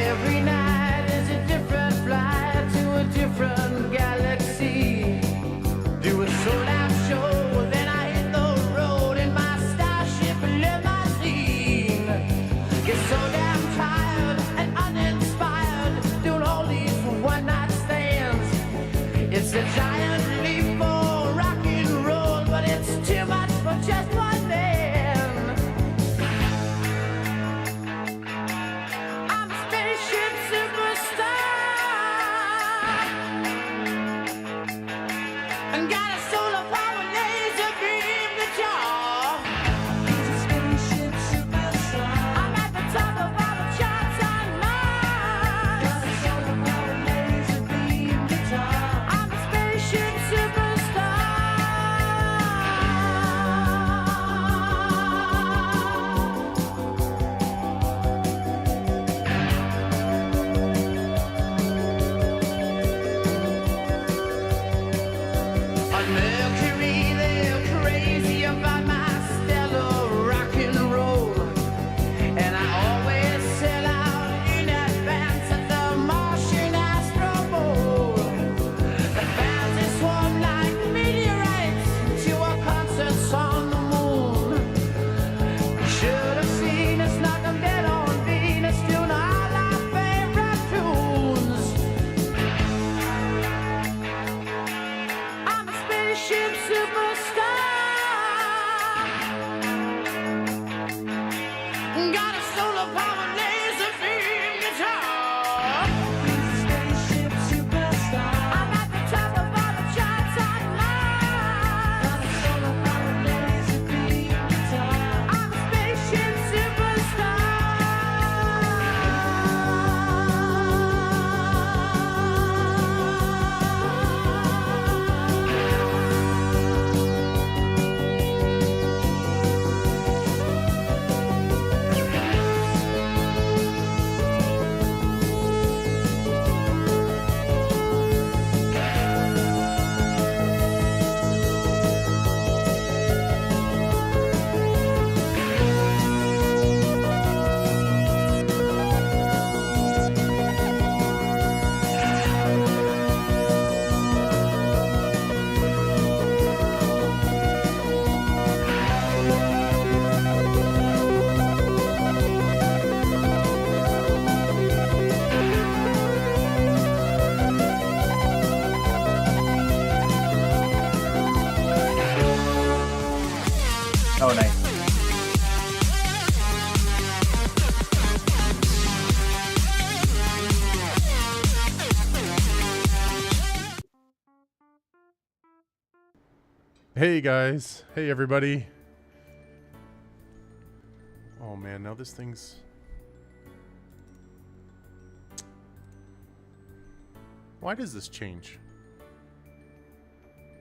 Every night is a different flight to a different galaxy. Do a sold-out show, then I hit the road in my starship limousine. Get so damn tired and uninspired, doing all these one-night stands. It's a giant leap for rock and roll, but it's too much for just one man. I'm a spaceship superstar and got a solar power laser beam guitar. He's a spaceship superstar. I'm at the top of all the charts on Mars. Got a solar power laser beam guitar. I'm a spaceship superstar. On Mercury, they're crazy about my stellar rock and roll. And I always sell out in advance at the Martian Astro Bowl. The fans they swarm like meteorites to our concerts on the moon. Should have seen us knock 'em dead on Venus, doing all our favorite tunes. I'm a spaceship superstar. Got a solar power laser beam guitar. He's a spaceship superstar. I'm at the top of all the charts on Mars. Got a solar power laser beam guitar. I'm a spaceship superstar. Oh, nice. Hey guys, hey everybody. Oh man, now this thing's... Why does this change?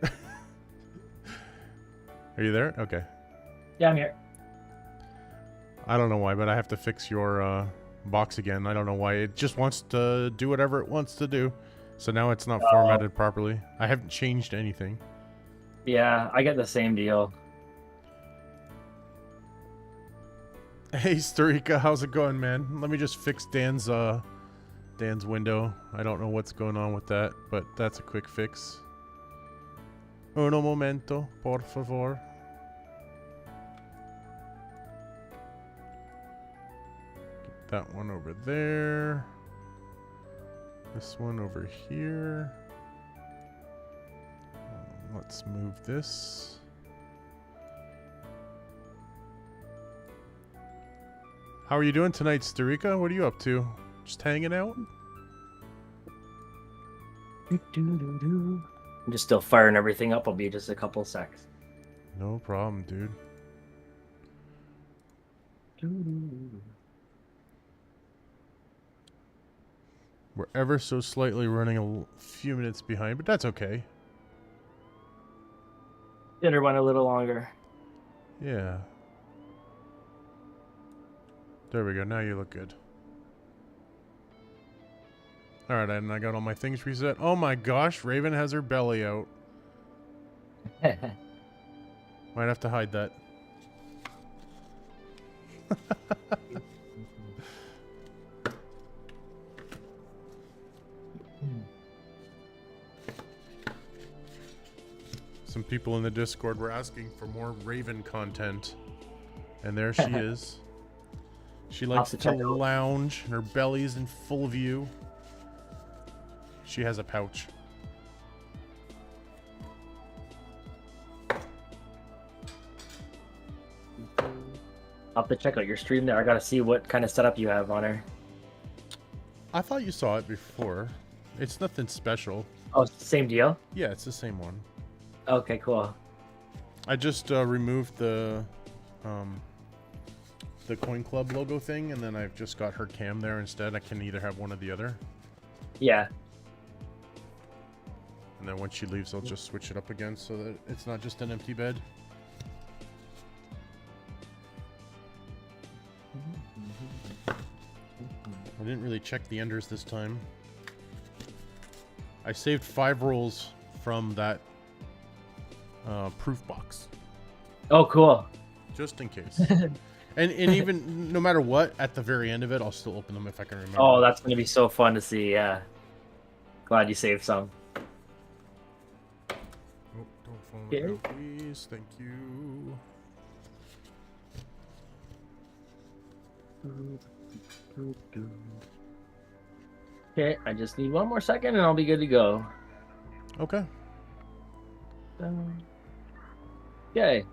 Are you there? Okay. Yeah, I'm here. I don't know why, but I have to fix your box again. I don't know why. It just wants to do whatever it wants to do. So now it's not formatted properly. I haven't changed anything. Yeah, I get the same deal. Hey Starika, how's it going, man? Let me just fix Dan's window. I don't know what's going on with that, but that's a quick fix. Uno momento, por favor. Get that one over there. This one over here. Let's move this. How are you doing tonight, Starika? What are you up to? Just hanging out? I'm just still firing everything up. I'll be just a couple secs. No problem, dude. We're ever so slightly running a few minutes behind, but that's okay. Dinner went a little longer. Yeah. There we go. Now you look good. Alright, and I got all my things reset. Oh my gosh, Raven has her belly out. Might have to hide that. Some people in the Discord were asking for more Raven content. And there she is. She likes to lounge, and her belly's in full view. She has a pouch. I'll have to check out your stream there. I gotta see what kind of setup you have on her. I thought you saw it before. It's nothing special. Oh, it's the same deal? Yeah, it's the same one. Okay, cool. I just removed the Coin Club logo thing, and then I've just got her cam there instead. I can either have one or the other. Yeah. And then once she leaves, I'll just switch it up again so that it's not just an empty bed. I didn't really check the enders this time. I saved 5 rolls from that proof box. Oh, cool. Just in case. and even no matter what, at the very end of it, I'll still open them if I can remember. Oh, that's going to be so fun to see, yeah. Glad you saved some. Oh, don't fall down, please. Thank you. Okay, I just need one more second and I'll be good to go. Okay. Okay.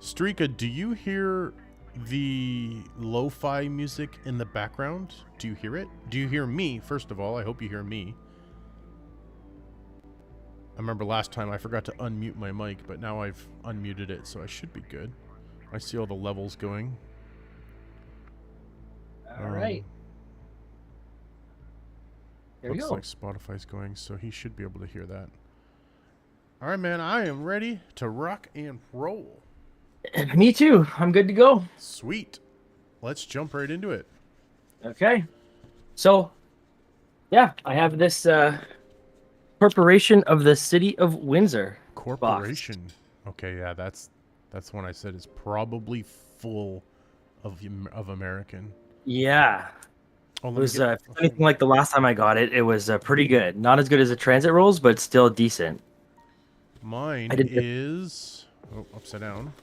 Streaka, do you hear the lo-fi music in the background? Do you hear it? Do you hear me? First of all, I hope you hear me. I remember last time I forgot to unmute my mic, but now I've unmuted it, so I should be good. I see all the levels going. All right. There we Looks go. like Spotify's going, so he should be able to hear that. All right, man. I am ready to rock and roll. Me too. I'm good to go. Sweet. Let's jump right into it. Okay. So, yeah, I have this Corporation of the City of Windsor. Corporation. Okay, yeah, that's one I said is probably full of American. Yeah. Oh, It was anything like the last time I got it. It was pretty good. Not as good as the transit rolls, but still decent. Mine is upside down.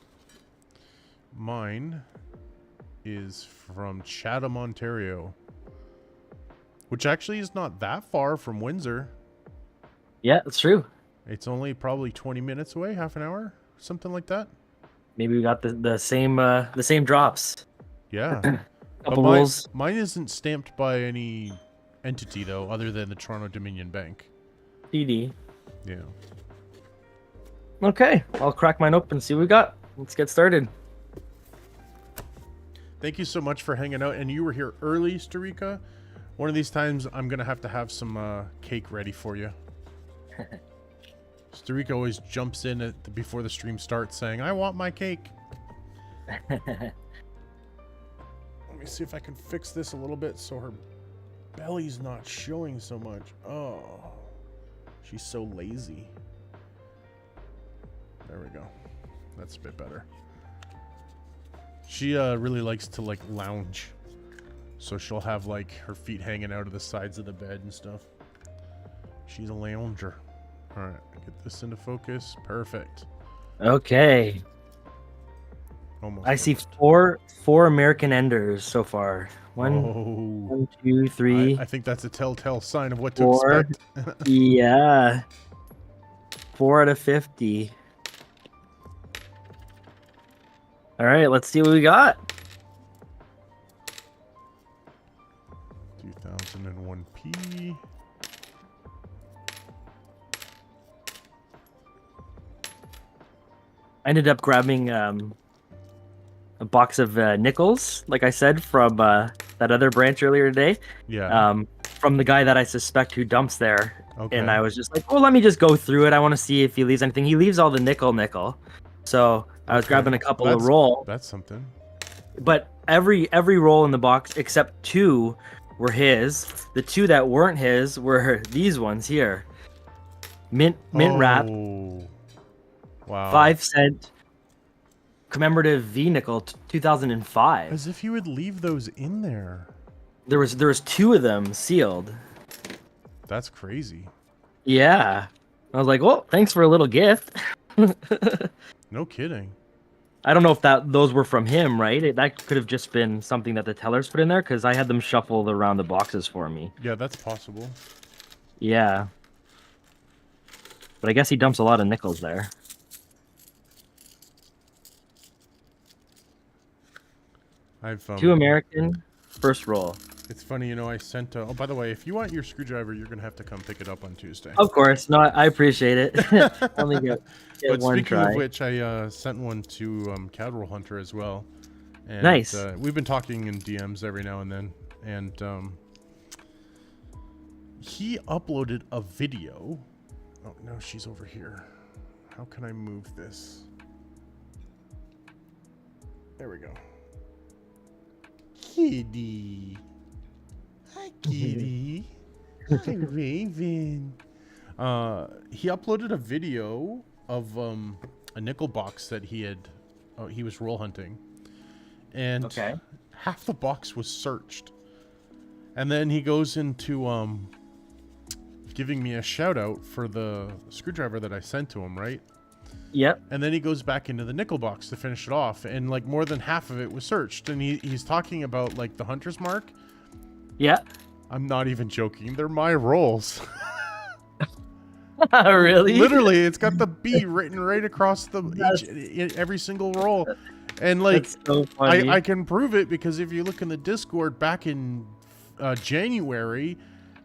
Mine is from Chatham, Ontario, which actually is not that far from Windsor. Yeah, that's true. It's only probably 20 minutes away, half an hour, something like that. Maybe we got the same drops. Yeah. Couple rolls. Mine isn't stamped by any entity though, other than the Toronto Dominion Bank. TD. Yeah. Okay, I'll crack mine open and see what we got. Let's get started. Thank you so much for hanging out, and you were here early, Streaka. One of these times, I'm gonna have to have some cake ready for you. Streaka always jumps in before the stream starts, saying, "I want my cake." Let me see if I can fix this a little bit so her belly's not showing so much. Oh, she's so lazy. There we go. That's a bit better. She really likes to like lounge, so she'll have like her feet hanging out of the sides of the bed and stuff. She's a lounger. All right, get this into focus. Perfect. Okay. Almost. I see perfect. four American enders so far. One, 2, 3. I think that's a telltale sign of what to 4. expect. Yeah. 4 out of 50. All right, let's see what we got. 2001p. I ended up grabbing a box of nickels, like I said, from that other branch earlier today. Yeah. From the guy that I suspect who dumps there. Okay. And I was just like, well, let me just go through it. I want to see if he leaves anything. He leaves all the nickel. So I was grabbing a couple of roll. That's something. But every roll in the box except 2 were his. The 2 that weren't his were these ones here. Mint wrap. Wow. 5 cent commemorative V nickel 2005. As if you would leave those in there. There was 2 of them sealed. That's crazy. Yeah. I was like, well, thanks for a little gift. No kidding. I don't know if those were from him, right? That could have just been something that the tellers put in there because I had them shuffled around the boxes for me. Yeah, that's possible. Yeah. But I guess he dumps a lot of nickels there. I've 2 American, first roll. It's funny, you know, I sent oh, by the way, if you want your screwdriver, you're gonna have to come pick it up on Tuesday. Of course. No, I appreciate it. Only get But one speaking try. of which, I sent one to Cadwell Hunter as well. And, Nice. We've been talking in DMs every now and then, and he uploaded a video. Oh no, she's over here. How can I move this? There we go. Kitty. Hi, Kitty. Hi, Raven. He uploaded a video of a nickel box that he was roll hunting, and Okay. half the box was searched, and then he goes into giving me a shout out for the screwdriver that I sent to him, right? Yep. And then he goes back into the nickel box to finish it off, and like more than half of it was searched, and he's talking about like the hunter's mark. Yeah. I'm not even joking. They're my rolls. Really? Literally, it's got the B written right across every single roll. And like, That's so funny. I can prove it because if you look in the Discord back in January,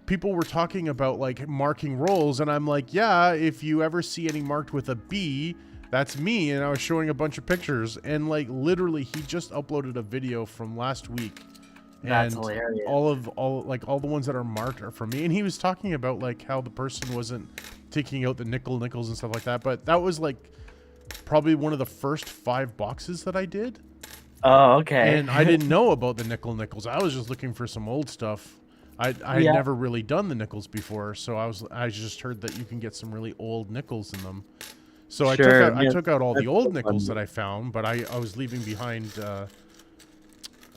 people were talking about like marking rolls, and I'm like, yeah, if you ever see any marked with a B, that's me. And I was showing a bunch of pictures, and like literally, he just uploaded a video from last week. That's And hilarious. all the ones that are marked are for me. And he was talking about like how the person wasn't taking out the nickels and stuff like that. But that was like probably one of the first 5 boxes that I did. Oh, okay. And I didn't know about the nickels. I was just looking for some old stuff. I had never really done the nickels before, so I just heard that you can get some really old nickels in them. So Sure, I took out all the that's old so nickels funny. that I found, but I was leaving behind.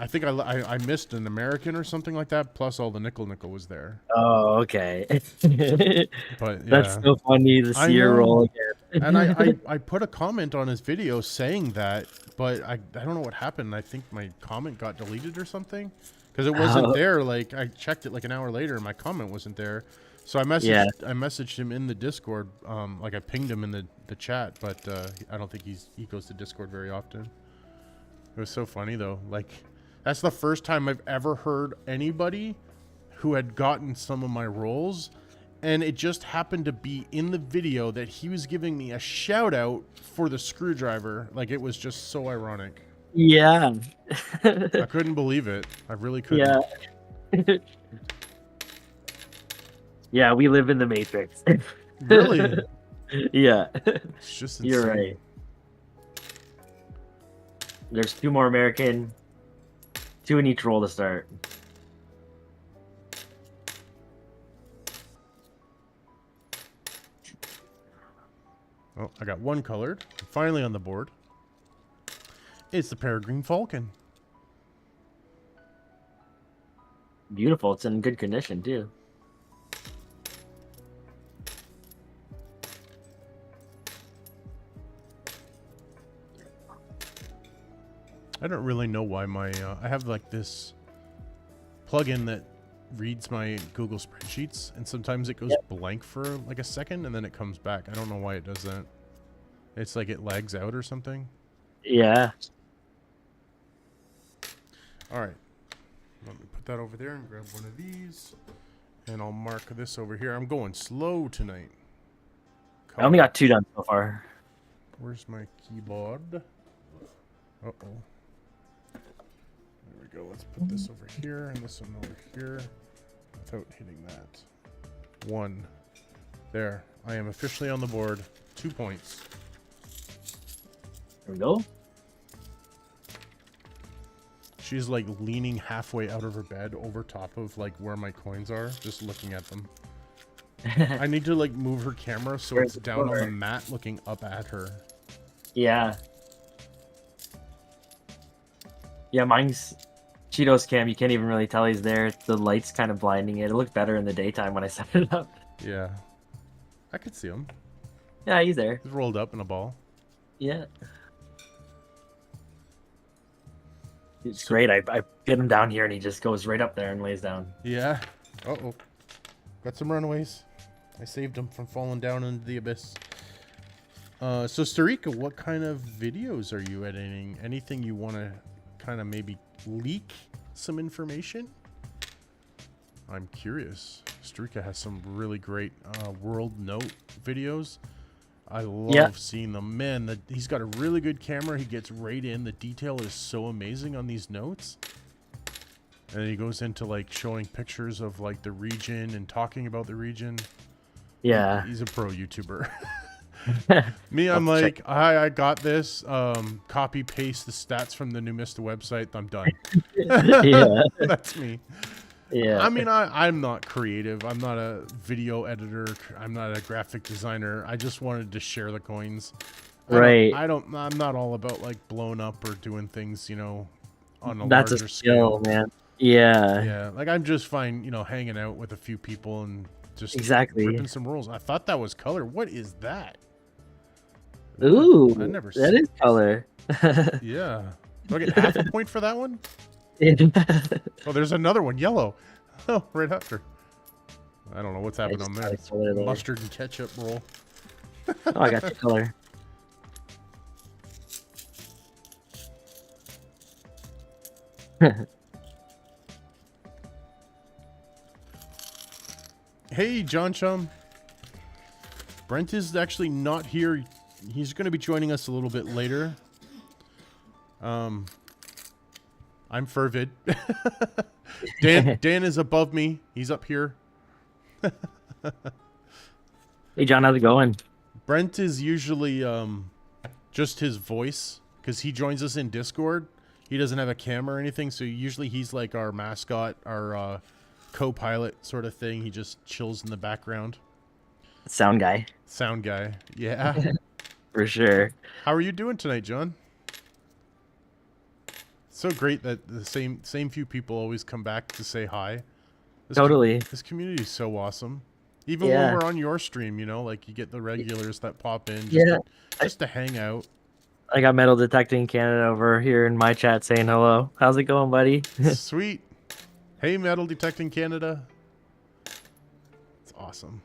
I think I missed an American or something like that. Plus, all the nickel was there. Oh, okay. But yeah. That's so funny to I see your roll know. again. And I put a comment on his video saying that, but I don't know what happened. I think my comment got deleted or something because it wasn't there. Like I checked it like an hour later and my comment wasn't there. So I messaged him in the Discord. Like I pinged him in the chat, but I don't think he goes to Discord very often. It was so funny though. Like that's the first time I've ever heard anybody who had gotten some of my rolls, and it just happened to be in the video that he was giving me a shout out for the screwdriver. Like it was just so ironic. Yeah. I couldn't believe it. I really couldn't. Yeah. Yeah, we live in the Matrix. Really? Yeah. It's just insane. You're right. There's 2 more American, 2 in each roll to start. Oh, I got 1 colored. Finally on the board. It's the Peregrine Falcon. Beautiful. It's in good condition too. I don't really know why my I have like this plugin that reads my Google spreadsheets, and sometimes it goes blank for like a second and then it comes back. I don't know why it does that. It's like it lags out or something. Yeah. All right, let me put that over there and grab one of these, and I'll mark this over here. I'm going slow tonight. I only got 2 done so far. Where's my keyboard? Uh-oh. There we go. Let's put this over here and this one over here without hitting that. 1. There. I am officially on the board. 2 points. There we go. She's like leaning halfway out of her bed over top of like where my coins are, just looking at them. I need to like move her camera so Where's it's the down on the board? mat looking up at her. Yeah. Yeah, mine's Cheetos cam. You can't even really tell he's there. The light's kind of blinding it. It looked better in the daytime when I set it up. Yeah. I could see him. Yeah, he's there. He's rolled up in a ball. Yeah. It's great. I get him down here and he just goes right up there and lays down. Yeah. Uh-oh. Got some runaways. I saved him from falling down into the abyss. So, Starika, what kind of videos are you editing? Anything you want to kind of maybe leak some information? I'm curious. Starika has some really great world note videos. I love seeing them. Man, he's got a really good camera. He gets right in. The detail is so amazing on these notes. And he goes into like showing pictures of like the region and talking about the region. Yeah. He's a pro YouTuber. Me, I'm like, I got this. Copy paste the stats from the New Mista website. I'm done. Yeah. That's me. Yeah. I mean, I'm not creative. I'm not a video editor. I'm not a graphic designer. I just wanted to share the coins. Right. I'm not all about like blowing up or doing things, you know, on a That's larger a skill, scale. man. Yeah. Yeah. Like I'm just fine, you know, hanging out with a few people and just Exactly. ripping some rolls. I thought that was color. What is that? Ooh. I never That is color. Yeah. Do I get half a point for that one? Oh, there's another one, yellow. Oh, right after. I don't know what's happening on there. Mustard and ketchup roll. Oh, I got the color. Hey, John Chum. Brent is actually not here. He's going to be joining us a little bit later. I'm Fervid. Dan is above me. He's up here. Hey, John, how's it going? Brent is usually just his voice because he joins us in Discord. He doesn't have a camera or anything, so usually he's like our mascot, our co-pilot sort of thing. He just chills in the background. Sound guy. Sound guy. Yeah. For sure. How are you doing tonight, John? So great that the same few people always come back to say hi. Totally. This community is so awesome. Even when we're on your stream, you know, like you get the regulars that pop in just to hang out. I got Metal Detecting Canada over here in my chat saying hello. How's it going, buddy? Sweet. Hey, Metal Detecting Canada. It's awesome.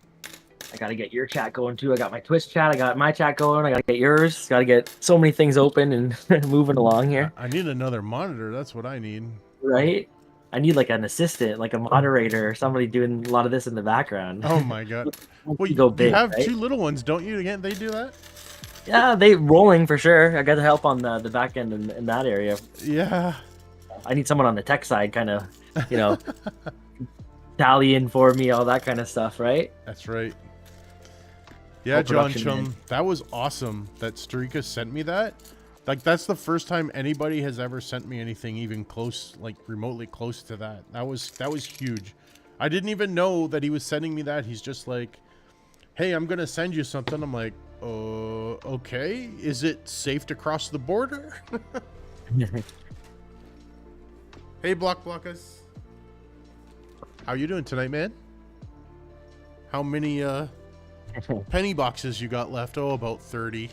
I gotta get your chat going too. I got my Twitch chat. I got my chat going. I gotta get yours. Gotta get so many things open and moving along here. I need another monitor. That's what I need. Right? I need like an assistant, like a moderator, or somebody doing a lot of this in the background. Oh my god. Well, you go big, you have right? 2 little ones, don't you? Again, they do that? Yeah, they rolling for sure. I got to help on the back end in that area. Yeah. I need someone on the tech side, kind of, you know, tallying for me, all that kind of stuff, right? That's right. Yeah, John Chum, that was awesome that Starika sent me that. Like, that's the first time anybody has ever sent me anything even close, like remotely close to that. That was huge. I didn't even know that he was sending me that. He's just like, hey, I'm going to send you something. I'm like, okay. Is it safe to cross the border? Hey, Blockblockers. How you doing tonight, man? How many, penny boxes you got left? Oh, about 30.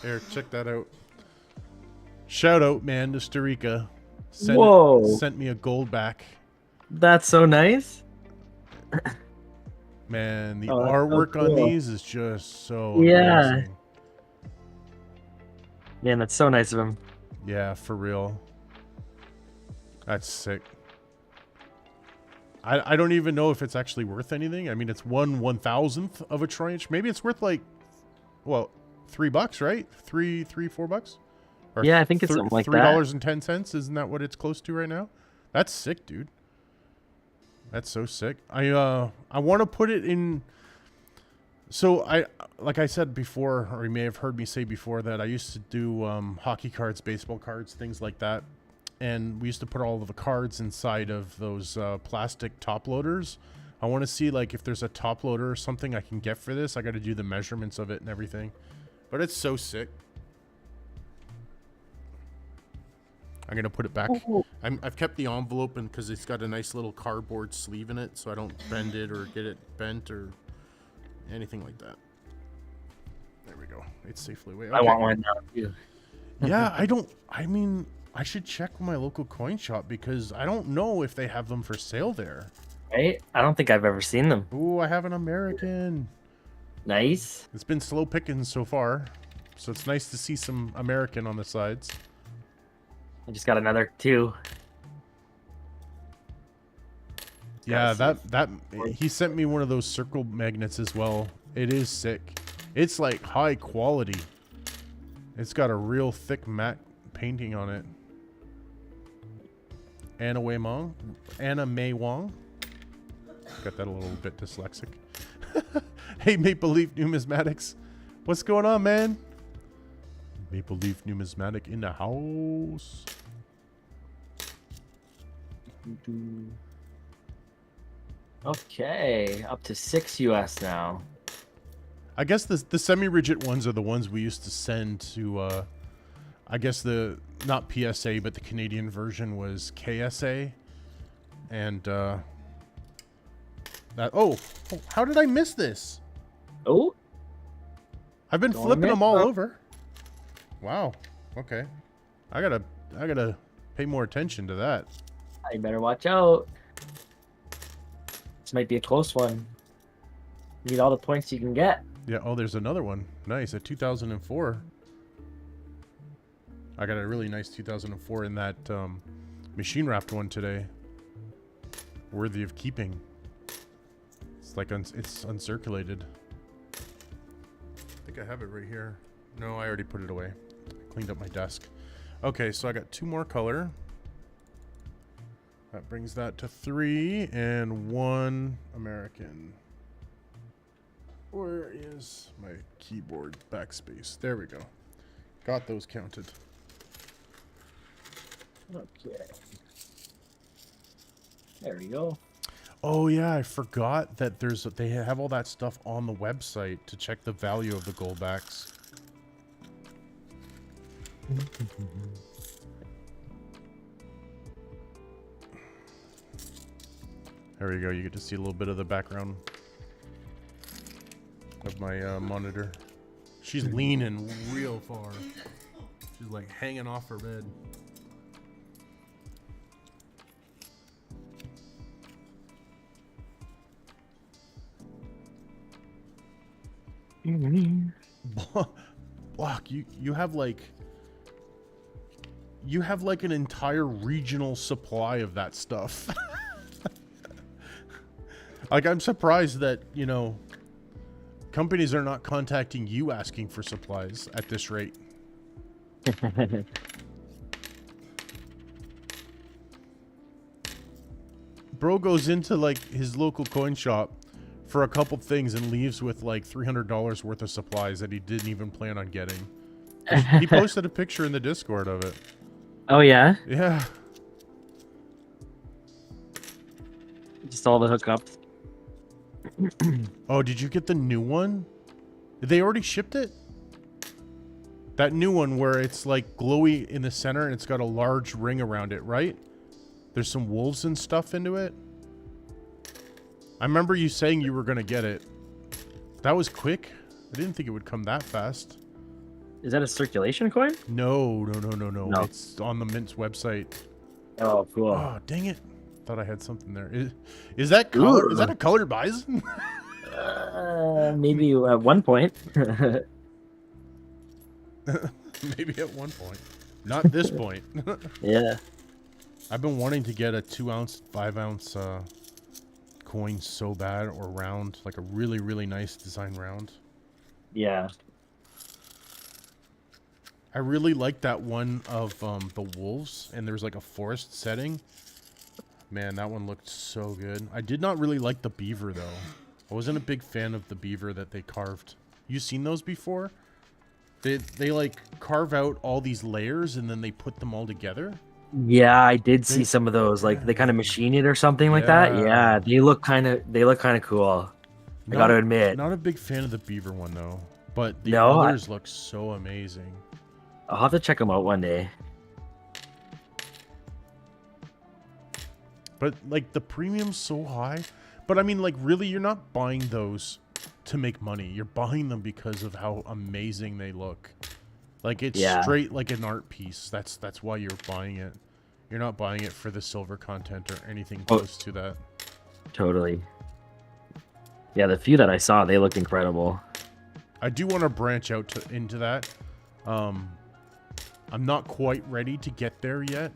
There, check that out. Shout out, man, to Starika. Sent me a gold back. That's so nice. Man, the artwork so cool on these is just so amazing. Man, that's so nice of him. Yeah, for real. That's sick. I don't even know if it's actually worth anything. I mean, it's 1/1000th of a troy inch. Maybe it's worth like, well, $3, right? $4? Or yeah, I think it's something like that. $3.10. Isn't that what it's close to right now? That's sick, dude. That's so sick. I want to put it in. So like I said before, or you may have heard me say before, that I used to do hockey cards, baseball cards, things like that. And we used to put all of the cards inside of those plastic top loaders. I want to see like if there's a top loader or something I can get for this. I got to do the measurements of it and everything. But it's so sick. I'm gonna put it back. Ooh. I've kept the envelope because it's got a nice little cardboard sleeve in it, so I don't bend it or get it bent or anything like that. There we go. It's safely away. Okay. I want one now too. Yeah, I mean, I should check my local coin shop because I don't know if they have them for sale there. Right? I don't think I've ever seen them. Ooh, I have an American. Nice. It's been slow pickings so far, so it's nice to see some American on the sides. I just got another 2. Yeah, Gotta that he sent me one of those circle magnets as well. It is sick. It's like high quality. It's got a real thick matte painting on it. Anna May Wong. Got that a little bit dyslexic. Hey, Maple Leaf Numismatics. What's going on, man? Maple Leaf Numismatic in the house. Okay, up to 6 US now. I guess the semi-rigid ones are the ones we used to send to, I guess not PSA, but the Canadian version was KSA. And, how did I miss this? Oh, I've been Don't flipping miss them all them. over. Wow. Okay. I gotta pay more attention to that. you better watch out. This might be a close one. You need all the points you can get. Yeah. Oh, there's another one. Nice. A 2004. I got a really nice 2004 in that machine wrapped one today. Worthy of keeping. It's like it's uncirculated. I think I have it right here. No, I already put it away. Cleaned up my desk. Okay, so I got 2 more color. That brings that to 3 and 1 American. Where is my keyboard backspace? There we go. Got those counted. Okay. There we go. Oh yeah, I forgot that they have all that stuff on the website to check the value of the gold backs. There we go. You get to see a little bit of the background of my monitor. She's leaning real far. She's like hanging off her bed. Block, you have like an entire regional supply of that stuff. Like, I'm surprised that, you know, companies are not contacting you asking for supplies at this rate. Bro goes into like his local coin shop for a couple things and leaves with like $300 worth of supplies that he didn't even plan on getting. He posted a picture in the Discord of it. Oh yeah, Yeah. just all the hookups. Oh, did you get the new one? They already shipped it? That new one where it's like glowy in the center and it's got a large ring around it, right? There's some wolves and stuff into it. I remember you saying you were going to get it. That was quick. I didn't think it would come that fast. Is that a circulation coin? No. No. It's on the Mint's website. Oh, cool. Oh, dang it. Thought I had something there. Is that color? Is that a colored bison? Maybe at one point. Maybe at one point. Not this point. Yeah. I've been wanting to get a 2-ounce, 5-ounce coin so bad, or round, like a really, really nice design round. Yeah. I really like that one of the wolves, and there's like a forest setting. Man, that one looked so good. I did not really like the beaver, though. I wasn't a big fan of the beaver that they carved. You seen those before? They like carve out all these layers, and then they put them all together. Yeah, I did see some of those. Like they kind of machine it or something like that. Yeah, they look kind of cool. I got to admit. Not a big fan of the beaver one though, but the No, others look so amazing. I'll have to check them out one day. But like the premium's so high. But I mean, like, really, you're not buying those to make money. You're buying them because of how amazing they look. Like, it's straight like an art piece. That's why you're buying it. You're not buying it for the silver content or anything close to that. Totally. Yeah, the few that I saw, they look incredible. I do want to branch out into that. I'm not quite ready to get there yet,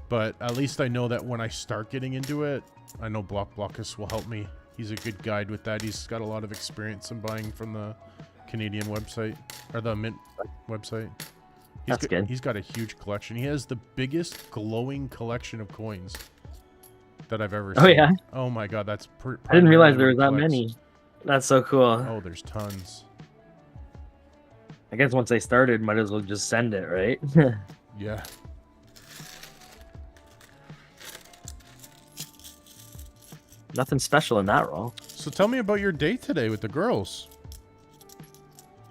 but at least I know that when I start getting into it, I know Blockus will help me. He's a good guide with that. He's got a lot of experience in buying from the Canadian website, or the Mint website. That's good. He's got a huge collection. He has the biggest glowing collection of coins that I've ever seen. Oh, yeah? Oh, my God. That's I didn't realize there was that many. That's so cool. Oh, there's tons. I guess once they started, might as well just send it, right? Yeah. Nothing special in that roll. So tell me about your date today with the girls.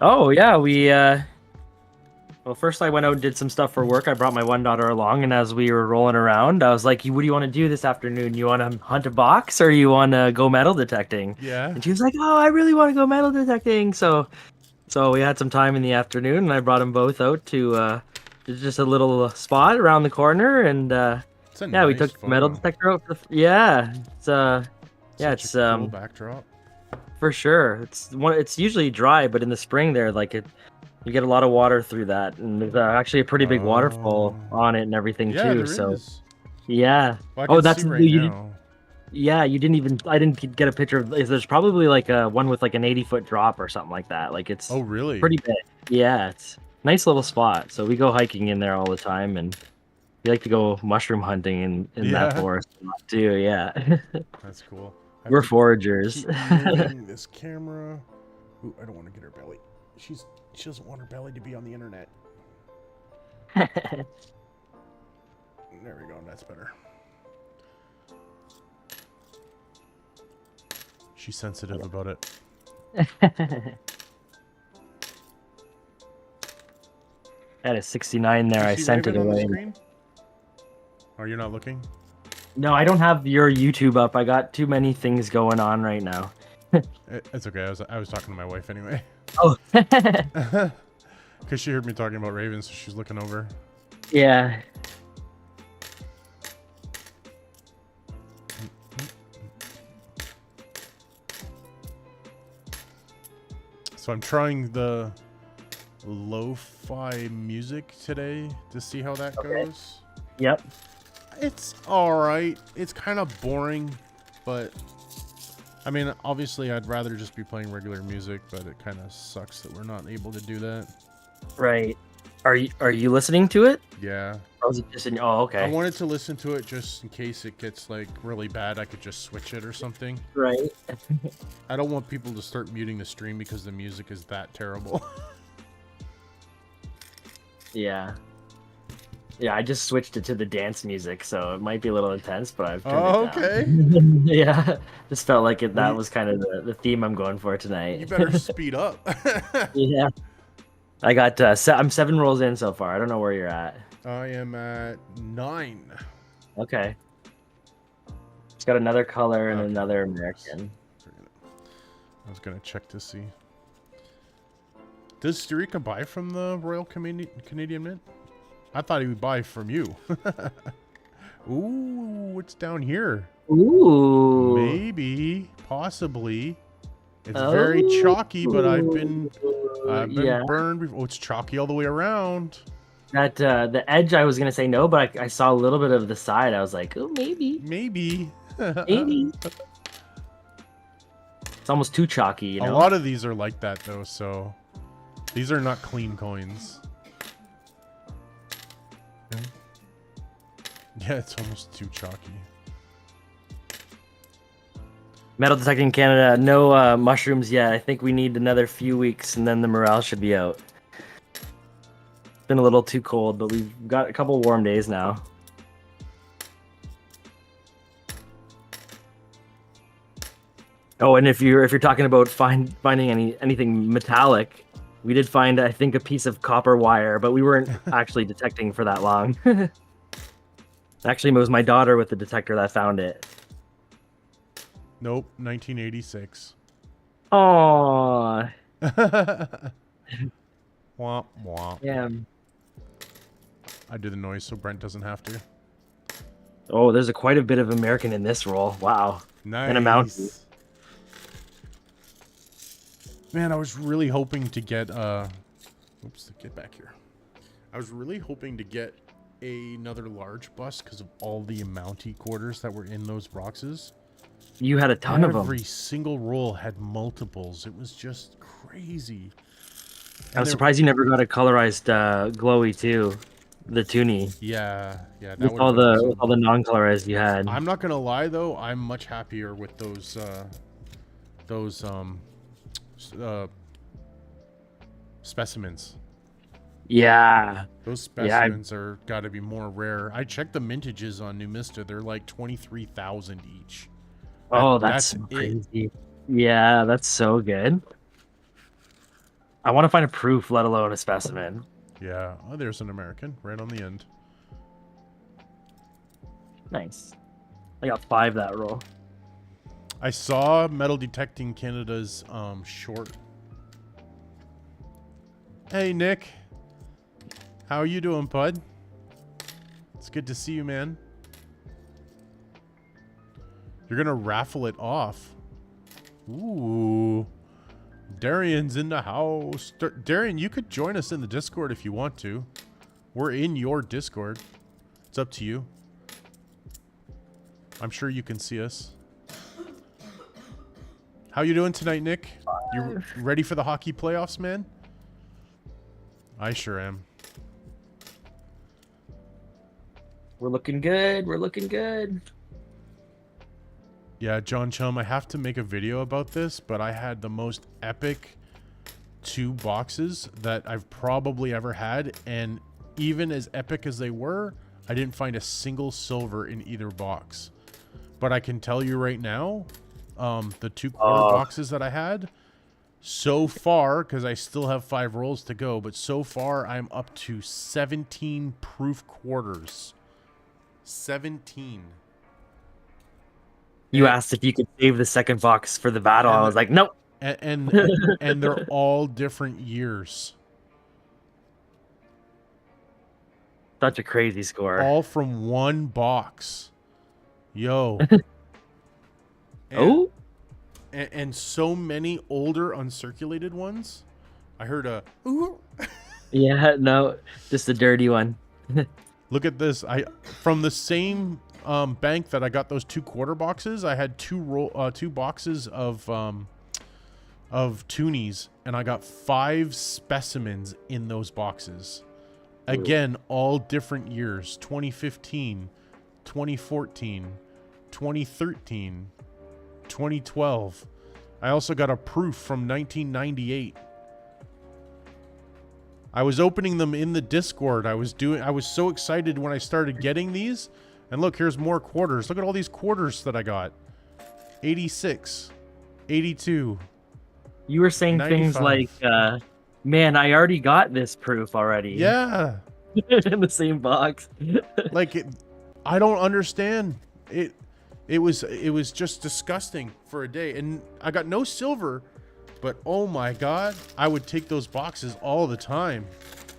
Oh, yeah, well, first I went out and did some stuff for work. I brought my one daughter along, and as we were rolling around, I was like, what do you want to do this afternoon? You want to hunt a box, or you want to go metal detecting? Yeah. And she was like, oh, I really want to go metal detecting. So we had some time in the afternoon, and I brought them both out to just a little spot around the corner, and we took the metal detector out. It's cool backdrop. For sure. It's usually dry, but in the spring there, you get a lot of water through that, and there's actually a pretty big waterfall on it and everything too. So is. Yeah. Well, that's right now. Yeah, you didn't even. I didn't get a picture of. There's probably like a one with like an 80-foot drop or something like that. Like it's. Oh really? Pretty big. Yeah, it's a nice little spot. So we go hiking in there all the time, and we like to go mushroom hunting in that forest too. Yeah. That's cool. We're foragers. Keep this camera. Ooh, I don't want to get her belly. She doesn't want her belly to be on the internet. There we go. That's better. She's sensitive about it. That is 69 there. I sent it away. Oh, you're not looking? No, I don't have your YouTube up. I got too many things going on right now. It's okay. I was talking to my wife anyway. Oh. Because she heard me talking about ravens, so she's looking over. Yeah. So I'm trying the lo-fi music today to see how that goes. Yep. It's alright. It's kind of boring, but I mean, obviously I'd rather just be playing regular music, but it kind of sucks that we're not able to do that. Right. Are you listening to it? Yeah. Or is it just in? Oh, okay. I wanted to listen to it just in case it gets like really bad. I could just switch it or something. Right. I don't want people to start muting the stream because the music is that terrible. Yeah. Yeah, I just switched it to the dance music, so it might be a little intense, but I've turned it okay. down. Yeah, just felt like that was kind of the theme I'm going for tonight. You better speed up. Yeah. I got I'm 7 rolls in so far. I don't know where you're at. I am at 9. Okay. It's got another color and another American. I was gonna check to see. Does Sturika buy from the Royal Canadian Mint? I thought he would buy from you. Ooh, what's down here? Ooh. Maybe, possibly. It's very chalky, but I've been burned before. Oh, it's chalky all the way around. That the edge, I was gonna say no, but I saw a little bit of the side. I was like, oh, maybe. Maybe. Maybe. It's almost too chalky, you know? A lot of these are like that, though, so... These are not clean coins. Yeah, it's almost too chalky. Metal detecting in Canada, no mushrooms yet. I think we need another few weeks and then the morale should be out. It's been a little too cold, but we've got a couple warm days now. Oh, and if you're talking about finding anything metallic, we did find, I think, a piece of copper wire, but we weren't actually detecting for that long. Actually, it was my daughter with the detector that found it. Nope, 1986. Oh, Womp womp. damn. I do the noise so Brent doesn't have to. Oh, there's quite a bit of American in this roll. Wow. And a Mountie. Nice. Man, I was really hoping to get oops, get back here. I was really hoping to get another large bus because of all the Mountie quarters that were in those boxes. You had a ton of them. Every single roll had multiples. It was just crazy. I was surprised you never got a colorized glowy too, the Toonie. Yeah, that With would've all been the awesome. with all the non-colorized you had. I'm not gonna lie though, I'm much happier with those specimens. Yeah. Those specimens are got to be more rare. I checked the mintages on New Mista; they're like 23,000 each. Oh, that's that's so it. crazy. Yeah, that's so good. I want to find a proof, let alone a specimen. Yeah. Oh, there's an American right on the end. Nice. I got 5 that roll. I saw Metal Detecting Canada's short. Hey Nick, how are you doing, bud? It's good to see you, man. You're gonna raffle it off. Ooh. Darian's in the house. Darian, you could join us in the Discord if you want to. We're in your Discord. It's up to you. I'm sure you can see us. How you doing tonight, Nick? You ready for the hockey playoffs, man? I sure am. We're looking good. We're looking good. Yeah, John Chum, I have to make a video about this, but I had the most epic 2 boxes that I've probably ever had, and even as epic as they were, I didn't find a single silver in either box. But I can tell you right now, the 2 quarter boxes that I had, so far, because I still have 5 rolls to go, but so far I'm up to 17 proof quarters. 17. You asked if you could save the second box for the battle. I was like, nope. And they're all different years. Such a crazy score. All from one box. Yo. Oh? And so many older uncirculated ones. I heard a ooh. Yeah, no, just a dirty one. Look at this. From the same bank that I got those 2 quarter boxes, I had 2 boxes of toonies, and I got 5 specimens in those boxes. Again, all different years. 2015, 2014, 2013, 2012. I also got a proof from 1998. I was opening them in the Discord. I was so excited when I started getting these. And look, here's more quarters. Look at all these quarters that I got. 86, 82. You were saying 95. things like, man, I already got this proof already. Yeah. In the same box. Like, I don't understand. It was just disgusting for a day. And I got no silver, but oh my God, I would take those boxes all the time.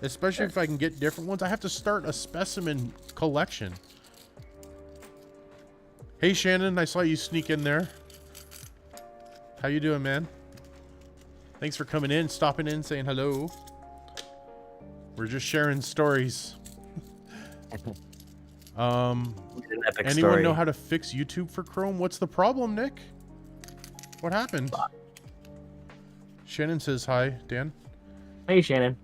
Especially if I can get different ones. I have to start a specimen collection. Hey Shannon, I saw you sneak in there. How you doing, man? Thanks for coming in, stopping in, saying hello. We're just sharing stories. Anyone know how to fix YouTube for Chrome? What's the problem, Nick? What happened? Shannon says hi, Dan. Hey, Shannon.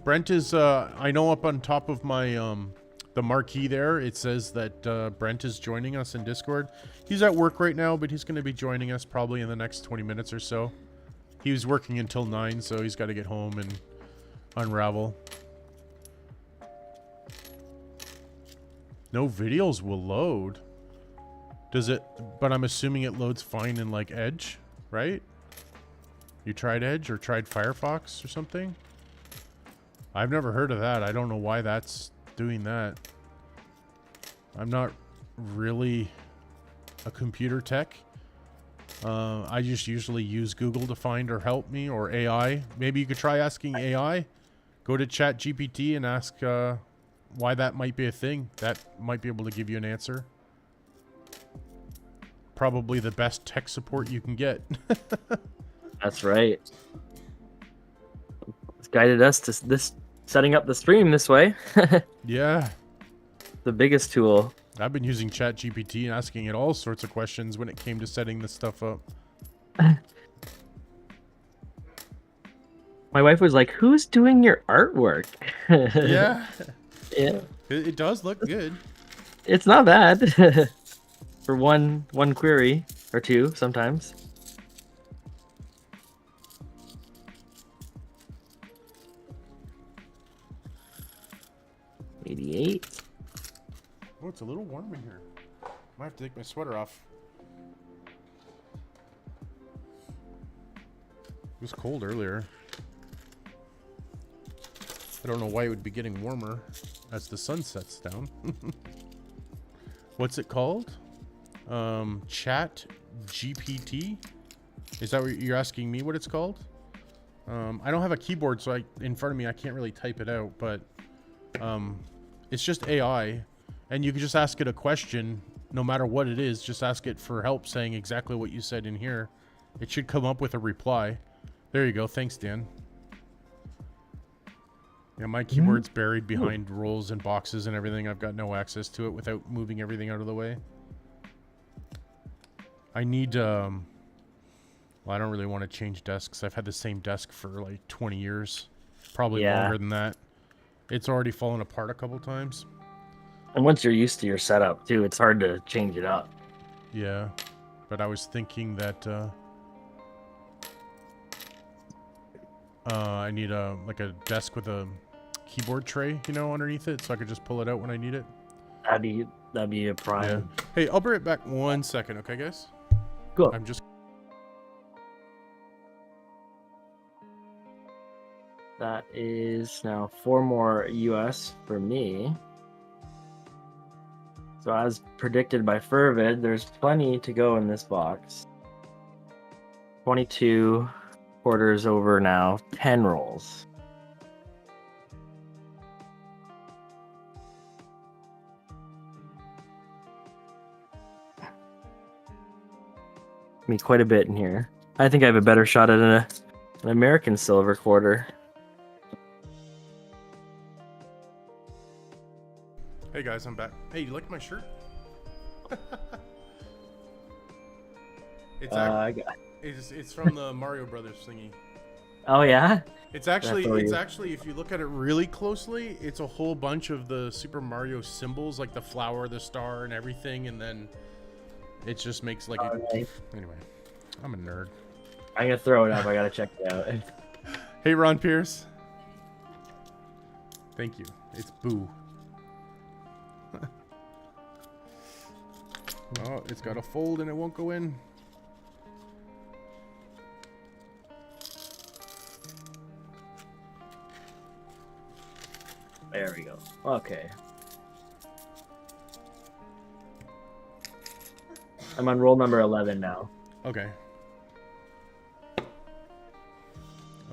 Brent is, I know up on top of my, the marquee there, it says that Brent is joining us in Discord. He's at work right now, but he's going to be joining us probably in the next 20 minutes or so. He was working until 9, so he's got to get home and unravel. No videos will load. Does it? But I'm assuming it loads fine in like Edge, right? You tried Edge or tried Firefox or something? I've never heard of that. I don't know why that's doing that. I'm not really a computer tech. I just usually use Google to find or help me, or AI. Maybe you could try asking AI. Go to ChatGPT and ask why that might be a thing. That might be able to give you an answer. Probably the best tech support you can get. That's right. It's guided us to this setting up the stream this way. Yeah. The biggest tool. I've been using ChatGPT and asking it all sorts of questions when it came to setting this stuff up. My wife was like, "Who's doing your artwork?" Yeah. Yeah. It does look good. It's not bad. For one query or two sometimes. $88. Oh, it's a little warm in here. Might have to take my sweater off. It was cold earlier. I don't know why it would be getting warmer as the sun sets down. What's it called? Chat GPT? Is that what you're asking me what it's called? I don't have a keyboard, so in front of me I can't really type it out, but it's just AI, and you can just ask it a question no matter what it is. Just ask it for help saying exactly what you said in here. It should come up with a reply. There you go. Thanks, Dan. Yeah, my keyboard's buried behind rolls and boxes and everything. I've got no access to it without moving everything out of the way. I need, well, I don't really want to change desks. I've had the same desk for like 20 years. Probably longer than that. It's already fallen apart a couple times. And once you're used to your setup too, it's hard to change it up. Yeah, but I was thinking that I need like a desk with a keyboard tray, you know, underneath it, so I could just pull it out when I need it. That'd be a prime. Yeah. Hey, I'll be right back 1 second, okay, guys? Cool. I'm just. That is now 4 more US for me. So as predicted by Fervid, there's plenty to go in this box. 22 quarters over now, 10 rolls. Me quite a bit in here. I think I have a better shot at an American silver quarter. Hey guys, I'm back. Hey, you like my shirt? It's from the Mario Brothers thingy. Oh yeah? It's actually if you look at it really closely, it's a whole bunch of the Super Mario symbols, like the flower, the star, and everything, and then it just makes like nice. Anyway, I'm a nerd. I'm gonna throw it up. I gotta check it out. Hey, Ron Pierce. Thank you. It's Boo. Oh, it's got a fold and it won't go in. There we go. Okay. I'm on roll number 11 now. Okay.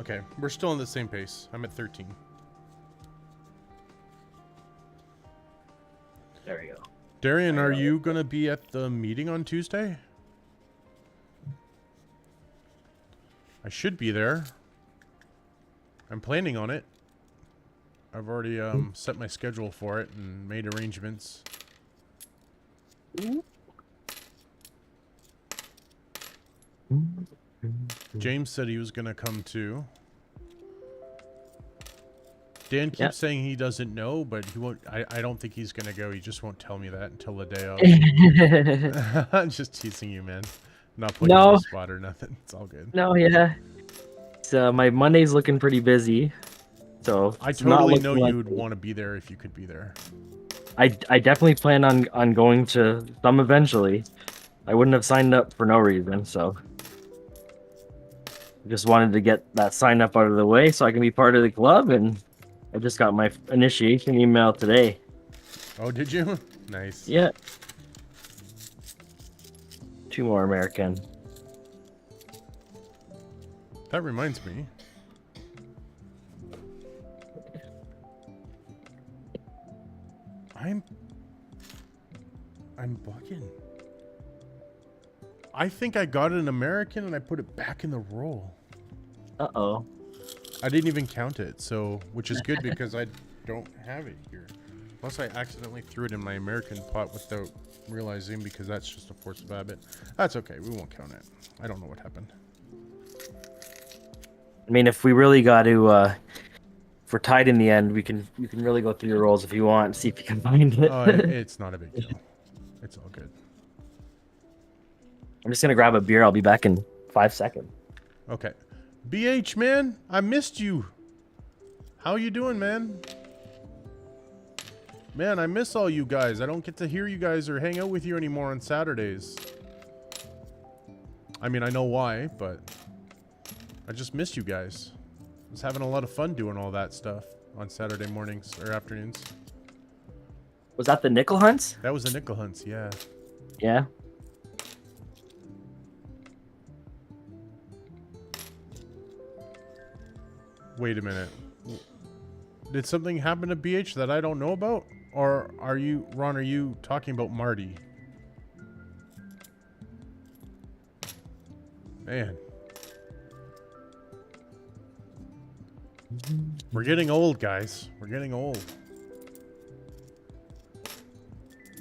Okay, we're still on the same pace. I'm at 13. There we go. Darian, are you going to be at the meeting on Tuesday? I should be there. I'm planning on it. I've already set my schedule for it and made arrangements. James said he was going to come too. Dan keeps saying he doesn't know, but he won't. I don't think he's going to go. He just won't tell me that until the day of. I'm just teasing you, man. Not putting you on the spot or nothing. It's all good. No, yeah. So my Monday's looking pretty busy. So I totally know you would want to be there if you could be there. I definitely plan on going to some eventually. I wouldn't have signed up for no reason, so just wanted to get that sign up out of the way so I can be part of the club and I just got my initiation email today. Oh, did you? Nice. Yeah. 2 more American. That reminds me. I'm bugging. I think I got an American and I put it back in the roll. Uh-oh. I didn't even count it, so which is good because I don't have it here. Unless I accidentally threw it in my American pot without realizing, because that's just a force of habit. That's okay. We won't count it. I don't know what happened. I mean, if we really got to, if we're tied in the end, you can really go through your rolls if you want and see if you can find it. It's not a big deal. It's all good. I'm just gonna grab a beer. I'll be back in 5 seconds. Okay. BH, man, I missed you. How you doing, man? Man, I miss all you guys. I don't get to hear you guys or hang out with you anymore on Saturdays. I mean, I know why, but I just miss you guys. I was having a lot of fun doing all that stuff on Saturday mornings or afternoons. Was that the nickel hunts? That was the nickel hunts, yeah. Yeah. Wait a minute. Did something happen to BH that I don't know about? Or are you, Ron, are you talking about Marty? Man. We're getting old, guys. We're getting old.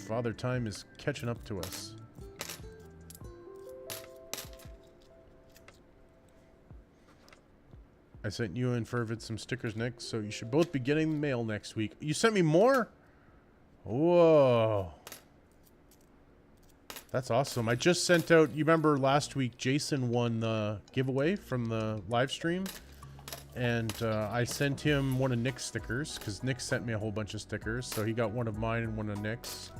Father Time is catching up to us. I sent you and Fervid some stickers, Nick, so you should both be getting mail next week. You sent me more? Whoa. That's awesome. I just sent out, you remember last week, Jason won the giveaway from the live stream. And I sent him one of Nick's stickers, because Nick sent me a whole bunch of stickers. So he got one of mine and one of Nick's.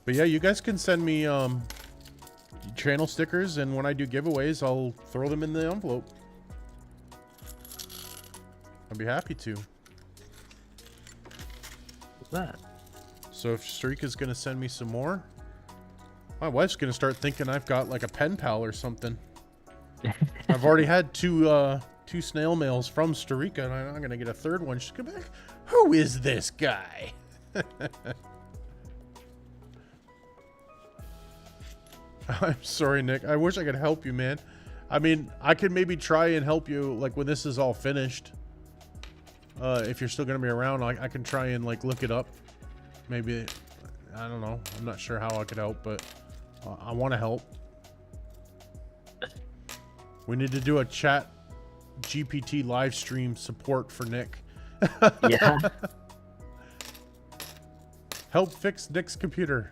But yeah, you guys can send me channel stickers, and when I do giveaways, I'll throw them in the envelope. I'd be happy to. What's that? So if Streaka's gonna send me some more, my wife's gonna start thinking I've got like a pen pal or something. I've already had two snail mails from Streika, and I'm gonna get a third one. She's gonna be like, "Who is this guy?" I'm sorry, Nick. I wish I could help you, man. I mean, I could maybe try and help you, like, when this is all finished. If you're still going to be around, I can try and, like, look it up. Maybe, I don't know. I'm not sure how I could help, but I want to help. We need to do a chat GPT live stream support for Nick. Yeah. Help fix Nick's computer.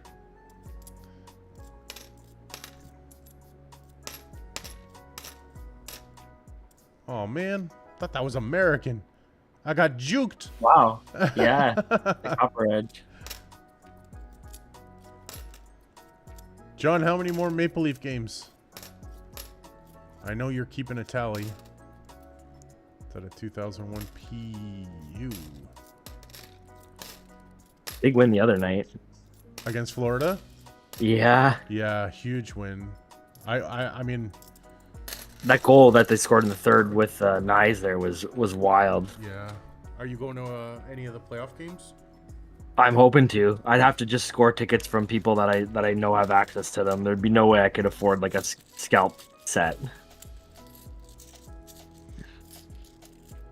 Oh man, thought that was American. I got juked. Wow. Yeah. The copper edge. John, how many more Maple Leaf games? I know you're keeping a tally. Is that a 2001 PU? Big win the other night. Against Florida? Yeah. Yeah, huge win. I mean, That goal that they scored in the third with Nyes there was wild. yeah. Are you going to any of the playoff games? I'm hoping to. I'd have to just score tickets from people that I know have access to them. There'd be no way I could afford like a scalp set.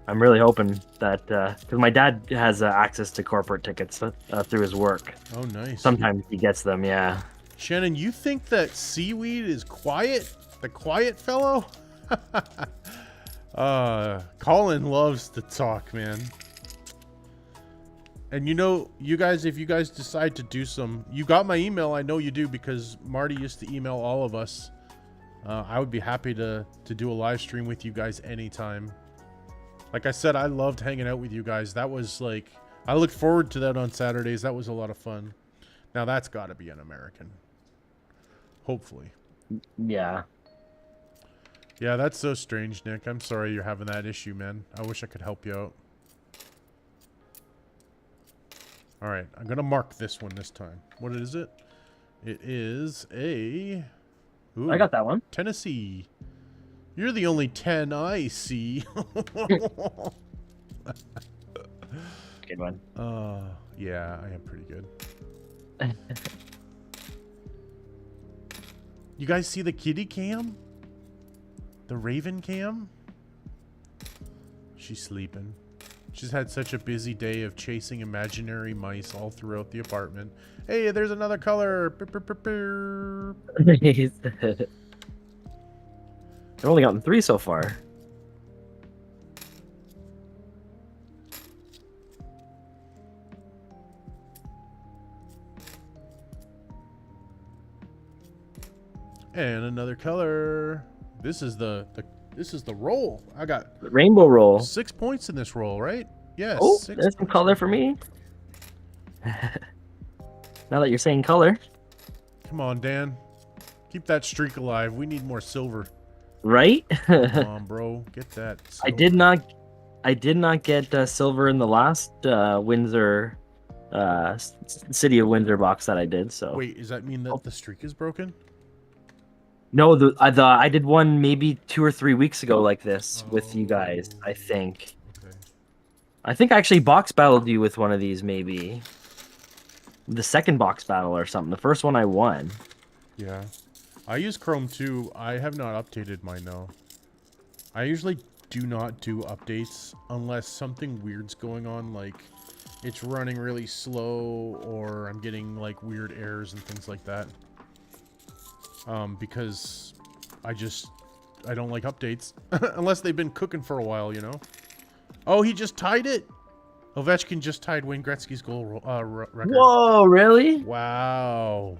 I'm really hoping that because my dad has access to corporate tickets through his work. Oh, nice. Sometimes he gets them. Yeah. Shannon, you think that Seaweed is quiet? The quiet fellow? Colin loves to talk, man. And you know, you guys, if you guys decide to do some, you got my email. I know you do because Marty used to email all of us. I would be happy to do a live stream with you guys anytime. Like I said, I loved hanging out with you guys. That was like, I look forward to that on Saturdays. That was a lot of fun. Now that's got to be an American. Hopefully. Yeah. Yeah, that's so strange, Nick. I'm sorry you're having that issue, man. I wish I could help you out. All right, I'm gonna mark this one this time. What is it? It is a... Ooh, I got that one. Tennessee. You're the only 10 I see. Good one. Yeah, I am pretty good. You guys see the kitty cam? The raven cam? She's sleeping. She's had such a busy day of chasing imaginary mice all throughout the apartment. Hey, there's another color. I've only gotten 3 so far. And another color. This is the roll. I got Rainbow roll. 6 points in this roll, right? Yes. Oh, 6 there's some points color in for the me. Now that you're saying color. roll. Come on, Dan. Keep that streak alive. We need more silver. Right? Come on, bro. Get that silver. I did not get silver in the last Windsor City of Windsor box that I did, so. Wait, does that mean that the streak is broken? No, I did one maybe 2 or 3 weeks ago like this with you guys, I think. Okay. I think I actually box battled you with one of these, maybe. The second box battle or something. The first one I won. Yeah. I use Chrome too. I have not updated mine though. I usually do not do updates unless something weird's going on, like it's running really slow or I'm getting like weird errors and things like that. Because I don't like updates unless they've been cooking for a while, you know. Oh, he just tied it. Ovechkin just tied Wayne Gretzky's goal record. Whoa, really? Wow.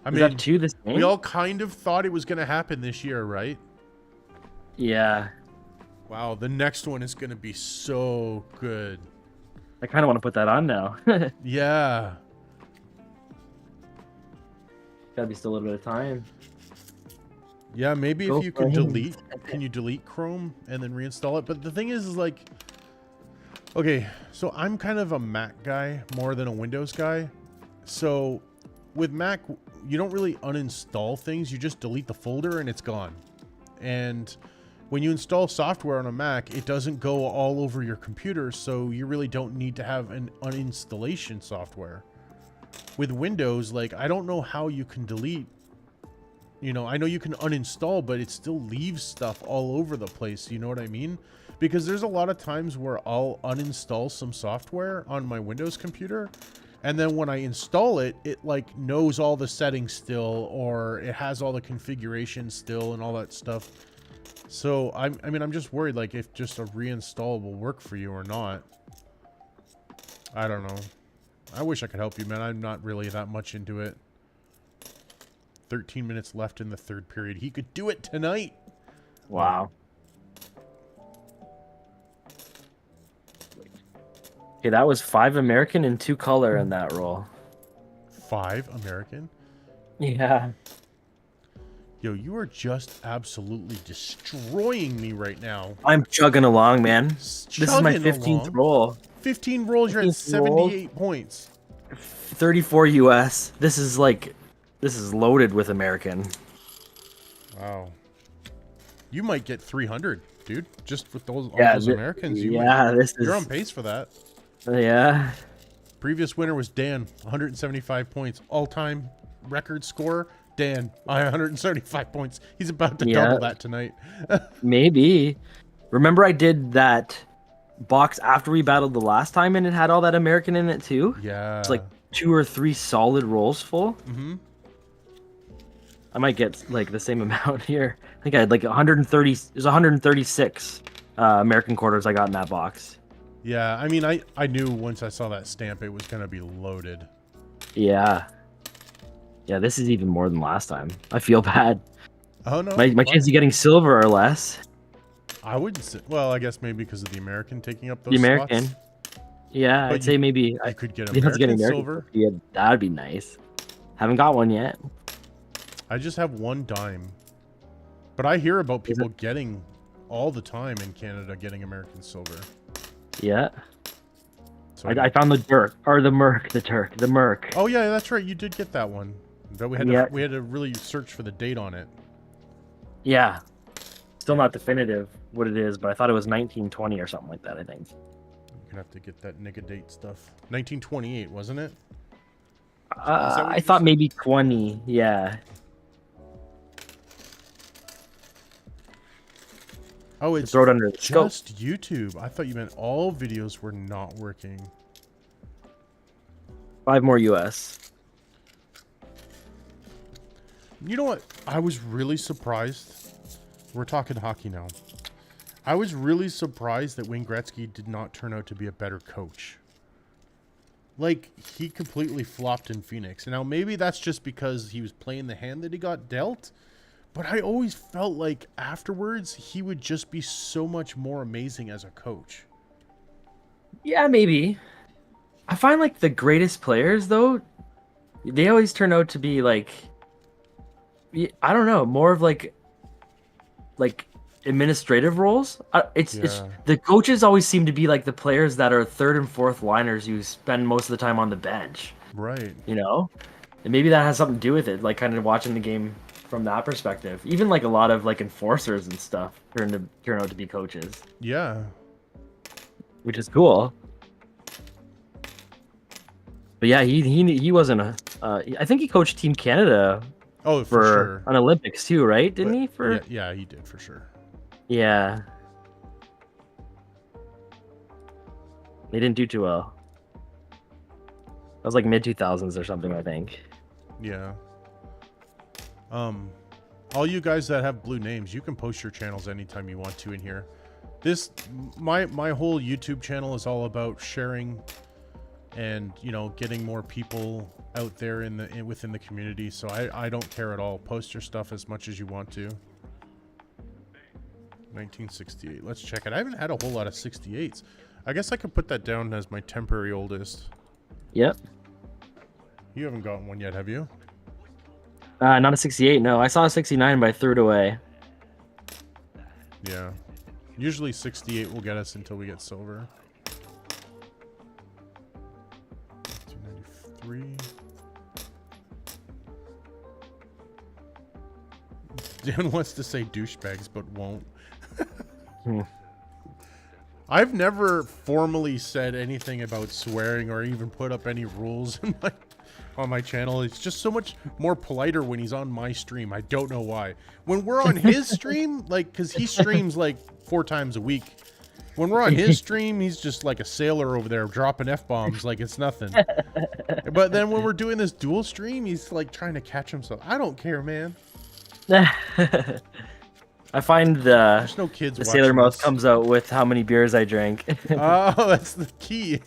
I Is mean, that 2 the same? we all kind of thought it was going to happen this year, right? Yeah. Wow, the next one is going to be so good. I kind of want to put that on now. Yeah. Gotta be still a little bit of time. Yeah, maybe Go if you can for him. delete, can you delete Chrome and then reinstall it? But the thing is like, okay, so I'm kind of a Mac guy more than a Windows guy. So with Mac, you don't really uninstall things. You just delete the folder and it's gone. And when you install software on a Mac, it doesn't go all over your computer. So you really don't need to have an uninstallation software. With Windows, like, I don't know how you can delete. You know, I know you can uninstall, but it still leaves stuff all over the place. You know what I mean? Because there's a lot of times where I'll uninstall some software on my Windows computer. And then when I install it, it like knows all the settings still, or it has all the configurations still and all that stuff. So I mean, I'm just worried like if just a reinstall will work for you or not. I don't know. I wish I could help you, man. I'm not really that much into it. 13 minutes left in the third period. He could do it tonight. Wow. Okay, that was 5 American and 2 color in that roll. 5 American? Yeah. Yo, you are just absolutely destroying me right now. I'm chugging along, man. This is my Chugging 15th along. roll. 15 rolls, you're at 15th roll. 78 points. 34 US. This is loaded with American. Wow. You might get 300, dude. Just with those, all Yeah, those Americans. You yeah, this is. You're on pace for that. Yeah. Previous winner was Dan, 175 points. All-time record scorer, Dan, 175 points. He's about to double that tonight. Maybe. Remember I did that box after we battled the last time and it had all that American in it too? Yeah. It's like 2 or 3 solid rolls full. Mm-hmm. I might get like the same amount here. I think I had like 130. There's 136 American quarters I got in that box. Yeah, I mean, I knew once I saw that stamp it was going to be loaded. Yeah. Yeah, this is even more than last time. I feel bad. Oh, no. My chance of getting silver are less. I wouldn't say... Well, I guess maybe because of the American taking up those The American. slots. Yeah, But I'd say maybe... I could get the odds of American getting silver. Yeah, that'd be nice. Haven't got one yet. I just have 1 dime. But I hear about people getting all the time in Canada getting American silver. Yeah. So I found the Dirk or the Merc, the Merc. Oh yeah, that's right. You did get that one. But we had Yeah. we had to really search for the date on it. Yeah. Still not definitive what it is, but I thought it was 1920 or something like that, I think. You're gonna have to get that nigga date stuff. 1928, wasn't it? I thought maybe 20. Yeah. Oh, it's Throw it under the scope. just YouTube. I thought you meant all videos were not working. 5 more US. You know what? I was really surprised. We're talking hockey now. I was really surprised that Wayne Gretzky did not turn out to be a better coach. Like, he completely flopped in Phoenix. And now maybe that's just because he was playing the hand that he got dealt. But I always felt like afterwards he would just be so much more amazing as a coach. Yeah, maybe. I find like the greatest players though, they always turn out to be like, I don't know, more of like administrative roles. It's the coaches always seem to be like the players that are third and fourth liners who spend most of the time on the bench. Right. You know, and maybe that has something to do with it. Like kind of watching the game from that perspective. Even like a lot of like enforcers and stuff turn out to be coaches. Yeah. Which is cool. But yeah, he wasn't a. I think he coached Team Canada. Oh, for sure. An Olympics too, right? Didn't he? For yeah, he did for sure. Yeah. They didn't do too well. That was like mid 2000s or something, I think. Yeah. All you guys that have blue names, you can post your channels anytime you want to in here. My whole YouTube channel is all about sharing and, you know, getting more people out there within the community. So I don't care at all. Post your stuff as much as you want to. 1968. Let's check it. I haven't had a whole lot of 68s. I guess I could put that down as my temporary oldest. Yep. You haven't gotten one yet, have you? Not a 68. No, I saw a 69, but I threw it away. Yeah. Usually 68 will get us until we get silver. 293. Dan wants to say douchebags, but won't. I've never formally said anything about swearing or even put up any rules on my channel. It's just so much more politer when he's on my stream. I don't know why. When we're on his stream, like, because he streams like 4 times a week. When we're on his stream, he's just like a sailor over there dropping F-bombs like it's nothing. But then when we're doing this dual stream, he's like trying to catch himself. I don't care, man. I find there's no kids the sailor watching mouth this. comes out with how many beers I drank. Oh, that's the key.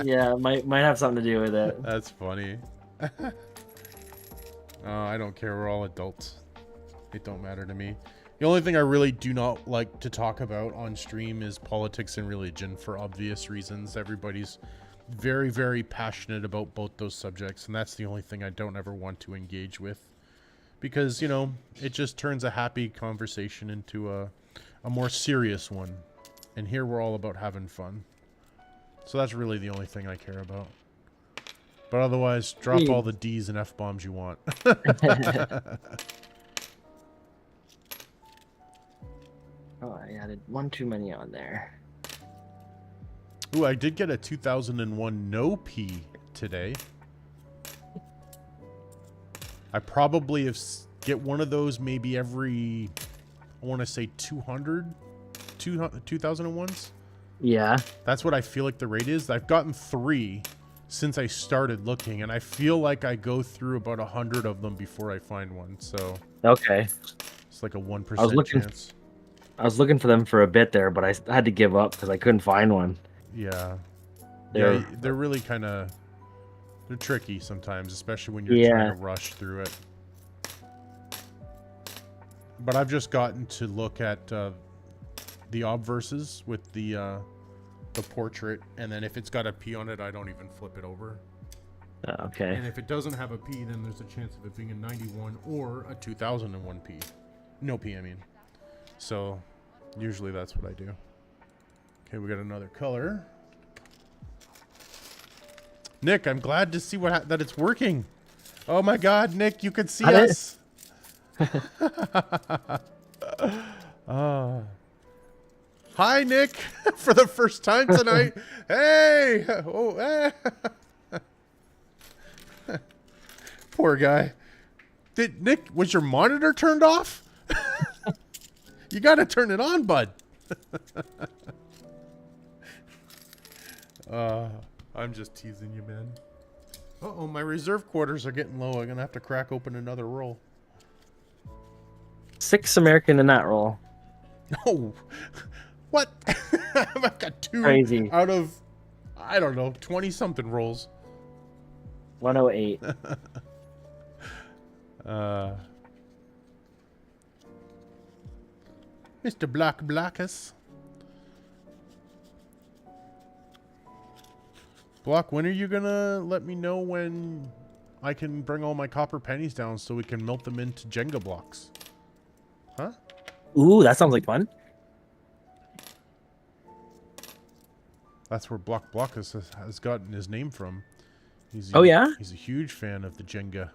Yeah, might have something to do with it. That's funny. Oh, I don't care. We're all adults. It don't matter to me. The only thing I really do not like to talk about on stream is politics and religion for obvious reasons. Everybody's very, very passionate about both those subjects, and that's the only thing I don't ever want to engage with. Because, you know, it just turns a happy conversation into a more serious one. And here we're all about having fun. So that's really the only thing I care about. But otherwise, drop all the D's and F-bombs you want. Oh, I added one too many on there. Ooh, I did get a 2001 no P today. I probably get one of those maybe every, I want to say 2001s. Yeah. That's what I feel like the rate is. I've gotten 3 since I started looking, and I feel like I go through about 100 of them before I find one. So Okay. it's like a 1% chance. I was looking for them for a bit there, but I had to give up because I couldn't find one. Yeah. They're Really kind of, they're tricky sometimes, especially when you're trying to rush through it. But I've just gotten to look at the obverses with the portrait, and then if it's got a P on it, I don't even flip it over. Okay. And if it doesn't have a P, then there's a chance of it being a 91 or a 2001 P. No P, I mean. So usually that's what I do. Okay, we got another color. Nick, I'm glad to see that it's working. Oh my God, Nick, you can see us. Hi, Nick, for the first time tonight. Hey, oh, hey. Poor guy. Nick, was your monitor turned off? You got to turn it on, bud. I'm just teasing you, man. Uh-oh, my reserve quarters are getting low. I'm going to have to crack open another roll. 6 American in that roll. Oh, what? I've got 2 Crazy. out of, I don't know, 20-something rolls. 108. Mr. Blackus. Block, when are you gonna let me know when I can bring all my copper pennies down so we can melt them into Jenga blocks? Huh? Ooh, that sounds like fun. That's where Blackus has gotten his name from. Oh, yeah? He's a huge fan of the Jenga.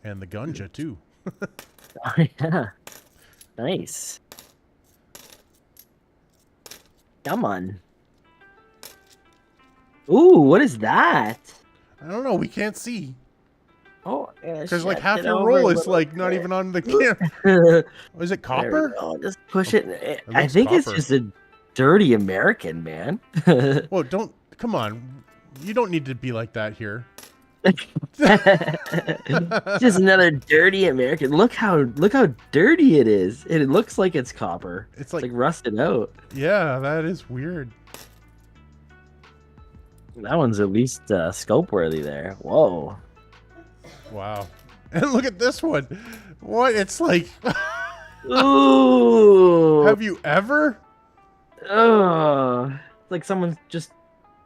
And the Gunja, too. Oh, yeah. Nice. Come on. Ooh, what is that? I don't know. We can't see. Oh, Because like half your roll is like not even on the camera. Oh, is it copper? Just push it. I looks think it's copper. just a dirty American, man. Well, don't. Come on. You don't need to be like that here. Just another dirty American. Look how dirty it is. It looks like it's copper. It's Like like rusted out. yeah, that is weird. That one's at least scope worthy there. Whoa. Wow. And look at this one. What? It's like. Ooh. Have you ever? Oh. It's like someone just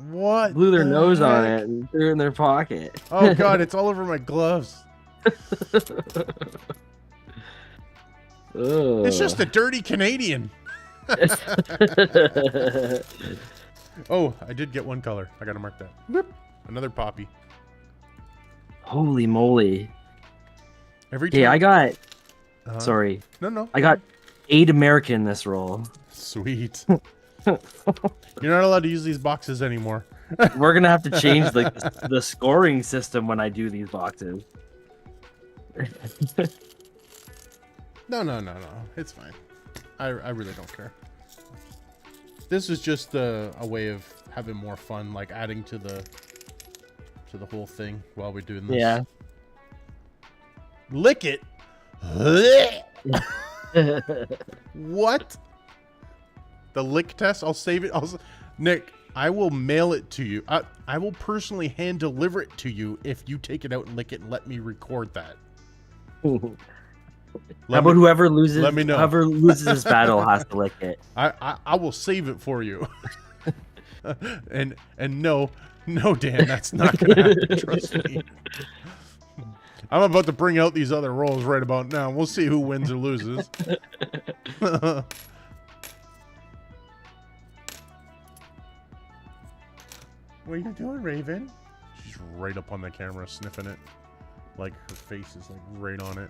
What? blew their the nose on heck? it and threw it in their pocket. Oh God! It's all over my gloves. Ugh. It's just a dirty Canadian. Oh, I did get one color. I gotta mark that. Whoop. Another poppy. Holy moly. Every time. Okay, I got. Uh-huh. Sorry. No. I got 8 American in this roll. Sweet. You're not allowed to use these boxes anymore. We're gonna have to change the scoring system when I do these boxes. No. It's fine. I really don't care. This is just a way of having more fun, like adding to the whole thing while we're doing this. Yeah. Lick it. What? The lick test? I'll save it. Nick, I will mail it to you. I will personally hand deliver it to you if you take it out and lick it and let me record that. How about whoever loses? let me know. Whoever loses this battle has to lick it. I will save it for you. and no, Dan, that's not gonna happen. Trust me. I'm about to bring out these other rolls right about now. We'll see who wins or loses. What are you doing, Raven? She's right up on the camera, sniffing it. Like her face is like right on it.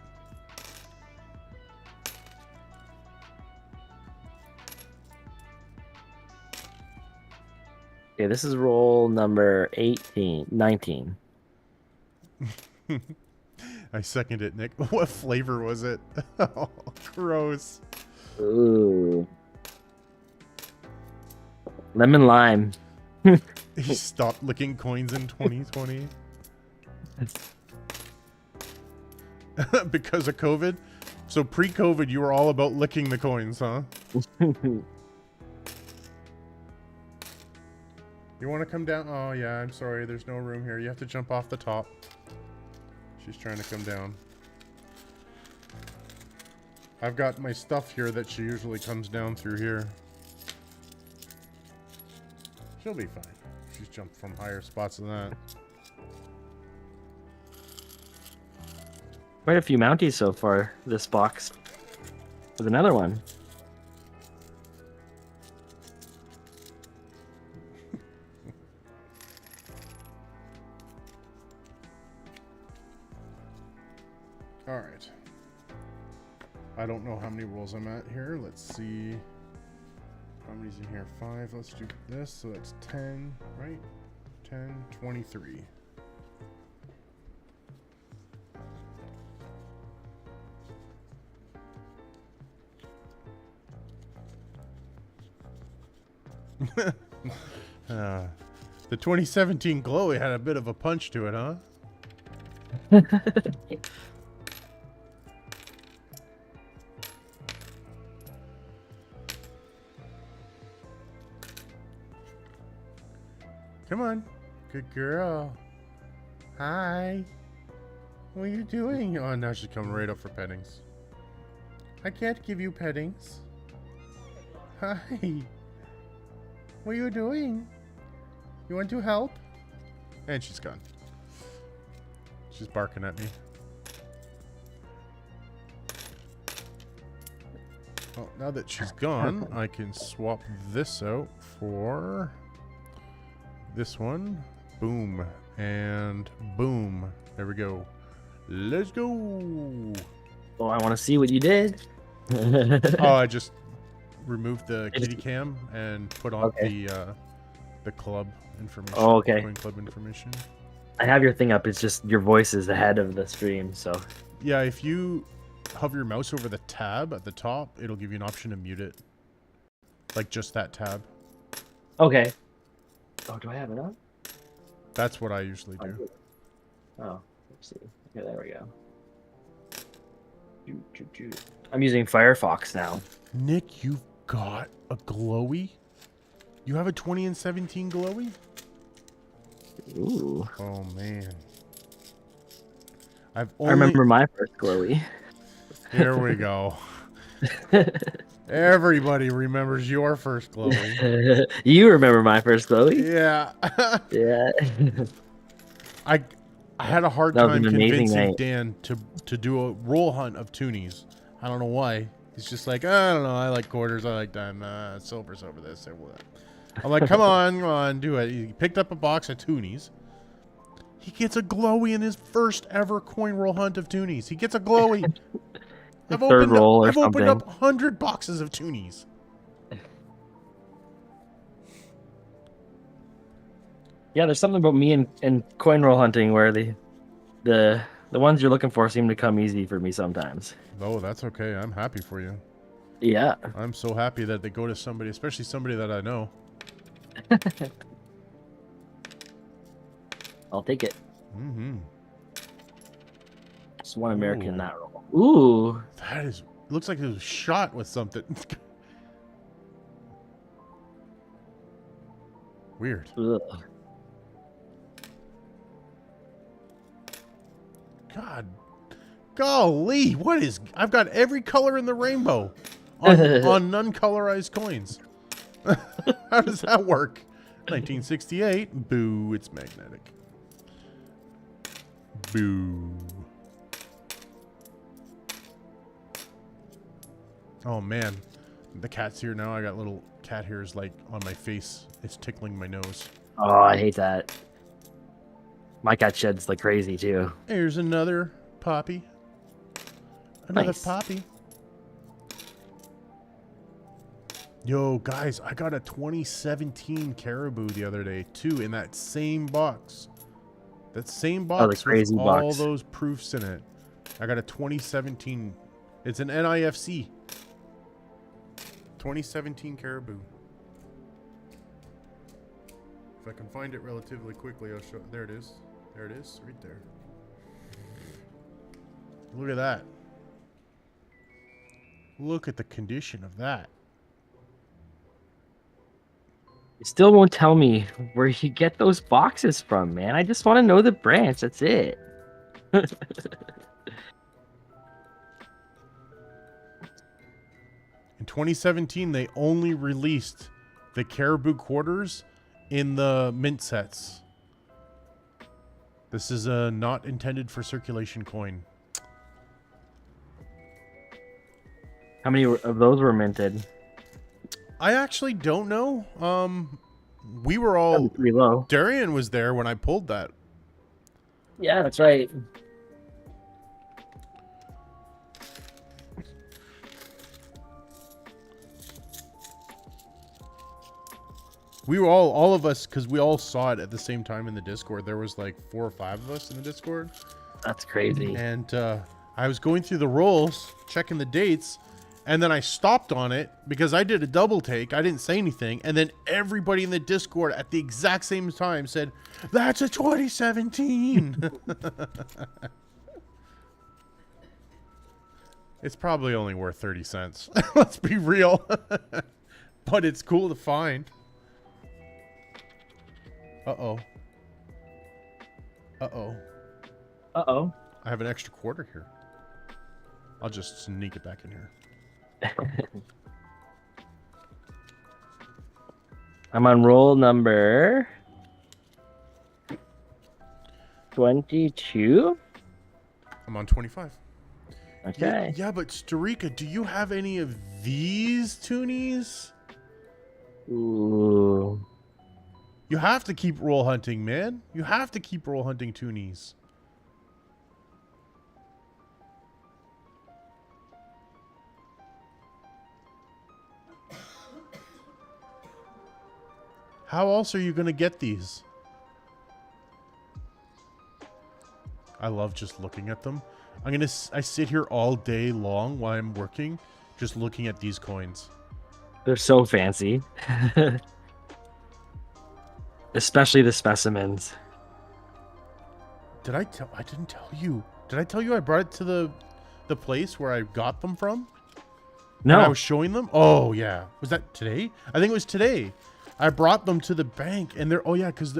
Okay, this is roll number 19. I second it, Nick. What flavor was it? Oh, gross. Ooh. Lemon lime. He stopped licking coins in 2020. Because of COVID? So pre-COVID, you were all about licking the coins, huh? You want to come down? Oh, yeah, I'm sorry. There's no room here. You have to jump off the top. She's trying to come down. I've got my stuff here that she usually comes down through here. She'll be fine. She's jumped from higher spots than that. Quite a few Mounties so far this box. With another one. All right. I don't know how many rolls I'm at here. Let's see. How many's in here? 5. Let's do this. So that's 10, right? 10, 23. The 2017 Glowy had a bit of a punch to it, huh? Come on. Good girl. Hi. What are you doing? Oh, now she's coming right up for pettings. I can't give you pettings. Hi. What are you doing? You want to help? And she's gone. She's barking at me. Oh, now that she's gone, I can swap this out for this one. Boom. And boom. There we go. Let's go. Oh, I want to see what you did. Oh, I just removed the kitty cam and put on the club information. Oh, okay. Coin club information. I have your thing up. It's just your voice is ahead of the stream, so. Yeah, if you hover your mouse over the tab at the top, it'll give you an option to mute it. Like just that tab. Okay. Oh, do I have it up? That's what I usually do. Oh, let's see. Okay, there we go. I'm using Firefox now. Nick, you've got a glowy? You have a 20 and 17 glowy? Ooh. Oh, man. I remember my first glowy. Here we go. Everybody remembers your first glowy. You remember my first glowy? Yeah. Yeah. I had a hard That was time an amazing convincing night. Dan to do a roll hunt of toonies. I don't know why. He's just like, I don't know. I like quarters. I like dime. Silver's over this. I'm like, come on, do it. He picked up a box of toonies. He gets a glowy in his first ever coin roll hunt of toonies. He gets a glowy. I've opened up 100 boxes of toonies. Yeah, there's something about me and coin roll hunting where the ones you're looking for seem to come easy for me sometimes. Oh, that's okay. I'm happy for you. Yeah. I'm so happy that they go to somebody, especially somebody that I know. I'll take it. Mm-hmm. Just one American Ooh. that roll. Ooh. That is, looks like it was shot with something. Weird. Ugh. God. Golly, what is... I've got every color in the rainbow on non-colorized coins. How does that work? 1968. Boo, it's magnetic. Boo. Oh, man. The cat's here now. I got little cat hairs, like, on my face. It's tickling my nose. Oh, I hate that. My cat sheds like crazy, too. Here's another poppy. Another Nice. poppy. Yo, guys, I got a 2017 Caribou the other day, too, in that same box. That same box crazy with all box. those proofs in it. I got a 2017. It's an NIFC. 2017 Caribou. If I can find it relatively quickly, I'll show. There it is. There it is, right there. Look at that. Look at the condition of that. You still won't tell me where you get those boxes from, man. I just want to know the branch. That's it. In 2017, they only released the Caribou quarters in the mint sets. This is a not intended for circulation coin. How many of those were minted? I actually don't know. We were That'd all... be pretty low. Darian was there when I pulled that. Yeah, that's right. We were all of us, because we all saw it at the same time in the Discord. There was like 4 or 5 of us in the Discord. That's crazy. And I was going through the rolls, checking the dates, and then I stopped on it because I did a double take. I didn't say anything. And then everybody in the Discord at the exact same time said, "That's a 2017." It's probably only worth 30 cents. Let's be real. But it's cool to find. Uh-oh. Uh-oh. Uh-oh. I have an extra quarter here. I'll just sneak it back in here. I'm on roll number 22. I'm on 25. Okay. Yeah, but Starika, do you have any of these toonies? Ooh. You have to keep roll hunting, man. You have to keep roll hunting toonies. How else are you going to get these? I love just looking at them. I sit here all day long while I'm working, just looking at these coins. They're so fancy. Especially the specimens. I didn't tell you. Did I tell you I brought it to the place where I got them from? No. And I was showing them? Oh, yeah. Was that today? I think it was today. I brought them to the bank, and they're... Oh, yeah, because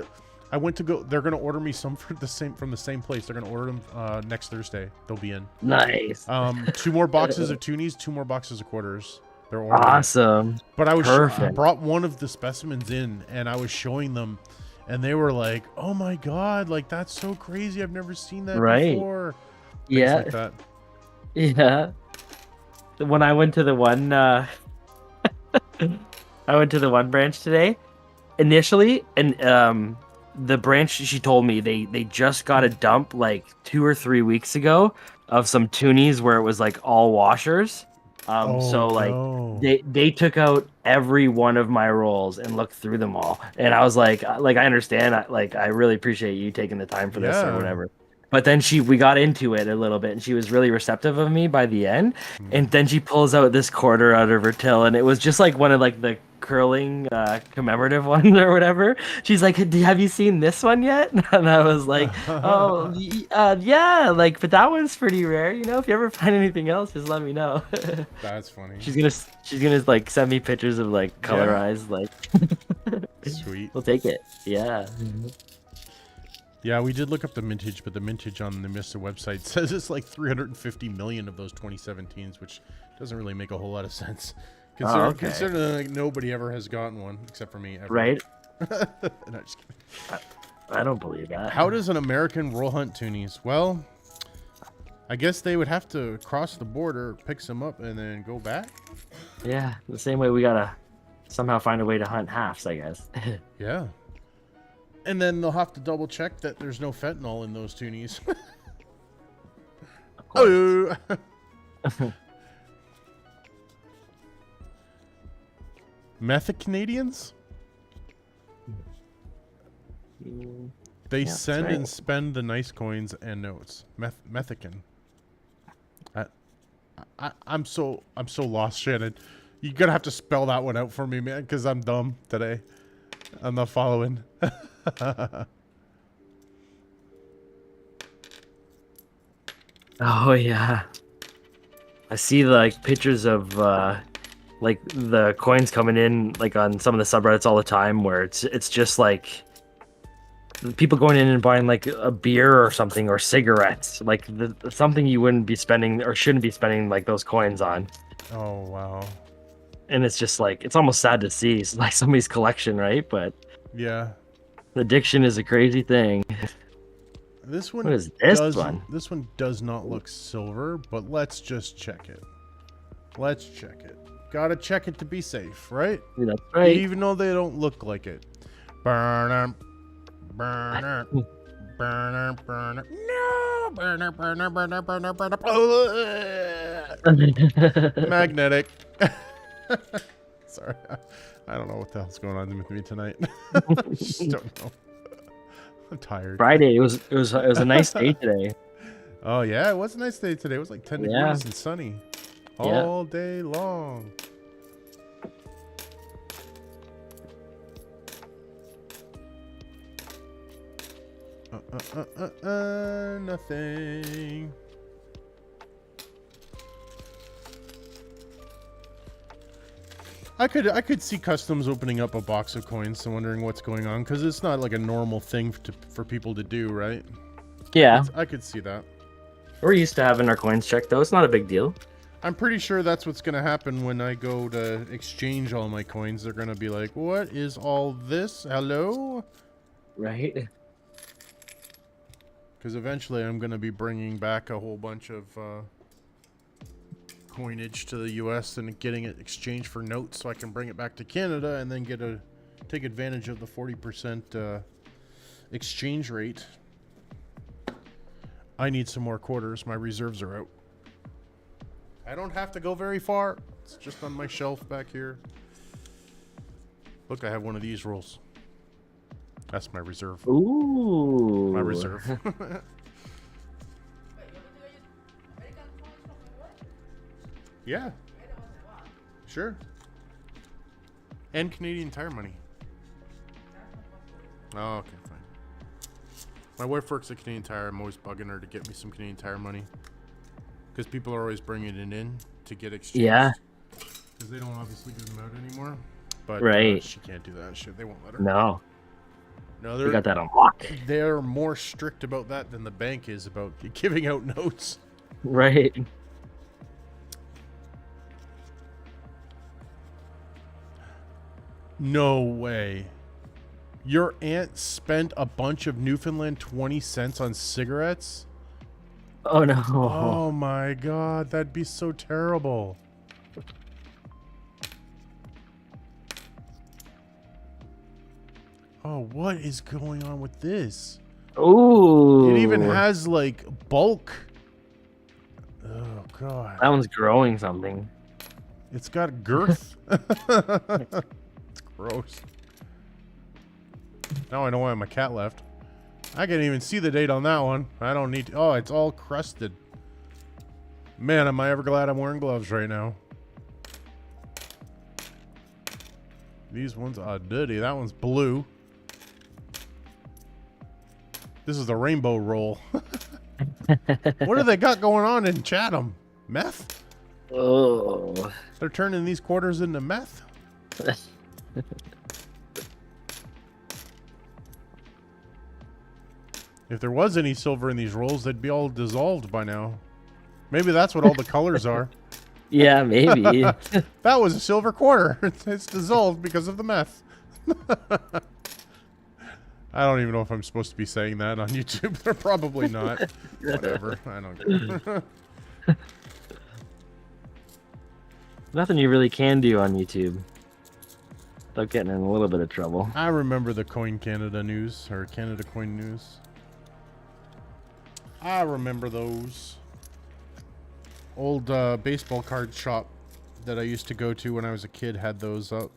I went to go... They're going to order me some from the same place. They're going to order them next Thursday. They'll be in. Nice. 2 more boxes of toonies, 2 more boxes of quarters. They're ordering. Awesome. But I Perfect. brought one of the specimens in, and I was showing them, and they were like, "Oh my god, like that's so crazy! I've never seen that before." Things Yeah. like that. Yeah. When I went to the one, I went to the one branch today. Initially, and the branch, she told me they just got a dump like 2 or 3 weeks ago of some toonies where it was like all washers. So like no. they took out every one of my rolls and looked through them all, and I was like I understand, I really appreciate you taking the time for this or Yeah. whatever. But then we got into it a little bit, and she was really receptive of me by the end. And then she pulls out this quarter out of her till, and it was just like one of like the curling commemorative ones or whatever. She's like, "Have you seen this one yet?" And I was like, "Oh, yeah, like, but that one's pretty rare. You know, if you ever find anything else, just let me know." That's funny. She's gonna like send me pictures of like colorized, like. Sweet. We'll take it. Yeah. Yeah, we did look up the mintage, but the mintage on the Mr. website says it's like 350 million of those 2017s, which doesn't really make a whole lot of sense. Considering like, nobody ever has gotten one except for me. Ever. Right? No, just kidding. I don't believe that. How does an American roll hunt toonies? Well, I guess they would have to cross the border, pick some up, and then go back. Yeah, the same way we gotta somehow find a way to hunt halves, I guess. Yeah. And then they'll have to double check that there's no fentanyl in those toonies. Of course. Oh. Method Canadians? They Yeah, send that's right. and spend the nice coins and notes. Methican. I'm so lost, Shannon. You're gonna have to spell that one out for me, man, because I'm dumb today. I'm not following. Oh yeah. I see like pictures of like the coins coming in like on some of the subreddits all the time where it's just like people going in and buying like a beer or something or cigarettes, like something you wouldn't be spending or shouldn't be spending like those coins on. Oh wow. And it's just like it's almost sad to see. It's like somebody's collection, right? But Yeah. addiction is a crazy thing. This one What is this does, one? This one does not look silver, but let's just check it. Let's check it. Gotta check it to be safe, right? That's right. Even though they don't look like it. Burner, burner, burner, burner. No, burner, burner, burner, burner, burner. Magnetic. Sorry, I don't know what the hell's going on with me tonight. Just don't know. I'm tired. Friday. It was a nice day today. Oh yeah, it was a nice day today. It was like 10 degrees and sunny all day long. Nothing. I could see customs opening up a box of coins and wondering what's going on, because it's not like a normal thing for people to do, right? Yeah. I could see that. We're used to having our coins checked, though. It's not a big deal. I'm pretty sure that's what's going to happen when I go to exchange all my coins. They're going to be like, what is all this? Hello? Right. Because eventually I'm going to be bringing back a whole bunch of coinage to the U.S. and getting it exchanged for notes so I can bring it back to Canada and then take advantage of the 40% exchange rate. I need some more quarters. My reserves are out. I don't have to go very far. It's just on my shelf back here. Look, I have one of these rolls. That's my reserve. Ooh. My reserve. Yeah. Sure. And Canadian Tire money. Oh, okay, fine. My wife works at Canadian Tire. I'm always bugging her to get me some Canadian Tire money. Because people are always bringing it in to get exchanged. Yeah. Because they don't obviously give them out anymore. But Right. she can't do that shit. They won't let her. No. No, We got that on lock. they're more strict about that than the bank is about giving out notes. Right. No way. Your aunt spent a bunch of Newfoundland 20 cents on cigarettes? Oh no. Oh my god, that'd be so terrible. Oh, what is going on with this? Ooh. It even has like bulk. Oh god. That one's growing something. It's got girth. It's gross. Now I know why my cat left. I can't even see the date on that one. I don't need to. Oh, it's all crusted. Man, am I ever glad I'm wearing gloves right now. These ones are dirty. That one's blue. This is the rainbow roll. What do they got going on in Chatham? Meth? Oh. They're turning these quarters into meth? If there was any silver in these rolls, they'd be all dissolved by now. Maybe that's what all the colors are. Yeah, maybe. That was a silver quarter. It's dissolved because of the meth. I don't even know if I'm supposed to be saying that on YouTube. They're probably not. Whatever. I don't care. Nothing you really can do on YouTube without getting in a little bit of trouble. I remember the Coin Canada news, or Canada Coin News. I remember those. Old baseball card shop that I used to go to when I was a kid had those up.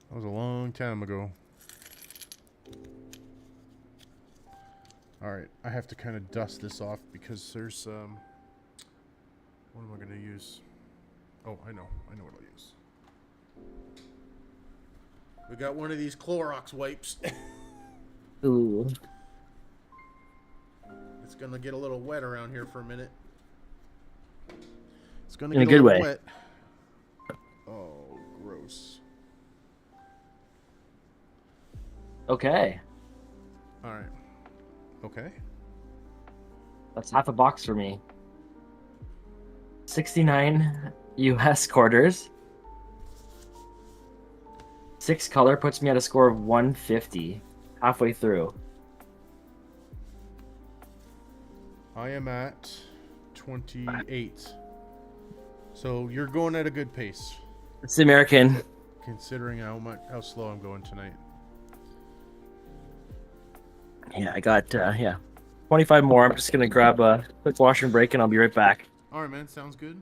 That was a long time ago. Alright, I have to kind of dust this off because there's, what am I going to use? Oh, I know what I'll use. We got one of these Clorox wipes. Ooh. It's going to get a little wet around here for a minute. It's going to In get a good little way. wet. Oh, gross. Okay. Alright. Okay. That's half a box for me. 69 US quarters. 6 color puts me at a score of 150. Halfway through. I am at 28. So you're going at a good pace, It's the American. considering how slow I'm going tonight. Yeah, I got 25 more. I'm just gonna grab a quick wash and break, and I'll be right back. All right, man. Sounds good.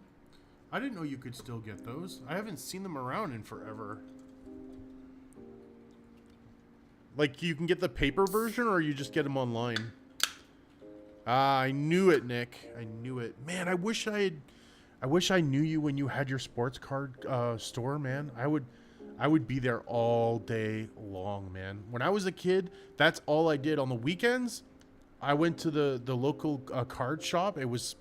I didn't know you could still get those. I haven't seen them around in forever. Like, you can get the paper version, or you just get them online? Ah, I knew it, Nick. I knew it. Man, I wish I knew you when you had your sports card store, man. I would be there all day long, man. When I was a kid, that's all I did. On the weekends, I went to the local card shop. It was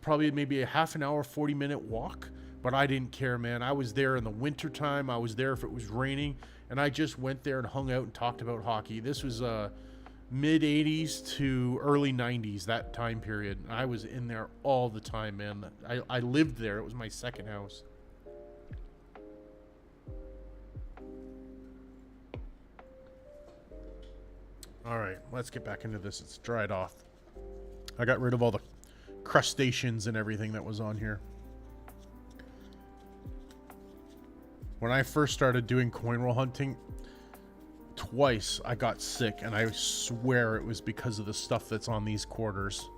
probably maybe a half an hour, 40-minute walk, but I didn't care, man. I was there in the wintertime. I was there if it was raining, and I just went there and hung out and talked about hockey. This was mid-'80s to early 90s, that time period. I was in there all the time, man. I lived there. It was my second house. All right, let's get back into this. It's dried off. I got rid of all the crustaceans and everything that was on here. When I first started doing coin roll hunting, twice I got sick, and I swear it was because of the stuff that's on these quarters.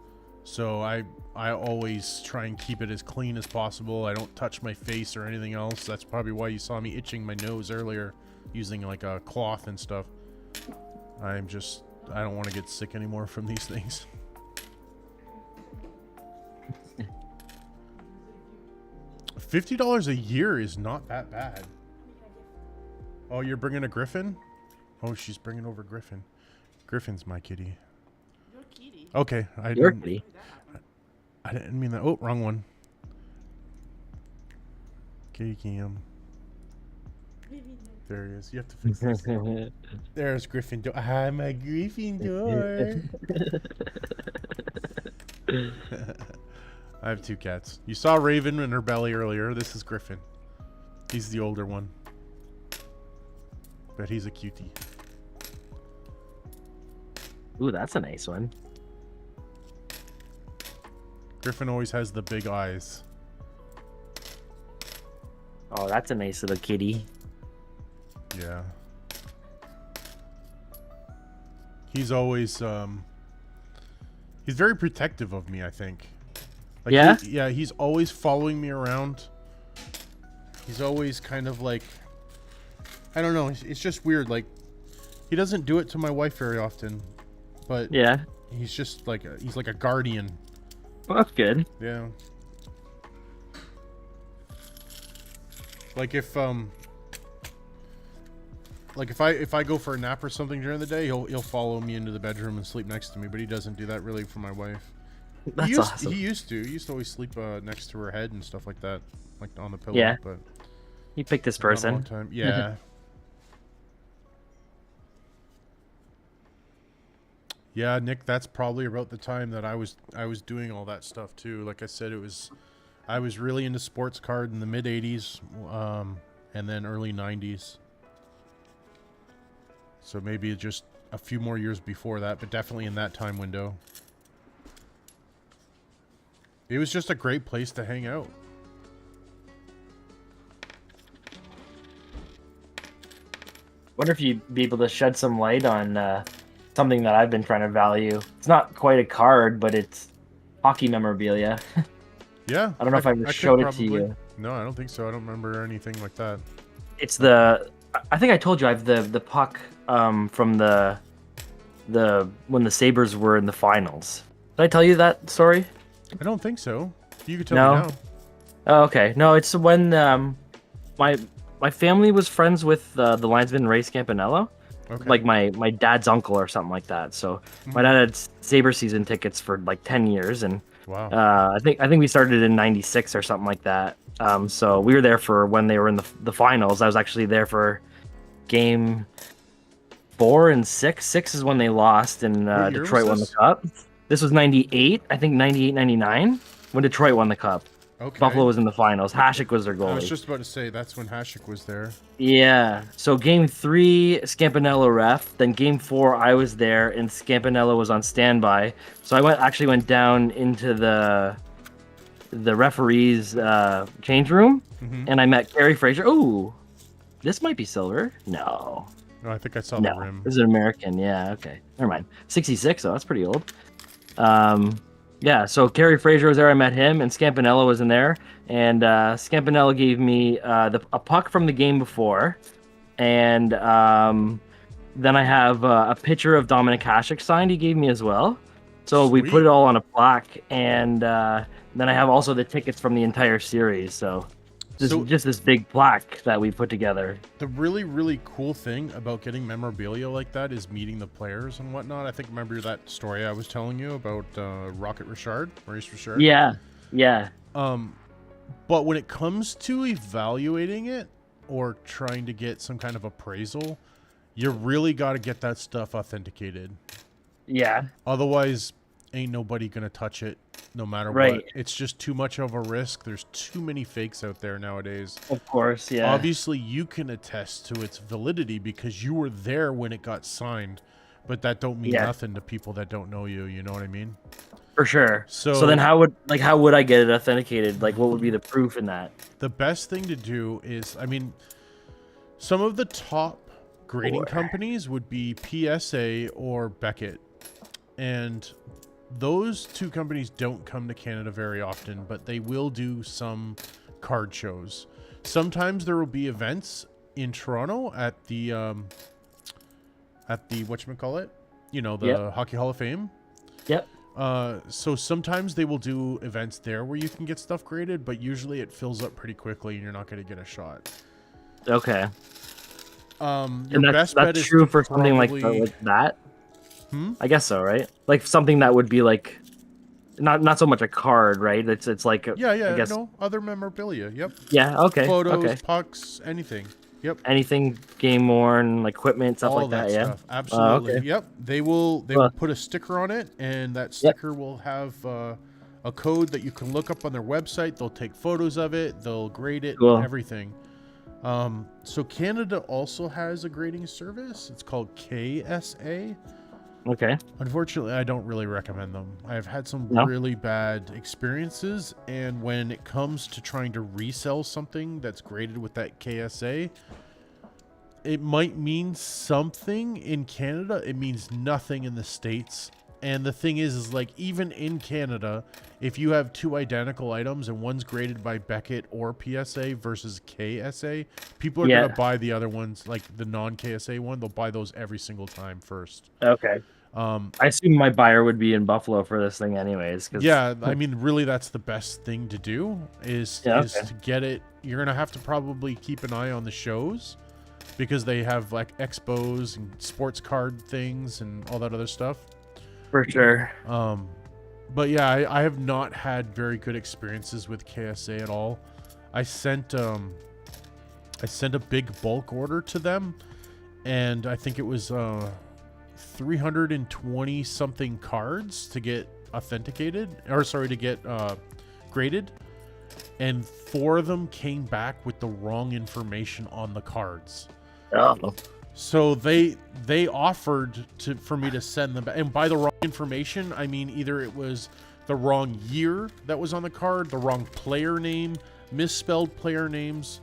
So I always try and keep it as clean as possible. I don't touch my face or anything else. That's probably why you saw me itching my nose earlier using like a cloth and stuff. I don't want to get sick anymore from these things. $50 a year is not that bad. Oh, you're bringing a Griffin? Oh, she's bringing over Griffin. Griffin's my kitty. Your kitty. Okay, Your kitty. I didn't mean that. Oh, wrong one. Kitty Cam. There he is. You have to fix this. There's Gryffindor. Hi, my Gryffindor. I have two cats. You saw Raven in her belly earlier. This is Griffin. He's the older one. But he's a cutie. Ooh, that's a nice one. Griffin always has the big eyes. Oh, that's a nice little kitty. Yeah. He's always he's very protective of me, I think. Like, Yeah? he's always following me around. He's always kind of like, I don't know, it's just weird. Like, he doesn't do it to my wife very often, but Yeah. he's just like he's like a guardian. Well, that's good. Yeah. Like if I go for a nap or something during the day, he'll follow me into the bedroom and sleep next to me, but he doesn't do that really for my wife. That's awesome. He used to always sleep next to her head and stuff like that, like on the pillow. Yeah. But You picked this not a long person. time. Yeah. Yeah, Nick, that's probably about the time that I was doing all that stuff too. Like I said, I was really into sports card in the mid '80s, and then early '90s. So maybe just a few more years before that, but definitely in that time window. It was just a great place to hang out. Wonder if you'd be able to shed some light on something that I've been trying to value. It's not quite a card, but it's hockey memorabilia. Yeah. I don't know if I ever could showed it to probably. you. No, I don't think so. I don't remember anything like that. It's I think I told you I have the puck from the when the Sabres were in the finals. Did I tell you that story? I don't think so. You could tell me now. Oh, okay. No, it's when my family was friends with the linesman Ray Scampanello. Okay. Like my dad's uncle or something like that. So my dad had Sabre season tickets for like 10 years, and Wow. I think we started in '96 or something like that. So we were there for when they were in the finals. I was actually there for game 4 and 6. 6 is when they lost and What year Detroit was won the this? cup. This was '98, I think '98, '99 when Detroit won the cup. Okay. Buffalo was in the finals. Hasek was their I goalie. was just about to say that's when Hasek was there. Yeah. So game 3, Scampanello ref. Then game 4, I was there, and Scampanello was on standby. So I actually went down into the referee's change room, Mhm. and I met Carrie Fraser. Ooh, this might be silver. No, No, I think I saw the no, rim. this is an American. Yeah, okay, never mind. 66, so that's pretty old. Yeah, so Carrie Fraser was there. I met him, and Scampanella was in there. And Scampanella gave me a puck from the game before, and then I have a picture of Dominic Hasek signed. He gave me as well. So we put Sweet. it all on a plaque, and then I have also the tickets from the entire series. So So just this big plaque that we put together. the really, really cool thing about getting memorabilia like that is meeting the players and whatnot. I think remember that story I was telling you about Rocket Richard, Maurice Richard. Yeah, yeah, But when it comes to evaluating it or trying to get some kind of appraisal, you really got to get that stuff authenticated. yeah. Otherwise, ain't nobody gonna touch it, no matter Right. what. It's just too much of a risk. There's too many fakes out there nowadays. Of course, yeah. Obviously, you can attest to its validity because you were there when it got signed, but that don't mean Yeah. nothing to people that don't know you. You know what I mean? For sure. So- then how would I get it authenticated? Like, what would be the proof in that? The best thing to do is, I mean, some of the top grading companies would be PSA or Beckett. And those two companies don't come to Canada very often, but they will do some card shows. Sometimes there will be events in Toronto at the whatchamacallit? You know, the Yep. Hockey Hall of Fame. Yep. So sometimes they will do events there where you can get stuff graded, but usually it fills up pretty quickly and you're not going to get a shot. Okay. Your And best bet that's is true to for something probably- like that. Hmm? I guess so, right? Like something that would be like not so much a card, right? It's like Yeah, I guess, no, other memorabilia. Yep. yeah, okay, Photos, okay. pucks, anything. Yep. Anything game worn, like equipment, stuff All like that. that Yeah. stuff. Absolutely. okay. Yep. They will put a sticker on it, and that sticker will have a code that you can look up on their website. They'll take photos of it. They'll grade it. Cool. Everything. So Canada also has a grading service. It's called KSA. Okay. Unfortunately, I don't really recommend them. I've had some No? really bad experiences, and when it comes to trying to resell something that's graded with that KSA, it might mean something in Canada. It means nothing in the States. And the thing is like, even in Canada, if you have two identical items and one's graded by Beckett or PSA versus KSA, people are Yeah. going to buy the other ones, like the non-KSA one. They'll buy those every single time first. Okay. I assume my buyer would be in Buffalo for this thing, anyways. 'Cause, Yeah, I mean, really, that's the best thing to do is Yeah, is okay. to get it. You're gonna have to probably keep an eye on the shows because they have like expos and sports card things and all that other stuff. for sure. But yeah, I have not had very good experiences with KSA at all. I sent a big bulk order to them, and I think it was 320 something cards to get authenticated, or sorry, to get graded, and 4 of them came back with the wrong information on the cards. Oh, So they offered for me to send them back, and by the wrong information, I mean either it was the wrong year that was on the card, the wrong player name, misspelled player names.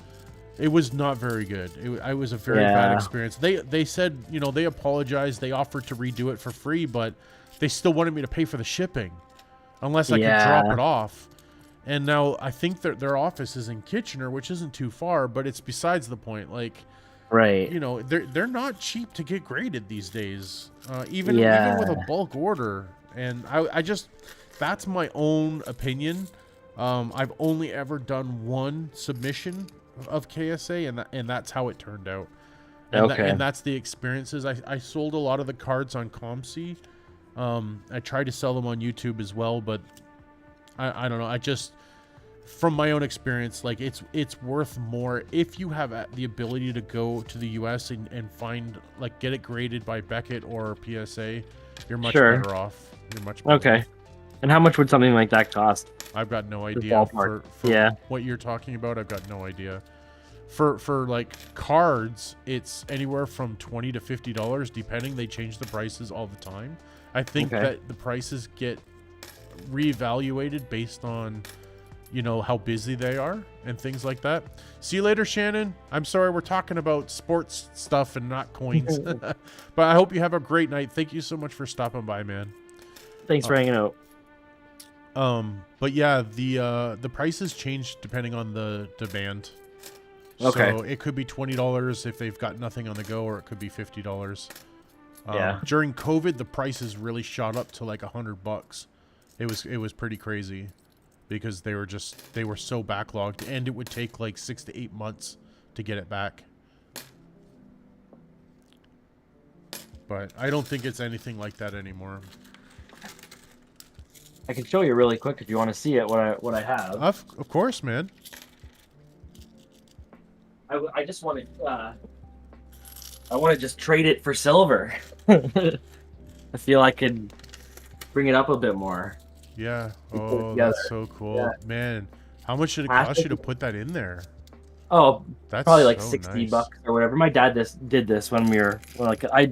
It was not very good. It was a very bad Yeah. experience. They said, you know, they apologized. They offered to redo it for free, but they still wanted me to pay for the shipping unless I could drop Yeah. it off. And now I think their office is in Kitchener, which isn't too far, but it's besides the point. Like, right. you know, they're not cheap to get graded these days, even Yeah. with a bulk order. And I just, that's my own opinion. I've only ever done one submission of KSA, and that's how it turned out. And Okay. and that's the experiences. I sold a lot of the cards on ComC. I tried to sell them on YouTube as well, but I don't know. I just, from my own experience, like it's worth more if you have the ability to go to the US and find, like, get it graded by Beckett or PSA. You're much Sure. better off. You're much better Okay. off. And how much would something like that cost? I've got no idea ballpark. for Yeah. what you're talking about. I've got no idea. For like cards, it's anywhere from $20 to $50 depending. They change the prices all the time. I think Okay. that the prices get reevaluated based on you know, how busy they are and things like that. See you later, Shannon. I'm sorry we're talking about sports stuff and not coins. But I hope you have a great night. Thank you so much for stopping by, man. Thanks for hanging out. But yeah, the prices change depending on the band. Okay. So it could be $20 if they've got nothing on the go, or it could be $50. Yeah. During COVID, the prices really shot up to like $100. It was pretty crazy because they were so backlogged, and it would take like 6 to 8 months to get it back. But I don't think it's anything like that anymore. I can show you really quick if you want to see it. What I have. Of course, man. I just want to. I want to just trade it for silver. I feel I could bring it up a bit more. Yeah. Oh, Together. that's so cool, Yeah. man. How much did it cost you to put that in there? Oh, That's probably like so 60 nice. bucks or whatever. My dad did this when we were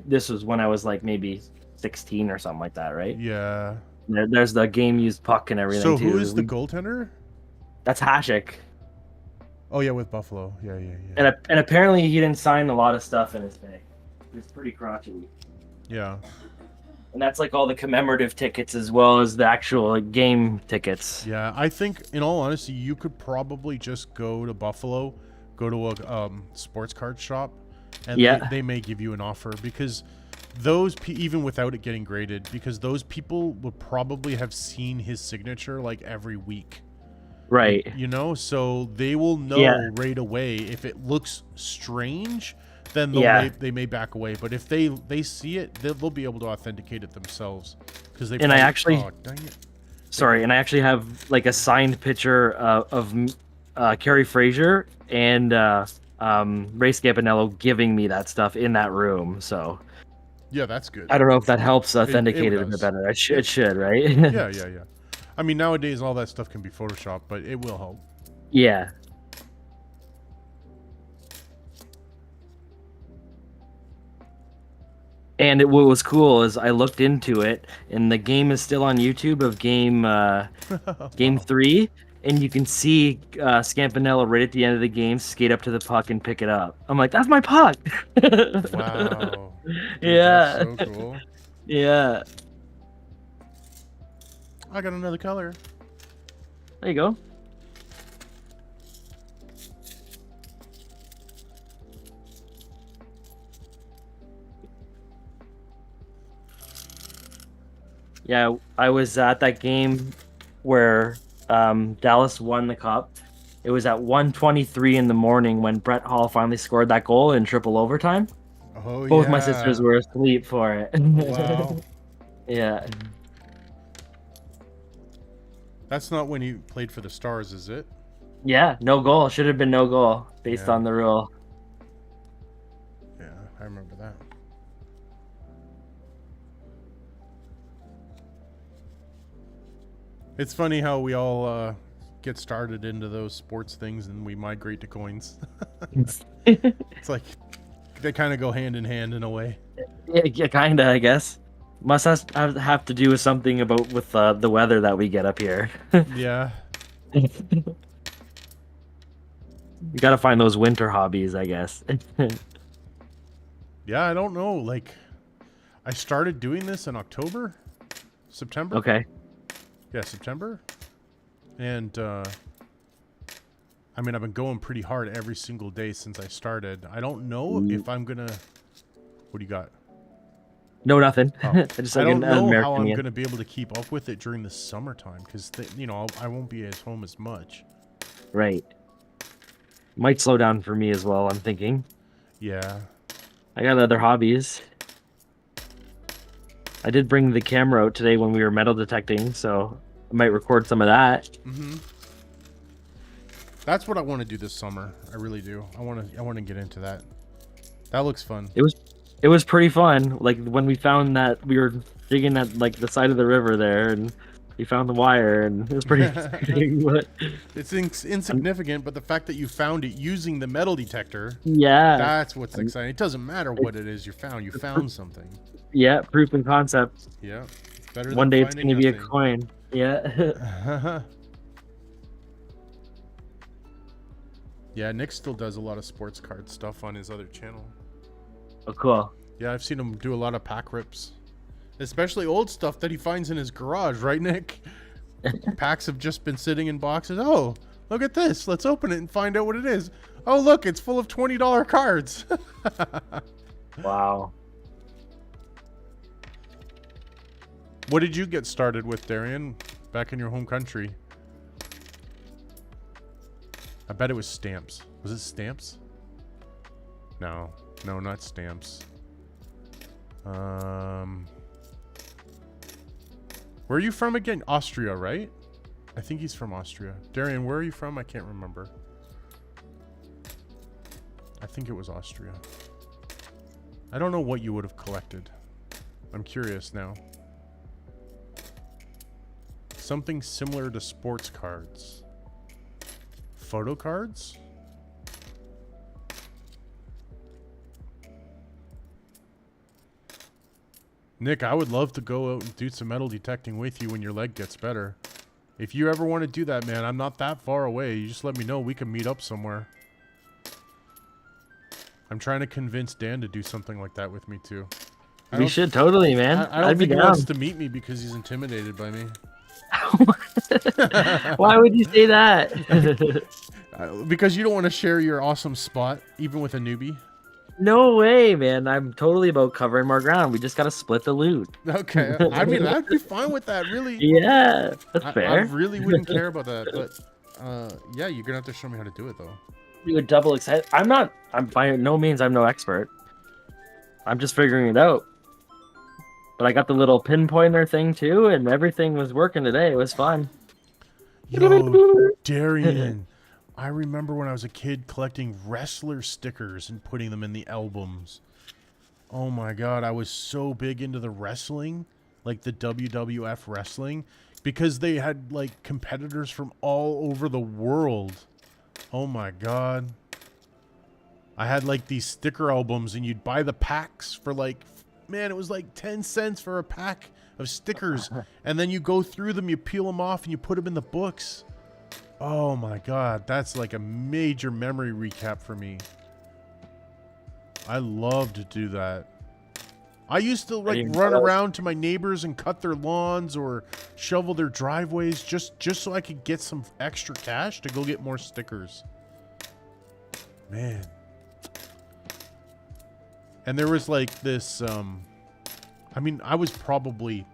this was when I was like maybe 16 or something like that, right? Yeah. There's the game used puck and everything So too. who is the goaltender? That's Hasek. Oh yeah, with Buffalo. Yeah. And apparently he didn't sign a lot of stuff in his day. It's pretty crotchety. Yeah. And that's like all the commemorative tickets as well as the actual like, game tickets. Yeah, I think in all honesty, you could probably just go to Buffalo, go to a sports card shop, and Yeah. they may give you an offer, because those even without it getting graded, because those people would probably have seen his signature like every week. Right. You know, so they will know Yeah. right away if it looks strange. Then they may back away, but if they see it, they'll be able to authenticate it themselves. Because they. And I actually, oh, dang it. sorry, and I actually have like a signed picture of Carrie Fraser and Ray Scampanello giving me that stuff in that room. So Yeah, that's good. I don't know if that helps authenticate it a bit does. better. It should, right? Yeah. I mean, nowadays all that stuff can be photoshopped, but it will help. Yeah. And what was cool is I looked into it, and the game is still on YouTube of game 3, and you can see Scampanella right at the end of the game skate up to the puck and pick it up. I'm like, that's my puck. Wow. Dude, Yeah. That's so cool. Yeah. I got another color. There you go. Yeah, I was at that game where Dallas won the cup. It was at 1:23 in the morning when Brett Hall finally scored that goal in triple overtime. Oh, Both yeah. my sisters were asleep for it. Wow. Yeah. That's not when you played for the Stars, is it? Yeah, no goal. Should have been no goal based Yeah. on the rule. Yeah, I remember that. It's funny how we all get started into those sports things and we migrate to coins. It's like they kind of go hand in hand in a way. Yeah, kinda, I guess. Must have to do with something with the weather that we get up here. Yeah. You gotta find those winter hobbies, I guess. Yeah, I don't know. Like, I started doing this in September. Okay. Yeah, September. And, I mean, I've been going pretty hard every single day since I started. I don't know if I'm going to... What do you got? No, nothing. Oh. Just I like don't an know how American I'm again. going to be able to keep up with it during the summertime because, you know, I won't be at home as much. Right. Might slow down for me as well, I'm thinking. Yeah. I got other hobbies. I did bring the camera out today when we were metal detecting, so I might record some of that. Mm-hmm. That's what I want to do this summer. I really do. I want to get into that. That looks fun. It was pretty fun. Like when we found that we were digging at like the side of the river there, and we found the wire, and it was pretty exciting. But It's insignificant, but the fact that you found it using the metal detector, yeah, that's what's exciting. It doesn't matter what it is you found. You found something. yeah, proof and concept. Yeah. It's better One than day it's finding gonna be a nothing. coin. Yeah. Yeah, Nick still does a lot of sports card stuff on his other channel. Oh, cool. Yeah, I've seen him do a lot of pack rips. Especially old stuff that he finds in his garage, right, Nick? Packs have just been sitting in boxes. Oh, look at this. Let's open it and find out what it is. Oh, look, it's full of $20 cards. Wow. What did you get started with, Darian, back in your home country? I bet it was stamps. Was it stamps? No, not stamps. Where are you from again? Austria, right? I think he's from Austria. Darian, where are you from? I can't remember. I think it was Austria. I don't know what you would have collected. I'm curious now. Something similar to sports cards. Photo cards? Nick, I would love to go out and do some metal detecting with you when your leg gets better. If you ever want to do that, man, I'm not that far away. You just let me know. We can meet up somewhere. I'm trying to convince Dan to do something like that with me, too. We should totally, man. I don't I'd think be he down. wants to meet me because he's intimidated by me. Why would you say that? Because you don't want to share your awesome spot, even with a newbie. No way, man. I'm totally about covering more ground. We just gotta split the loot. Okay, I mean, I'd be fine with that, really. Yeah, that's I fair. really wouldn't care about that, but yeah, you're gonna have to show me how to do it, though. You would double excited. I'm by no means I'm no expert. I'm just figuring it out. But I got the little pinpointer thing too, and everything was working today. It was fun. Yo, Darian, I remember when I was a kid collecting wrestler stickers and putting them in the albums. Oh my god, I was so big into the wrestling, like the WWF wrestling, because they had like competitors from all over the world. Oh my god. I had like these sticker albums and you'd buy the packs for like, man, it was like 10 cents for a pack of stickers. And then you go through them, you peel them off and you put them in the books. Oh my god, that's like a major memory recap for me. I love to do that. I used to like run around to my neighbors and cut their lawns or shovel their driveways just so I could get some extra cash to go get more stickers. Man. And there was like this, I mean, I was probably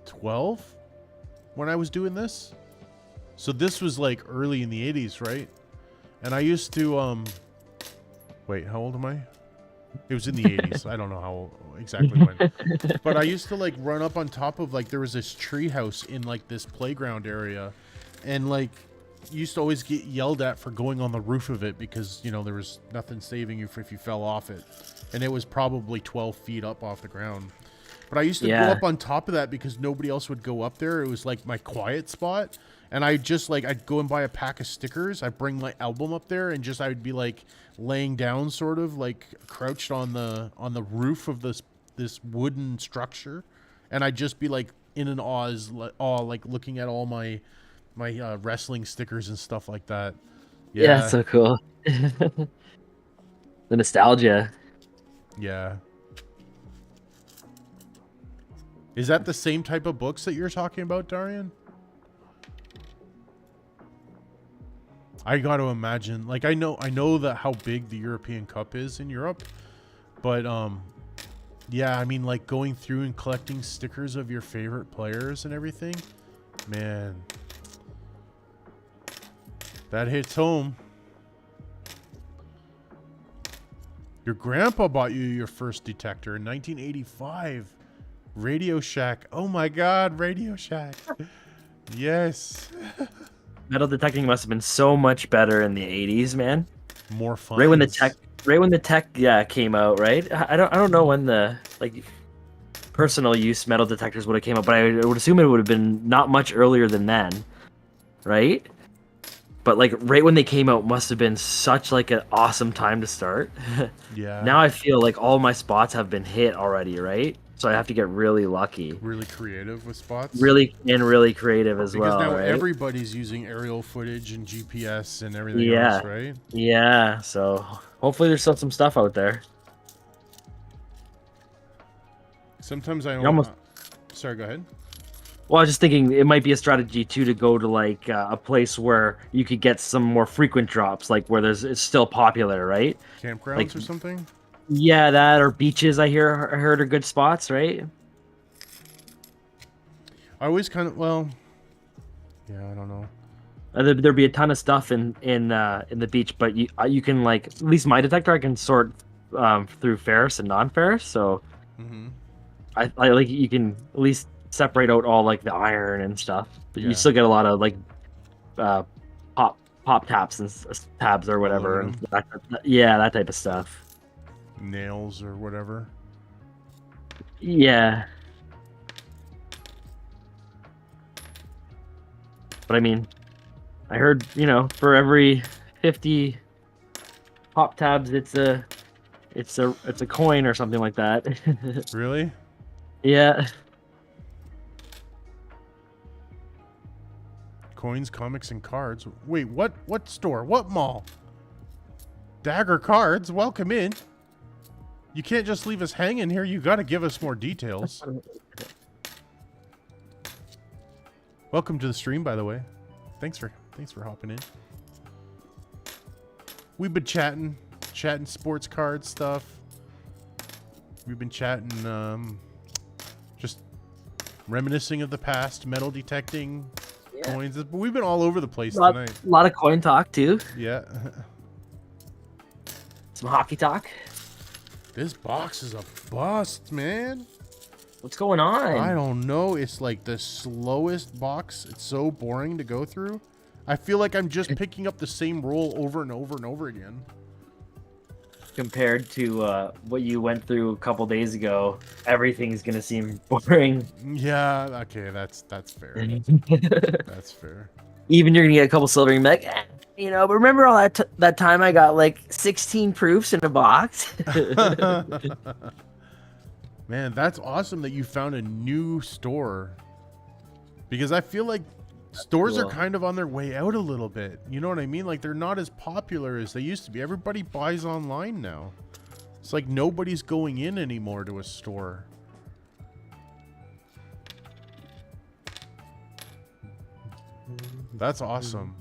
12 when I was doing this. So this was like early in the 80s, right? And I used to, wait, how old am I? It was in the 80s. I don't know how exactly when. But I used to like run up on top of like, there was this tree house in like this playground area. And like, you used to always get yelled at for going on the roof of it because, you know, there was nothing saving you if you fell off it. And it was probably 12 feet up off the ground. But I used to go up on top of that because nobody else would go up there. It was like my quiet spot. And I just like, I'd go and buy a pack of stickers. I'd bring my album up there and just, I'd be like laying down sort of like crouched on the roof of this wooden structure. And I'd just be like in an awe, like looking at all my wrestling stickers and stuff like that. Yeah, so cool. The nostalgia. Yeah. Is that the same type of books that you're talking about, Darian? I got to imagine, like, I know that how big the European Cup is in Europe, but yeah, I mean, like going through and collecting stickers of your favorite players and everything, man, that hits home. Your grandpa bought you your first detector in 1985. Radio Shack. Oh my God, Radio Shack. Yes. Metal detecting must have been so much better in the 80s, man. More fun. Right when the tech came out, right? I don't know when the like personal use metal detectors would have came out, but I would assume it would have been not much earlier than then, right? But like right when they came out must have been such like an awesome time to start. Yeah. Now I feel like all my spots have been hit already, right? so I have to get really lucky, Really creative with spots. really creative as Because well. now Right? everybody's using aerial footage and GPS and everything Yeah, else, right? yeah. So hopefully there's still some stuff out there. Sometimes I You don't. almost. Sorry, go ahead. Well, I was just thinking it might be a strategy too to go to like a place where you could get some more frequent drops, like where it's still popular, right? Like Campgrounds or something? yeah, that or beaches. I heard are good spots, right? I always kind of. Well, yeah, I don't know. There'd be a ton of stuff in the beach, but you can like at least my detector I can sort through ferrous and non-ferrous, so Mm-hmm. I like you can at least separate out all like the iron and stuff, but you Yeah. still get a lot of like uh pop taps and tabs or whatever, and Aluminum. yeah, that type of stuff. Nails or whatever. Yeah, but I mean, I heard for every 50 pop tabs, it's a coin or something like that. Really? Yeah. Coins, comics, and cards. Wait, what? What store? What mall? Dagger Cards. Welcome in. You can't just leave us hanging here. You got to give us more details. Welcome to the stream, by the way. Thanks for hopping in. We've been chatting sports card stuff. We've been chatting, just reminiscing of the past, metal detecting, coins. But we've been all over the place tonight. A lot of coin talk too. Yeah. Some hockey talk. This box is a bust, man. What's going on? I don't know. It's like the slowest box. It's so boring to go through. I feel like I'm just picking up the same roll over and over and over again. Compared to what you went through a couple days ago, everything's gonna seem boring. Yeah, okay, that's fair. That's fair. Even you're gonna get a couple silver and be like, but remember all that time I got like 16 proofs in a box? Man, that's awesome that you found a new store. Because I feel like stores are kind of on their way out a little bit. You know what I mean? Like, they're not as popular as they used to be. Everybody buys online now. It's like nobody's going in anymore to a store. That's awesome.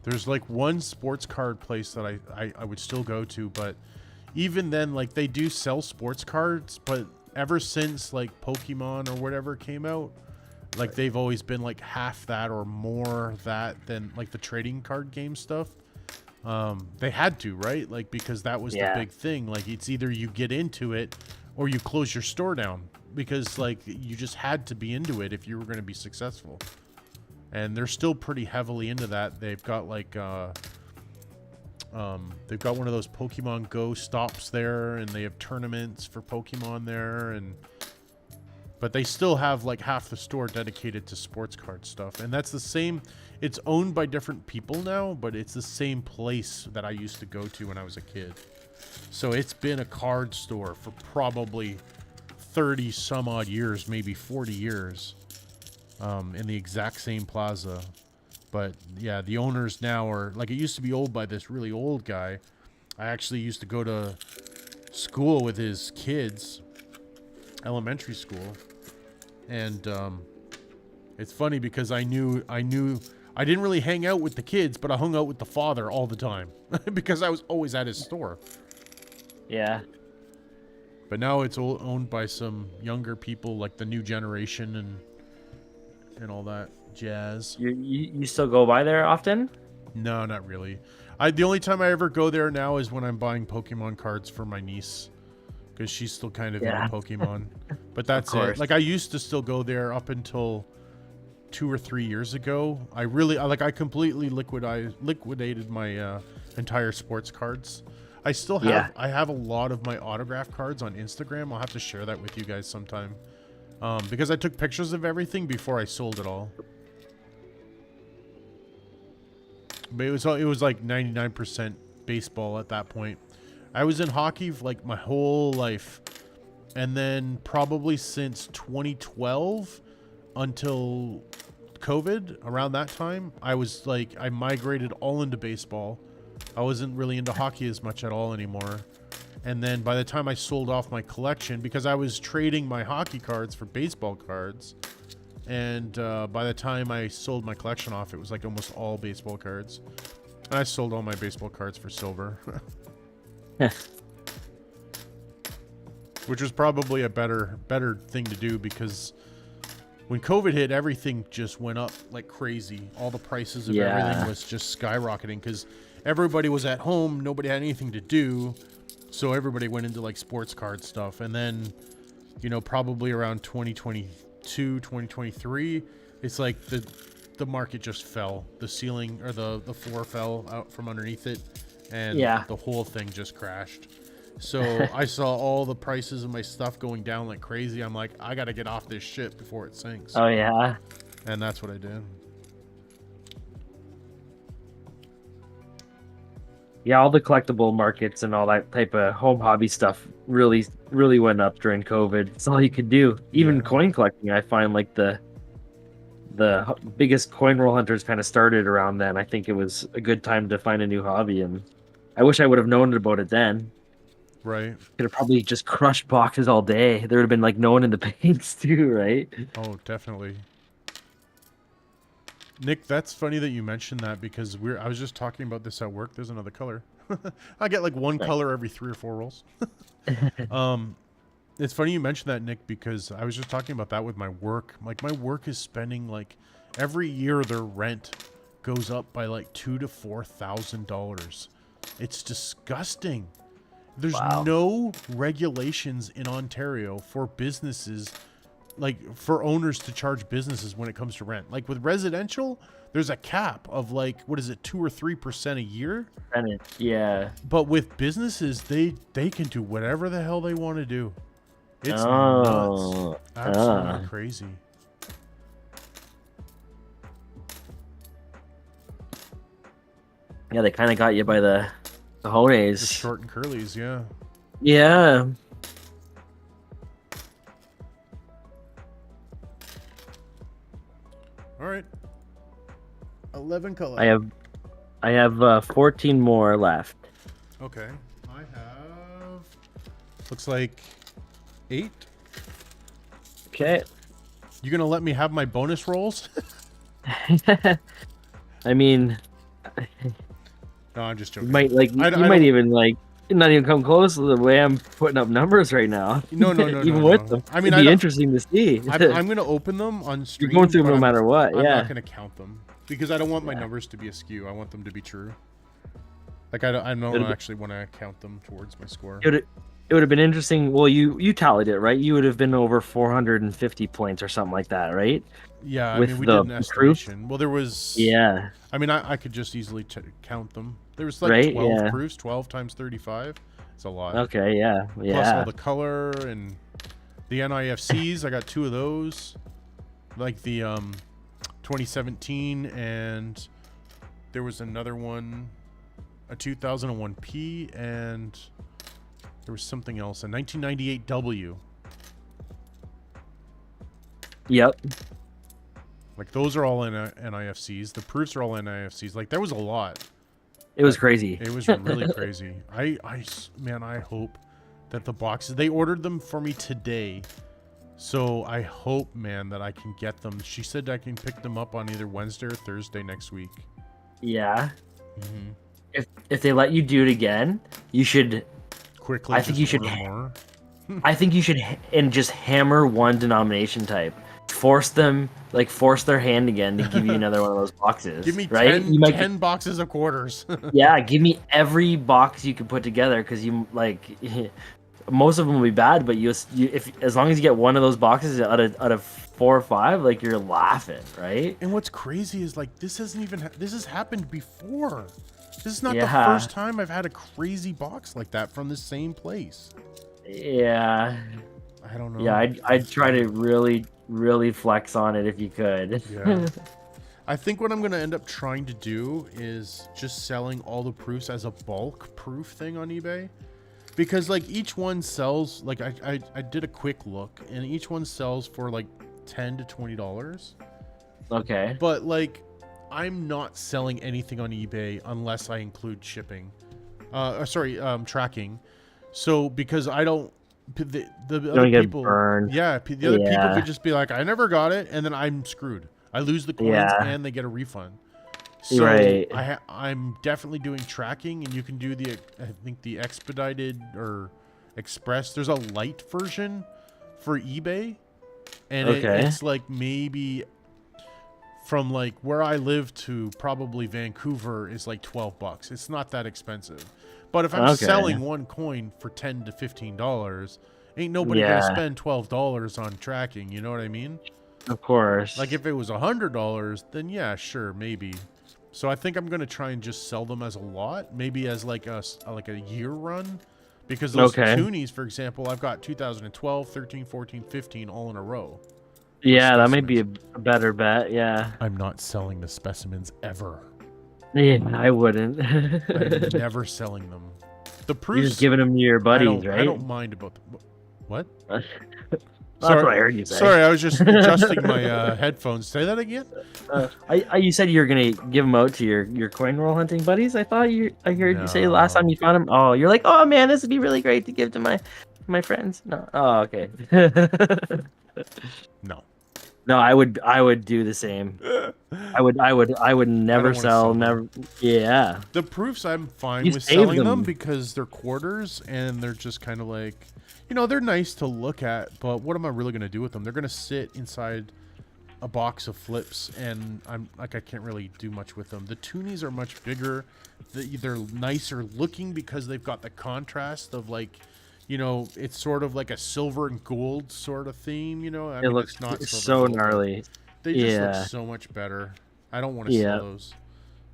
There's like one sports card place that I would still go to, but even then, like, they do sell sports cards, but ever since like Pokemon or whatever came out, like they've always been like half that or more that than like the trading card game stuff. They had to, right? Like, because that was the big thing. Like, it's either you get into it or you close your store down, because like you just had to be into it if you were going to be successful. And they're still pretty heavily into that. They've got like they've got one of those Pokemon Go stops there, and they have tournaments for Pokemon there, but they still have like half the store dedicated to sports card stuff. And that's the same, it's owned by different people now, but it's the same place that I used to go to when I was a kid. So it's been a card store for probably 30 some odd years, maybe 40 years. In the exact same plaza. But yeah, the owners now are like, it used to be owned by this really old guy. I actually used to go to school with his kids, elementary school, and it's funny because I didn't really hang out with the kids, but I hung out with the father all the time because I was always at his store. Yeah. But now it's owned by some younger people, like the new generation and all that jazz. You still go by there often? No, not really. The only time I ever go there now is when I'm buying Pokemon cards for my niece, because she's still kind of into Pokemon. But that's it. Like, I used to still go there up until 2 or 3 years ago. I completely liquidated my entire sports cards. I still have I have a lot of my autograph cards on Instagram. I'll have to share that with you guys sometime. Because I took pictures of everything before I sold it all. But it was like 99% baseball at that point. I was in hockey like my whole life. And then probably since 2012 until COVID, around that time, I was like, I migrated all into baseball. I wasn't really into hockey as much at all anymore. And then by the time I sold off my collection, because I was trading my hockey cards for baseball cards, and by the time I sold my collection off, it was like almost all baseball cards. And I sold all my baseball cards for silver. Which was probably a better thing to do, because when COVID hit, everything just went up like crazy. All the prices of everything was just skyrocketing because everybody was at home. Nobody had anything to do. So everybody went into like sports card stuff. And then, you know, probably around 2022, 2023, it's like the market just fell. The ceiling or the floor fell out from underneath it. And the whole thing just crashed. So I saw all the prices of my stuff going down like crazy. I'm like, I got to get off this shit before it sinks. Oh, yeah. And that's what I did. Yeah, all the collectible markets and all that type of home hobby stuff really went up during COVID. It's all you could do. Even coin collecting, I find like the biggest coin roll hunters kind of started around then. I think it was a good time to find a new hobby, and I wish I would have known about it then. Right. Could have probably just crushed boxes all day. There would have been like no one in the banks too, right? Oh, definitely. Nick, that's funny that you mentioned that, because I was just talking about this at work. There's another color. I get like one color every 3 or 4 rolls. It's funny you mentioned that, Nick, because I was just talking about that with my work. Like my work is spending like every year their rent goes up by like $2,000 to $4,000. It's disgusting. There's no regulations in Ontario for businesses, like for owners to charge businesses when it comes to rent. Like with residential, there's a cap of like, what is it, 2 or 3% a year? Yeah. But with businesses, they can do whatever the hell they want to do. It's nuts. Absolutely crazy. Yeah, they kind of got you by the cojones. The short and curlies, yeah. Yeah. All right. 11 color. I have 14 more left. Okay. I have, looks like 8. Okay. You gonna let me have my bonus rolls? I mean, No, I'm just joking. you might even like not even come close to the way I'm putting up numbers right now. No, even with them. I mean, it'd be interesting to see. I'm gonna open them on stream. You're going through them no matter what. I'm yeah. not gonna count them because I don't want my numbers to be askew. I want them to be true. Like I don't actually want to count them towards my score. It would have been interesting. Well, you tallied it, right? You would have been over 450 points or something like that, right? Yeah, I With mean, we the did an estimation. Well, there was... Yeah. I mean, I could just easily count them. There was like 12 proofs, 12 times 35. It's a lot. Okay, yeah. Plus all the color and the NIFCs. I got 2 of those. Like the 2017, and there was another one, a 2001P, and there was something else, a 1998W. Yep. Like those are all NIFCs. The proofs are all NIFCs. Like there was a lot. It was crazy. It was really crazy. Man, I hope that the boxes, they ordered them for me today. So I hope, man, that I can get them. She said I can pick them up on either Wednesday or Thursday next week. Yeah. If they let you do it again, you should quickly. I think you should. More. I think you should and just hammer one denomination type. Force their hand again to give you another one of those boxes. Give me right? 10 boxes of quarters. Yeah, give me every box you can put together, because you like most of them will be bad, but if as long as you get one of those boxes out of 4 or 5, like you're laughing, right? And what's crazy is like this has happened before. This is not the first time I've had a crazy box like that from the same place. Yeah. I don't know. Yeah, I'd try to really flex on it if you could. Yeah. I think what I'm going to end up trying to do is just selling all the proofs as a bulk proof thing on eBay. Because like each one sells, like I did a quick look, and each one sells for like $10 to $20. Okay. But like, I'm not selling anything on eBay unless I include shipping. Tracking. So because I don't, the other get people, burned. the other people could just be like, I never got it, and then I'm screwed. I lose the coins and they get a refund. So Right. I'm definitely doing tracking, and you can do I think the expedited or express. There's a light version for eBay, and it's like maybe from like where I live to probably Vancouver is like $12. It's not that expensive. But if I'm selling one coin for $10 to $15, ain't nobody gonna spend $12 on tracking. You know what I mean? Of course. Like if it was $100, then yeah, sure, maybe. So I think I'm gonna try and just sell them as a lot, maybe as like a year run, because those toonies, for example, I've got 2012, 13, 14, 15 all in a row. Yeah, that might be a better bet. Yeah. I'm not selling the specimens ever. Yeah, I wouldn't. I'm never selling them. The proofs. You're just giving them to your buddies, right? I don't mind about the what? That's what I heard you say. Sorry, I was just adjusting my headphones. Say that again. You said you were gonna give them out to your coin roll hunting buddies. I heard you say last time you found them. Oh, you're like, oh man, this would be really great to give to my friends. No, oh okay. No. No, I would do the same. I would never sell. Never. Yeah. The proofs, I'm fine with selling them because they're quarters and they're just kind of like, you know, they're nice to look at, but what am I really going to do with them? They're going to sit inside a box of flips, and I can't really do much with them. The toonies are much bigger. They're nicer looking because they've got the contrast of like, you know, it's sort of like a silver and gold sort of theme, you know. It looks so gnarly. They just look so much better. I don't want to sell those.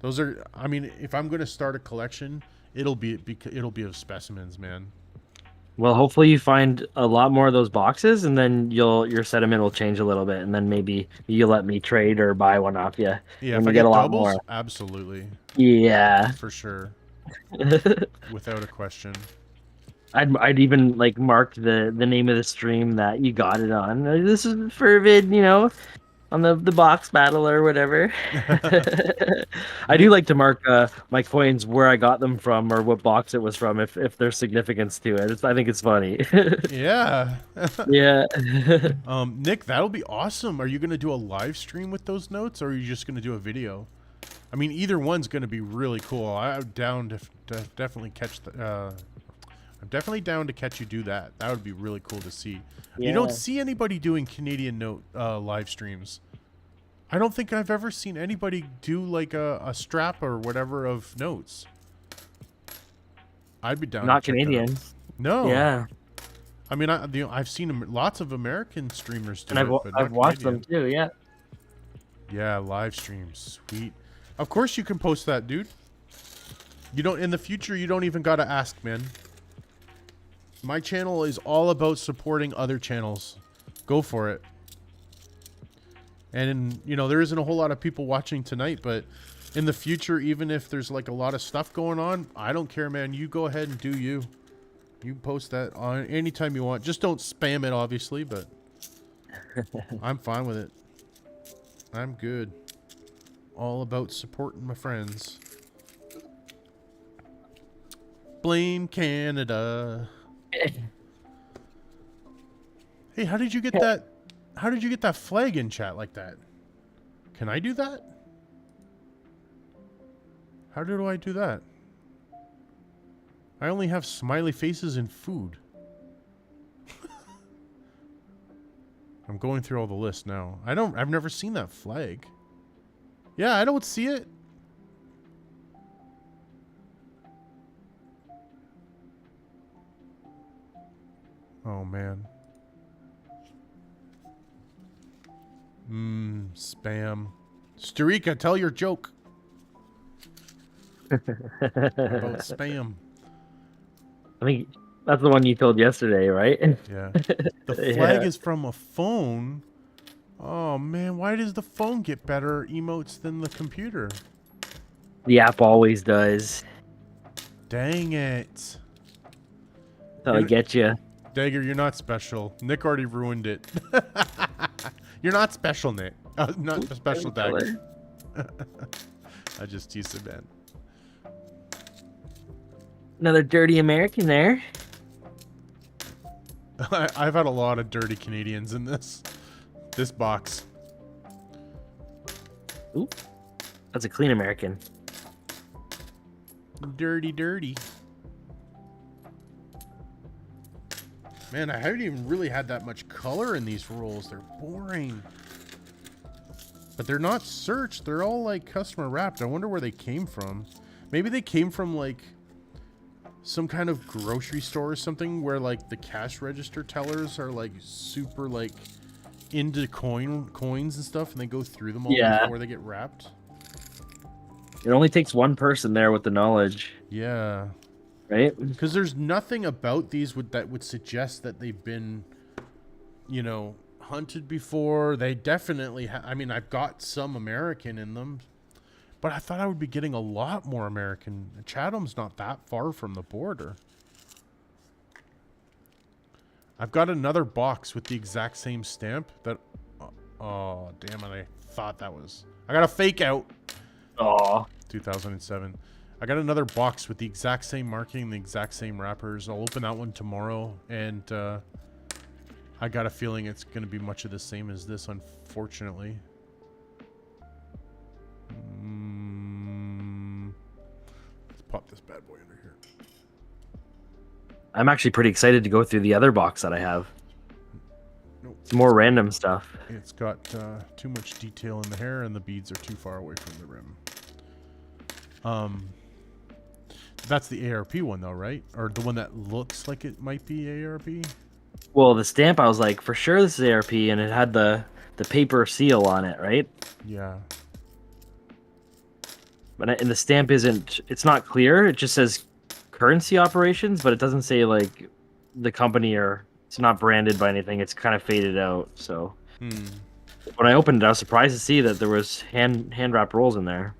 Those are, I mean, if I'm going to start a collection, it'll be of specimens, man. Well, hopefully you find a lot more of those boxes, and then your sentiment will change a little bit, and then maybe you'll let me trade or buy one off you. Yeah, if I get a lot more, absolutely. Yeah, for sure, without a question. I'd even like mark the name of the stream that you got it on. This is Fervid, you know, on the box battle or whatever. I do like to mark my coins where I got them from or what box it was from if there's significance to it. I think it's funny. Yeah. Yeah. Nick, that'll be awesome. Are you going to do a live stream with those notes, or are you just going to do a video? I mean, either one's going to be really cool. I'm down to definitely catch I'm definitely down to catch you do that. That would be really cool to see. Yeah. You don't see anybody doing Canadian note live streams. I don't think I've ever seen anybody do like a strap or whatever of notes. I'd be down. Not Canadian. No. Yeah. I mean, I've seen lots of American streamers do it, but I've watched them too. Yeah. Yeah, live streams, sweet. Of course you can post that, dude. You don't in the future. You don't even gotta ask, man. My channel is all about supporting other channels. Go for it. And, you know, there isn't a whole lot of people watching tonight, but in the future, even if there's like a lot of stuff going on, I don't care, man. You go ahead and do you. You post that on anytime you want. Just don't spam it, obviously, but I'm fine with it. I'm good. All about supporting my friends. Blame Canada. Hey, how did you get that? How did you get that flag in chat like that? Can I do that? How do I do that? I only have smiley faces and food. I'm going through all the lists now. I've never seen that flag. Yeah, I don't see it. Oh, man. Spam. Starika, tell your joke. About spam. I think that's the one you told yesterday, right? Yeah. The flag is from a phone. Oh, man. Why does the phone get better emotes than the computer? The app always does. Dang it. That'll get you. Dagger, you're not special. Nick already ruined it. You're not special, Nick. Not special, Dagger. I just teased it, man. Another dirty American there. I've had a lot of dirty Canadians in this box. Ooh, that's a clean American. Dirty. Man, I haven't even really had that much color in these rolls. They're boring. But they're not searched. They're all like customer wrapped. I wonder where they came from. Maybe they came from like some kind of grocery store or something where like the cash register tellers are like super like into coins and stuff, and they go through them all before they get wrapped. It only takes one person there with the knowledge. Yeah. Right? Because there's nothing about these that would suggest that they've been, hunted before. They definitely I mean, I've got some American in them, but I thought I would be getting a lot more American. Chatham's not that far from the border. I've got another box with the exact same stamp that... Oh, damn it. I thought that was... I got a fake out. Oh. 2007. I got another box with the exact same marking, the exact same wrappers. I'll open that one tomorrow, and I got a feeling it's going to be much of the same as this, unfortunately. Let's pop this bad boy under here. I'm actually pretty excited to go through the other box that I have. Nope. It's more random stuff. It's got too much detail in the hair, and the beads are too far away from the rim. That's the ARP one, though, right? Or the one that looks like it might be ARP? Well, the stamp, I was like, for sure this is ARP, and it had the paper seal on it, right? Yeah. But and the stamp it's not clear. It just says currency operations, but it doesn't say like the company, or it's not branded by anything. It's kind of faded out. So when I opened it, I was surprised to see that there was hand wrapped rolls in there.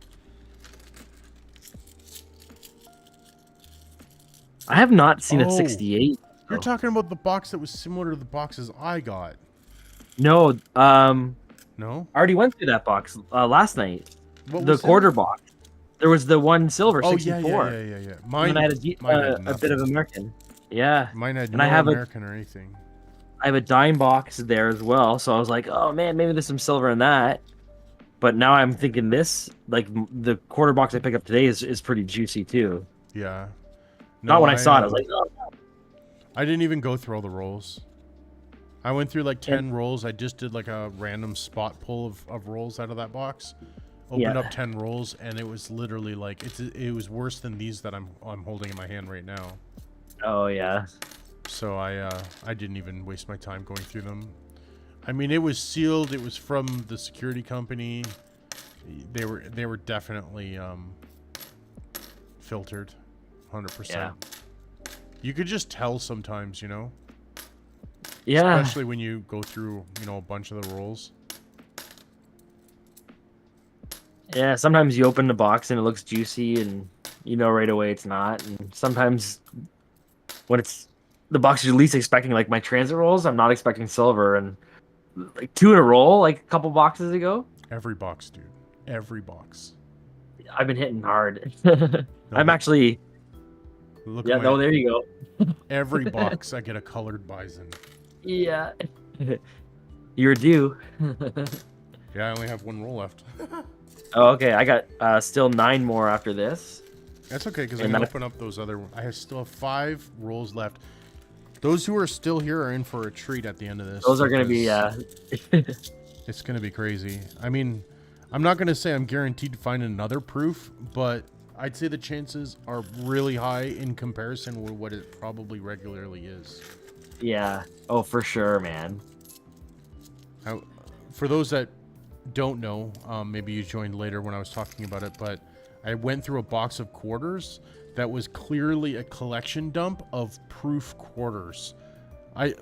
I have not seen a 68. You're talking about the box that was similar to the boxes I got. No, No? I already went through that box last night. What The was quarter box. There was the one silver 64. Yeah. Mine and I had had a bit of American. Yeah. Mine had and no I have American or anything. I have a dime box there as well, so I was like, oh man, maybe there's some silver in that. But now I'm thinking this, like the quarter box I picked up today is pretty juicy too. Yeah. Not when I saw it, I was like, oh. I didn't even go through all the rolls. I went through like 10 rolls. I just did like a random spot pull of rolls out of that box. Opened up 10 rolls, and it was literally like it was worse than these that I'm holding in my hand right now. Oh yeah. So I didn't even waste my time going through them. I mean, it was sealed. It was from the security company. They were definitely filtered, 100%. Yeah. You could just tell sometimes, Yeah. Especially when you go through, a bunch of the rolls. Yeah, sometimes you open the box and it looks juicy and you know right away it's not. And sometimes when it's the box you're least expecting, like my transit rolls, I'm not expecting silver, and like 2 in a roll, like a couple boxes ago. Every box, dude. Every box. I've been hitting hard. No, I'm actually... Look Yeah, no, there you go. Every box I get a colored bison. Yeah. You're due. Yeah, I only have 1 roll left. Oh, okay. I got still 9 more after this. That's okay, because I can open up those other... I still have 5 rolls left. Those who are still here are in for a treat at the end of this. Those are going to be... It's going to be crazy. I mean, I'm not going to say I'm guaranteed to find another proof, but I'd say the chances are really high in comparison with what it probably regularly is. Yeah. Oh, for sure, man. For those that don't know, maybe you joined later when I was talking about it, but I went through a box of quarters that was clearly a collection dump of proof quarters. I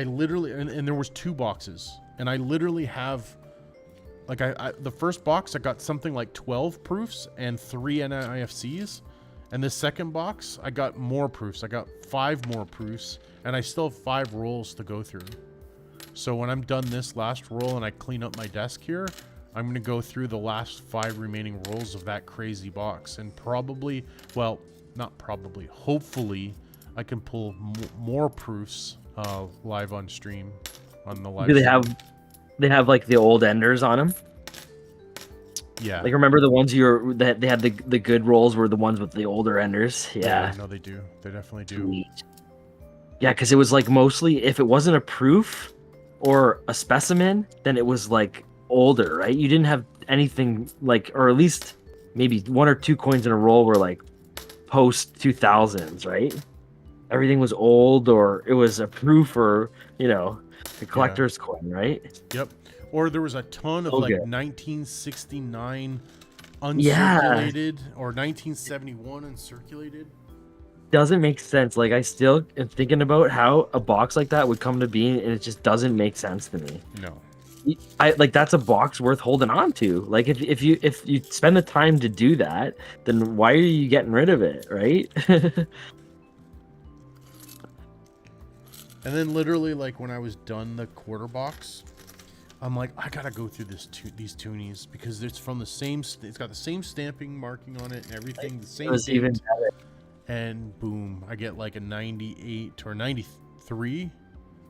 literally, and there was 2 boxes, and I literally have, like, the first box I got something like 12 proofs and 3 NIFCs, And the second box, I got more proofs. I got 5 more proofs, and I still have 5 rolls to go through. So when I'm done this last roll and I clean up my desk here, I'm going to go through the last 5 remaining rolls of that crazy box. And probably, well, not probably, hopefully, I can pull more proofs live on stream. On the live Do stream. they have like the old enders on them? Yeah. Like, remember the ones that they had the good rolls were the ones with the older enders? Yeah. No, they do. They definitely do. Sweet. Yeah, because it was like mostly, if it wasn't a proof or a specimen, then it was like older, right? You didn't have anything like, or at least maybe 1 or 2 coins in a roll were like post 2000s, right? Everything was old, or it was a proof, or, you know, the collector's coin, right? Yep. Or there was a ton of like 1969 uncirculated or 1971 uncirculated. Doesn't make sense. Like, I still am thinking about how a box like that would come to be, and it just doesn't make sense to me. No. I like, that's a box worth holding on to. Like, if you spend the time to do that, then why are you getting rid of it, right? And then literally, like, when I was done the quarter box, I'm like, I gotta go through these toonies because it's from the same. It's got the same stamping marking on it and everything. The same date. Even better. And boom, I get like a 98 or 93,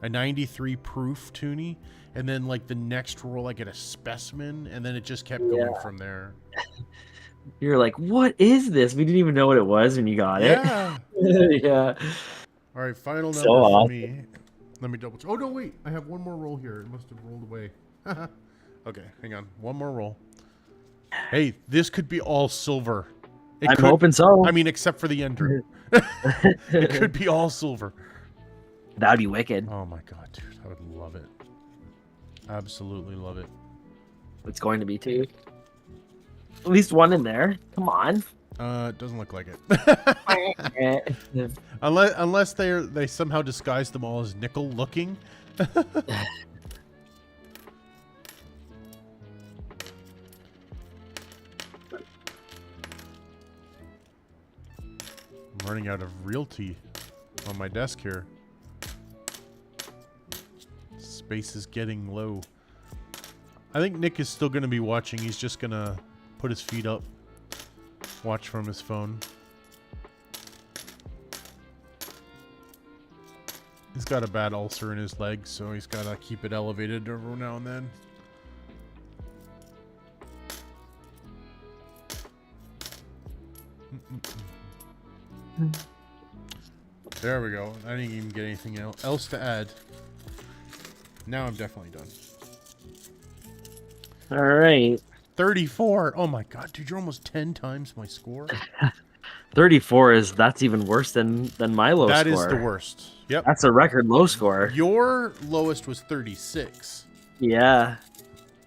a 93 proof toonie. And then like the next roll, I get a specimen, and then it just kept going from there. You're like, what is this? We didn't even know what it was when you got it. Yeah. All right, final number So for awesome. me. Let me double check. Oh, no, wait. I have one more roll here. It must have rolled away. Okay, hang on. One more roll. Hey, this could be all silver. I'm hoping so. I mean, except for the ender. It could be all silver. That'd be wicked. Oh, my God, dude. I would love it. Absolutely love it. It's going to be too. At least one in there. Come on. It doesn't look like it. Unless they somehow disguise them all as nickel looking. I'm running out of realty on my desk here. Space is getting low. I think Nick is still going to be watching. He's just going to put his feet up. Watch from his phone. He's got a bad ulcer in his leg, so he's got to keep it elevated every now and then. There we go. I didn't even get anything else to add. Now I'm definitely done. All right. 34. Oh my god, dude, you're almost 10 times my score. 34 that's even worse than my low score. That is the worst. Yep. That's a record low score. Your lowest was 36. Yeah.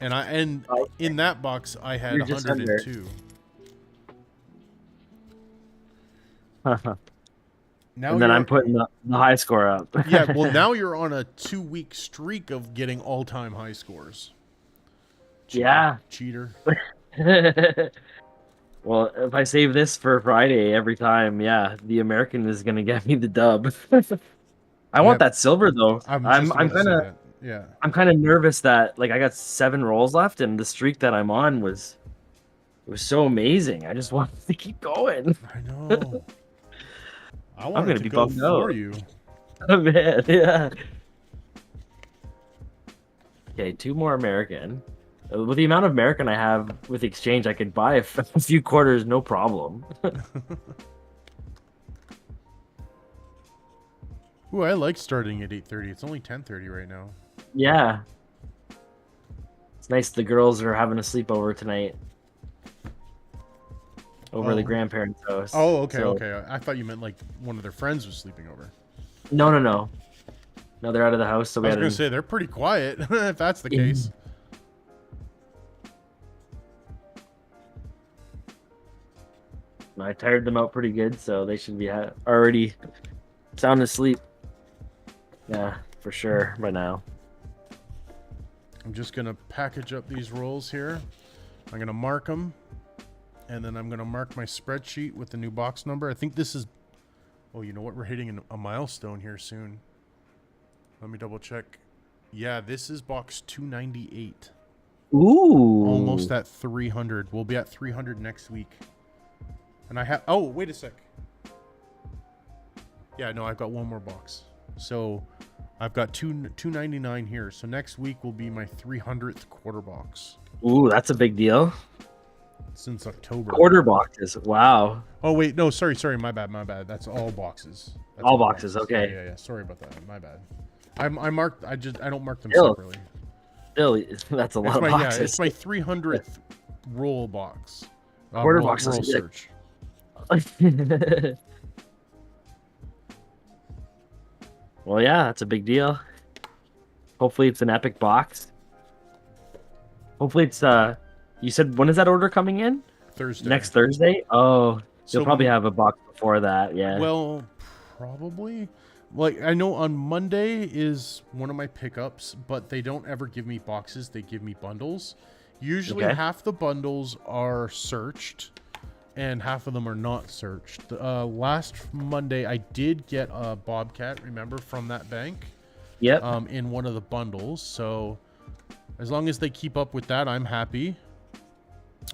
And in that box I had 102. Now and then I'm putting the high score up. Yeah, well now you're on a 2-week streak of getting all-time high scores. Yeah. Cheater. Well, if I save this for Friday every time, yeah, the American is gonna get me the dub. I want that silver though. I'm kind of nervous that like I got 7 rolls left, and the streak that I'm on was so amazing. I just want to keep going. I know. I'm gonna be go bummed for out. you. Oh, man, yeah. Okay, 2 more American. With the amount of American I have with the exchange, I could buy a few quarters, no problem. Ooh, I like starting at 8:30. It's only 10:30 right now. Yeah. It's nice the girls are having a sleepover tonight. Over the grandparents' house. Oh, okay, So- okay. I thought you meant like one of their friends was sleeping over. No. No, they're out of the house, so I was going to say, they're pretty quiet, if that's the case. I tired them out pretty good, so they should be already sound asleep. Yeah, for sure, by now. I'm just going to package up these rolls here. I'm going to mark them. And then I'm going to mark my spreadsheet with the new box number. I think this is... Oh, you know what? We're hitting a milestone here soon. Let me double check. Yeah, this is box 298. Ooh. Almost at 300. We'll be at 300 next week. And I have... Oh, wait a sec. Yeah, no, I've got one more box. So I've got 299 here. So next week will be my 300th quarter box. Ooh, that's a big deal. Since October. Quarter boxes. Wow. Oh, wait. No, sorry. My bad. That's all boxes. That's all boxes. Okay. Yeah. Sorry about that. My bad. I marked... I don't mark them Still. separately. Still, that's a lot of boxes. Yeah, it's my 300th roll box. Quarter roll boxes. search. Well, yeah, that's a big deal. Hopefully it's an epic box. Hopefully it's you said when is that order coming in? Thursday. Next Thursday? Oh, you'll So- probably have a box before that, yeah. Well, probably. Like, I know on Monday is one of my pickups, but they don't ever give me boxes. They give me bundles. Usually Okay. half the bundles are searched and half of them are not searched. Last Monday, I did get a Bobcat, remember, from that bank Yep. in one of the bundles. So as long as they keep up with that, I'm happy.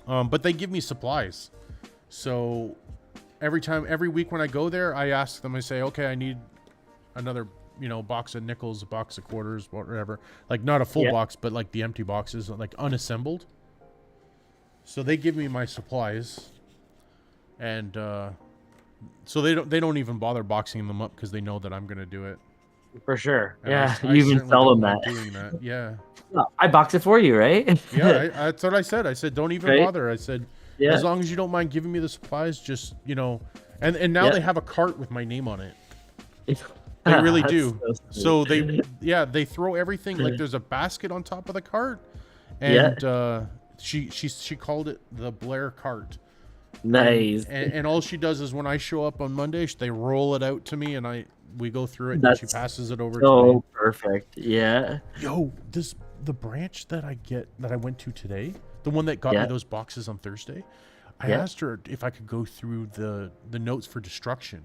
But they give me supplies. So every week when I go there, I ask them, I say, okay, I need another, box of nickels, a box of quarters, whatever. Like not a full box, but like the empty boxes, like unassembled. So they give me my supplies, and so they don't even bother boxing them up because they know that I'm gonna do it. For sure. And Yeah, I you even certainly tell don't them mind that. doing that. Yeah, I box it for you, right? yeah. That's what I said. I said don't even Right? bother. I said Yeah. as long as you don't mind giving me the supplies, just and now Yeah. they have a cart with my name on it. They really That's do. so So sweet. they throw everything, like there's a basket on top of the cart, and she called it the Blair cart. Nice. And all she does is when I show up on Monday, they roll it out to me, and we go through it, and she That's passes it over to So me. perfect. Yeah. Yo, the branch that I went to today, the one that got me those boxes on Thursday, I asked her if I could go through the notes for destruction.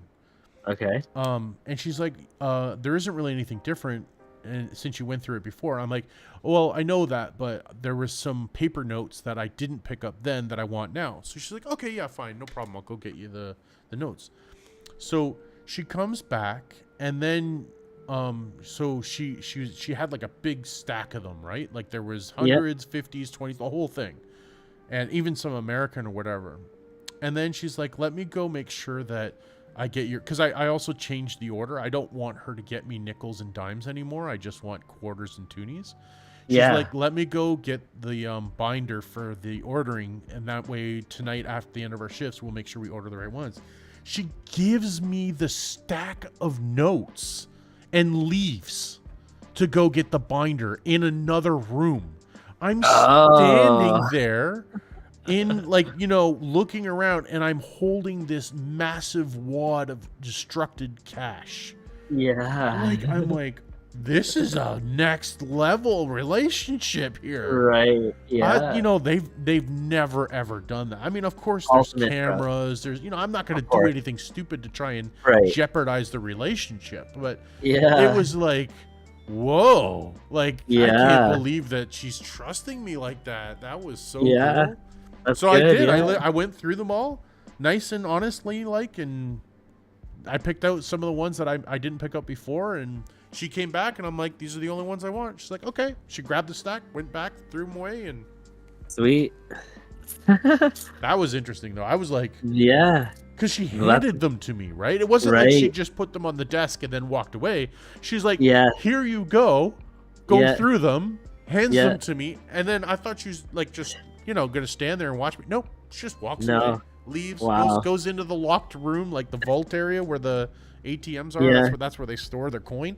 Okay. And she's like, there isn't really anything different, and since you went through it before. I'm like, well, I know that, but there was some paper notes that I didn't pick up then that I want now. So she's like, okay, yeah, fine, no problem. I'll go get you the notes. So she comes back, and then so she had like a big stack of them, right? Like there was hundreds, 50s, 20s, the whole thing, and even some American or whatever. And then she's like, let me go make sure that I get your, because I also changed the order. I don't want her to get me nickels and dimes anymore. I just want quarters and toonies. She's like, let me go get the binder for the ordering, and that way tonight after the end of our shifts, we'll make sure we order the right ones. She gives me the stack of notes and leaves to go get the binder in another room. I'm standing there in looking around, and I'm holding this massive wad of destructed cash. Yeah. I'm like, this is a next level relationship here. Right. Yeah. They've never ever done that. I mean, of course there's Ultimate cameras, there's I'm not going to Of do course. anything stupid to try and Right. jeopardize the relationship, but Yeah. it was like, whoa, like I Yeah. can't believe that she's trusting me like that. That was so Yeah. cool. That's So I good, did. yeah. I went through them all, nice and honestly, and I picked out some of the ones that I didn't pick up before. And she came back, and I'm like, these are the only ones I want. She's like, okay. She grabbed the stack, went back, threw them away, and Sweet. that was interesting though. I was like, Yeah. because she Well, that's- handed them to me, right? It wasn't like she Right. just put them on the desk and then walked away. She's like, Yeah. here you go, Yeah. through them, hands Yeah. them to me, and then I thought she was like just gonna stand there and watch me. Nope, she just walks No. away, leaves, Wow. goes into the locked room, like the vault area where the ATMs are. Yeah. That's where they store their coin.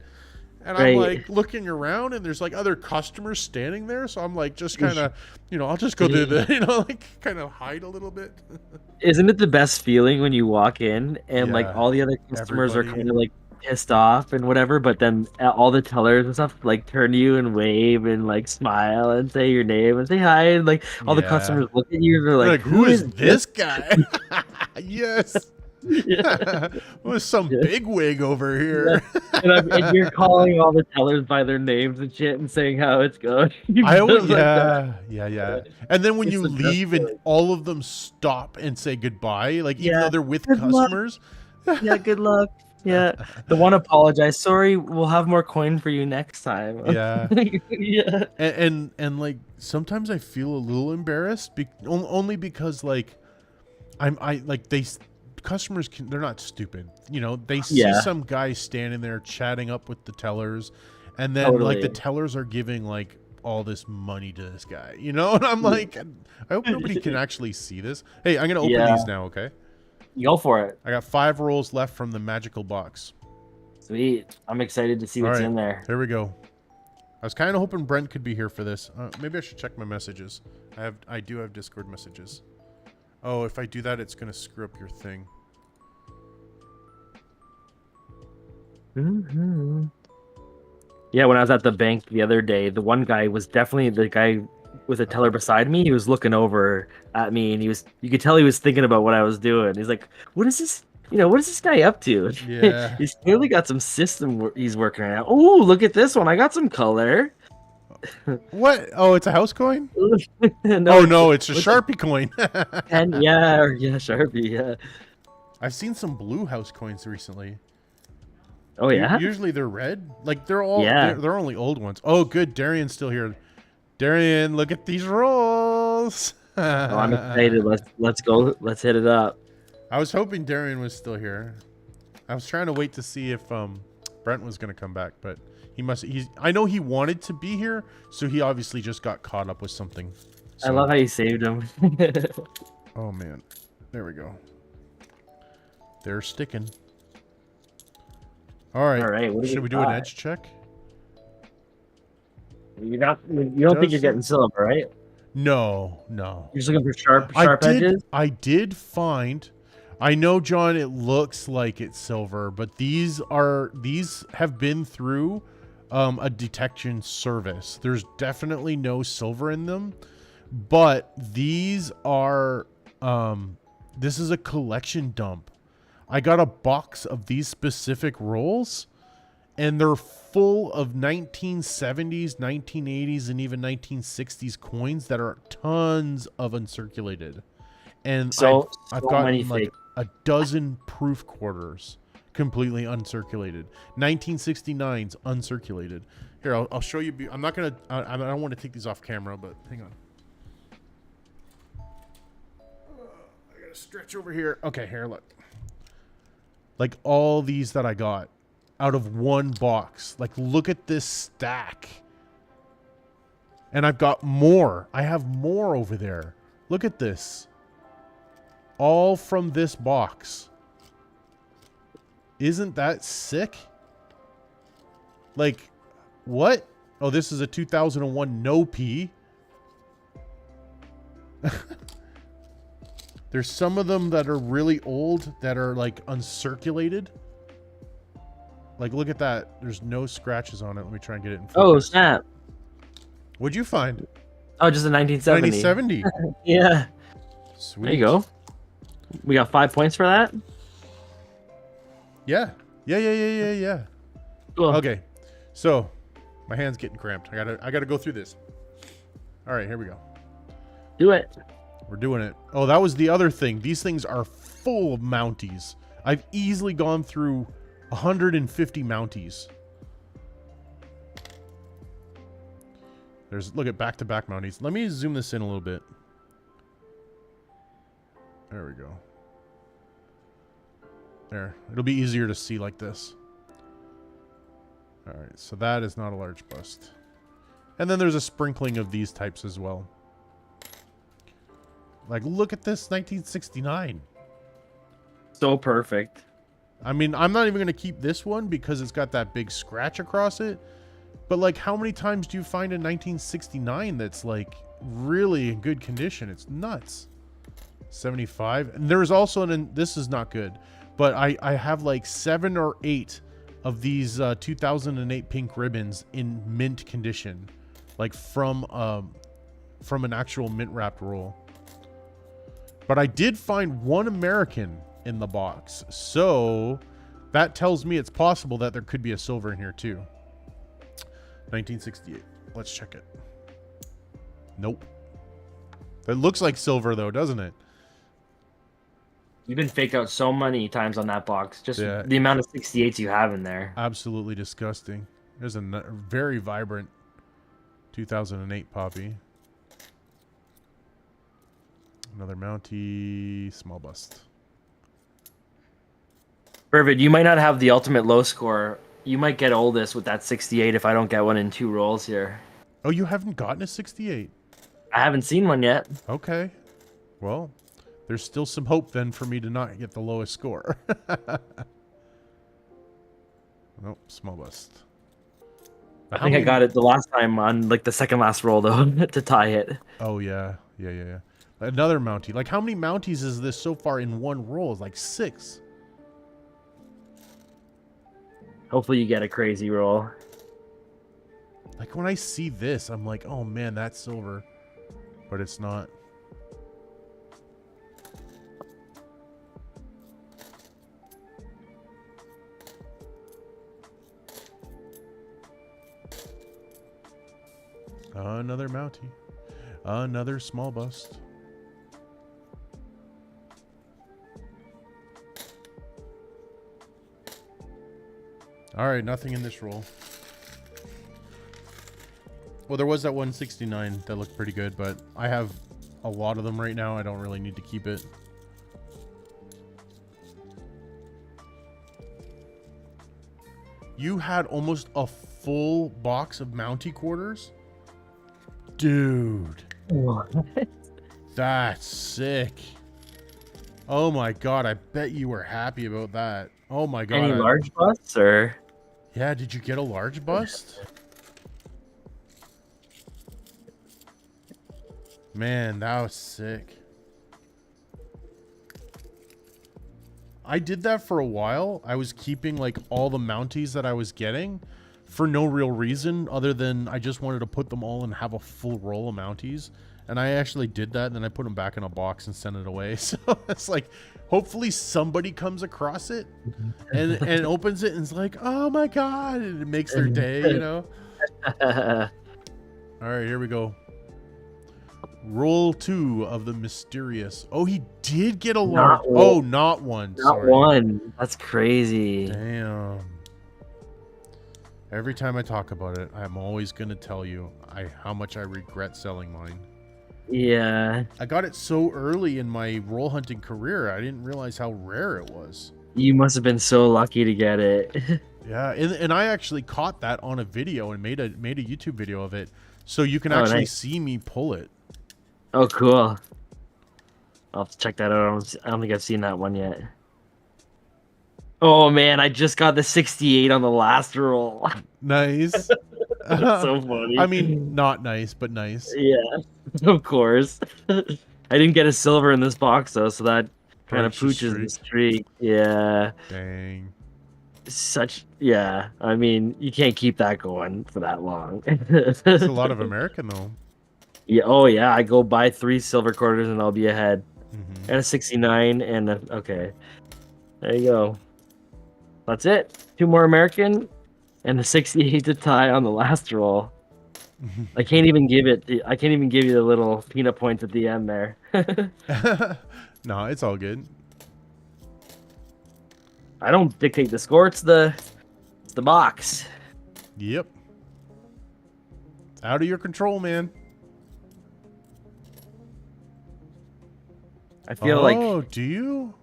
And Right. I'm like looking around, and there's like other customers standing there, so I'm like just kind of, I'll just go do the, like kind of hide a little bit. Isn't it the best feeling when you walk in and like Yeah. all the other customers are Everybody. kind of like pissed off and whatever, but then all the tellers and stuff like turn to you and wave and like smile and say your name and say hi, and like all the Yeah. customers look at you and they're They're like, like, who is this? this guy? Yes. Yeah. Was some Yeah. bigwig over here. And you're calling all the tellers by their names and shit and saying how it's going. I always, Just like that. yeah. And then when It's you the best leave and feeling. all of them stop and say goodbye, like even Yeah. though they're with Good luck. customers. Yeah, good luck. Yeah. The one apologized. Sorry, we'll have more coin for you next time. Yeah. Yeah. And like sometimes I feel a little embarrassed only because like customers they're not stupid, you know, they see Yeah. some guy standing there chatting up with the tellers, and then like the Totally. tellers are giving like all this money to this guy, you know, and I'm like, I hope nobody can actually see this. Hey, I'm gonna open Yeah. these now. Okay, Go for it. I got 5 rolls left from the magical box. Sweet. I'm excited to see All what's right, in there. here we go. I was kind of hoping Brent could be here for this. Maybe I should check my messages. I do have Discord messages. Oh, if I do that, it's gonna screw up your thing. Mhm. Yeah, when I was at the bank the other day, the one guy was definitely the guy with a teller beside me. He was looking over at me, and you could tell he was thinking about what I was doing. He's like, "What is this? What is this guy up to?" Yeah. He's clearly got some system he's working on. Oh, look at this one! I got some color. What? Oh, it's a house coin? No, Oh no, it's a what's Sharpie coin. yeah, Sharpie, yeah. I've seen some blue house coins recently. Oh yeah, Usually they're red. Like they're all Yeah. they're only old ones. Oh, good. Darian's still here. Darian, look at these rolls. oh, I'm excited. Let's go. Let's hit it up. I was hoping Darian was still here. I was trying to wait to see if Brent was gonna come back, but I know he wanted to be here, so he obviously just got caught up with something. I So- love how you saved him. Oh man. There we go. They're sticking. All right. All right, what do Should we we do an got? edge check? You don't think you're getting silver, right? No. You're just looking for sharp edges. I did find. I know, John. It looks like it's silver, but these have been through a detection service. There's definitely no silver in them, but these are. This is a collection dump. I got a box of these specific rolls, and they're full of 1970s, 1980s, and even 1960s coins that are tons of uncirculated. And So I've many gotten like fake. a dozen proof quarters completely uncirculated. 1969s uncirculated. Here, I'll show you. I'm not gonna. I don't want to take these off camera, but hang on. I gotta stretch over here. Okay, here, look. Like all these that I got out of one box. Like, look at this stack. And I've got more. I have more over there. Look at this. All from this box. Isn't that sick? Like, what? Oh, this is a 2001 no P. There's some of them that are really old that are like uncirculated. Like, look at that. There's no scratches on it. Let me try and get it in Oh focus. snap! What'd you find? Oh, just a 1970. 1970. Yeah. Sweet. There you go. We got 5 points for that. Yeah. Yeah. Cool. Okay. So, my hand's getting cramped. I gotta go through this. All right, here we go. Do it. We're doing it. Oh, that was the other thing. These things are full of mounties. I've easily gone through 150 mounties. Look at back-to-back mounties. Let me zoom this in a little bit. There we go. There. It'll be easier to see like this. All right, so that is not a large bust. And then there's a sprinkling of these types as well. Like, look at this 1969. So perfect. I mean, I'm not even going to keep this one because it's got that big scratch across it. But, like, how many times do you find a 1969 that's, like, really in good condition? It's nuts. 75. And there's also, this is not good, but I have, like, 7 or 8 of these 2008 pink ribbons in mint condition, like from an actual mint wrapped roll. But I did find one American in the box, so that tells me it's possible that there could be a silver in here too. 1968. Let's check it. Nope. It looks like silver though, doesn't it? You've been faked out so many times on that box. Just Yeah. the amount of 68s you have in there. Absolutely disgusting. There's a very vibrant 2008 poppy. Another Mountie, small bust. Fervid, you might not have the ultimate low score. You might get oldest with that 68 if I don't get one in 2 rolls here. Oh, you haven't gotten a 68? I haven't seen one yet. Okay. Well, there's still some hope then for me to not get the lowest score. Nope, small bust. I think I got it the last time on like the second last roll though to tie it. Oh yeah. Another Mountie. Like how many Mounties is this so far in one roll? It's like 6. Hopefully you get a crazy roll. Like when I see this, I'm like, oh man, that's silver. But it's not. Another Mountie. Another small bust. All right, nothing in this roll. Well, there was that 169 that looked pretty good, but I have a lot of them right now. I don't really need to keep it. You had almost a full box of Mountie quarters? Dude. What? That's sick. Oh my god, I bet you were happy about that. Oh my god. Any large busts or? Yeah, did you get a large bust? Man, that was sick. I did that for a while. I was keeping like all the Mounties that I was getting for no real reason other than I just wanted to put them all and have a full roll of Mounties. And I actually did that, and then I put them back in a box and sent it away. So it's like, hopefully somebody comes across it and opens it and is like, oh my god, and it makes their day, you know? All right, here we go. Roll 2 of the mysterious. Oh, he did get a large. Oh, not one. Not Sorry. one. That's crazy. Damn. Every time I talk about it, I'm always going to tell you how much I regret selling mine. Yeah. I got it so early in my roll hunting career, I didn't realize how rare it was. You must have been so lucky to get it. Yeah, and I actually caught that on a video and made a YouTube video of it, so you can actually see me pull it. Oh, cool. I'll have to check that out. I don't think I've seen that one yet. Oh man, I just got the 68 on the last roll. Nice. That's so funny. I mean, not nice, but nice. Yeah, of course. I didn't get a silver in this box though, so that kind of pooches the streak. Yeah. Dang. Yeah. I mean, you can't keep that going for that long. It's a lot of American though. Yeah. Oh yeah. I go buy 3 silver quarters and I'll be ahead. Mm-hmm. And a 69 and a, okay. There you go. That's it. 2 more American and the 68 to tie on the last roll. I can't even give you the little peanut points at the end there. No, it's all good. I don't dictate the score. It's the box. Yep. It's out of your control, man. I feel like. Oh, do you?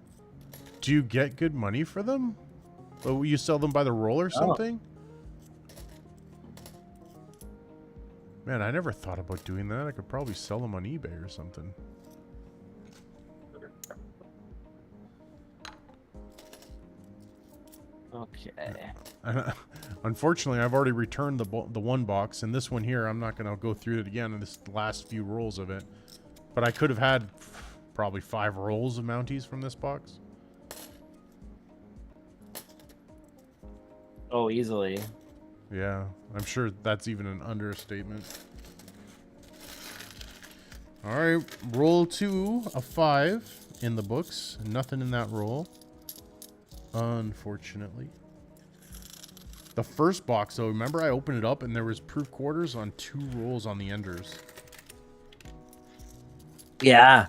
Do you get good money for them? Oh, you sell them by the roll or something? Man, I never thought about doing that. I could probably sell them on eBay or something. Okay. Unfortunately, I've already returned the one box, and this one here, I'm not going to go through it again in this last few rolls of it. But I could have had probably 5 rolls of Mounties from this box. Oh, easily. Yeah, I'm sure that's even an understatement. All right, roll 2, a 5 in the books. Nothing in that roll, unfortunately. The first box, though, remember I opened it up and there was proof quarters on 2 rolls on the enders. Yeah.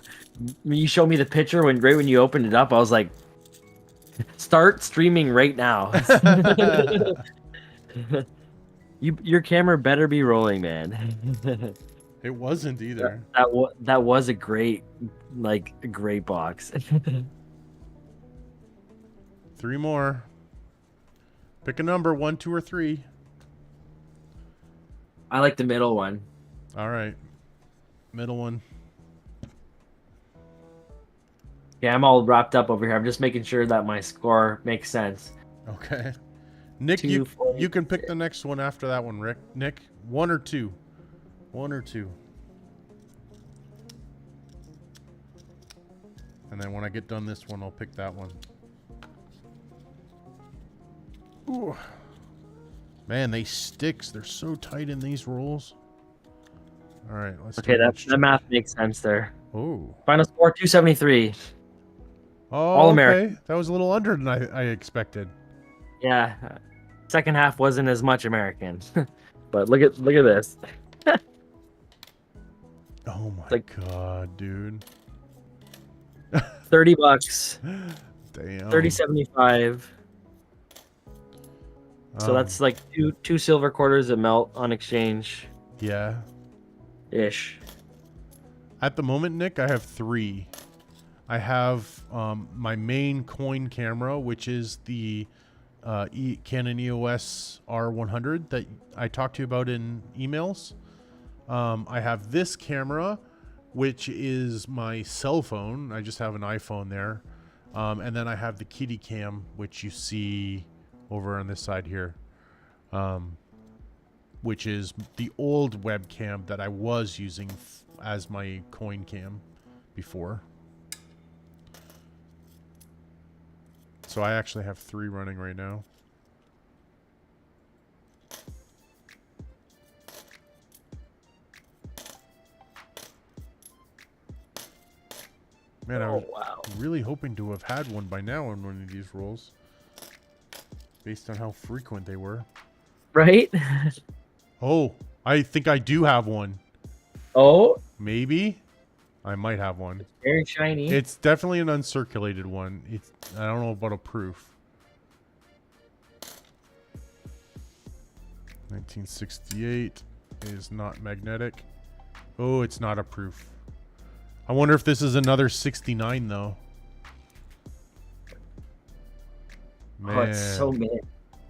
You showed me the picture right when you opened it up. I was like, start streaming right now. Your camera better be rolling, man. It wasn't either. That was a great box. 3 more. Pick a number, 1, 2, or 3. I like the middle one. All right. Middle one. Yeah, I'm all wrapped up over here. I'm just making sure that my score makes sense. Okay. Nick, 2, you 4, you can pick the next one after that one, Rick. Nick, 1 or 2? 1 or 2. And then when I get done this one, I'll pick that one. Ooh. Man, they sticks. They're so tight in these rolls. All right, let's Okay, do that math makes sense there. Oh. Final score 273. Oh, All okay. American. That was a little under than I expected. Yeah. Second half wasn't as much American. But look at this. Oh my god, dude. $30. Damn. 30.75. So that's like two silver quarters that melt on exchange. Yeah. Ish. At the moment, Nick, I have 3. I have my main coin camera, which is the Canon EOS R100 that I talked to you about in emails. I have this camera, which is my cell phone. I just have an iPhone there. And then I have the kitty cam, which you see over on this side here, which is the old webcam that I was using as my coin cam before. So I actually have 3 running right now. Man, I was really hoping to have had one by now on one of these rolls, based on how frequent they were. Right? Oh, I think I do have one. Oh, Maybe. I might have one. very shiny. It's definitely an uncirculated one. I don't know about a proof. 1968 is not magnetic. Oh, it's not a proof. I wonder if this is another 69 though. Man, Oh, it's so mid.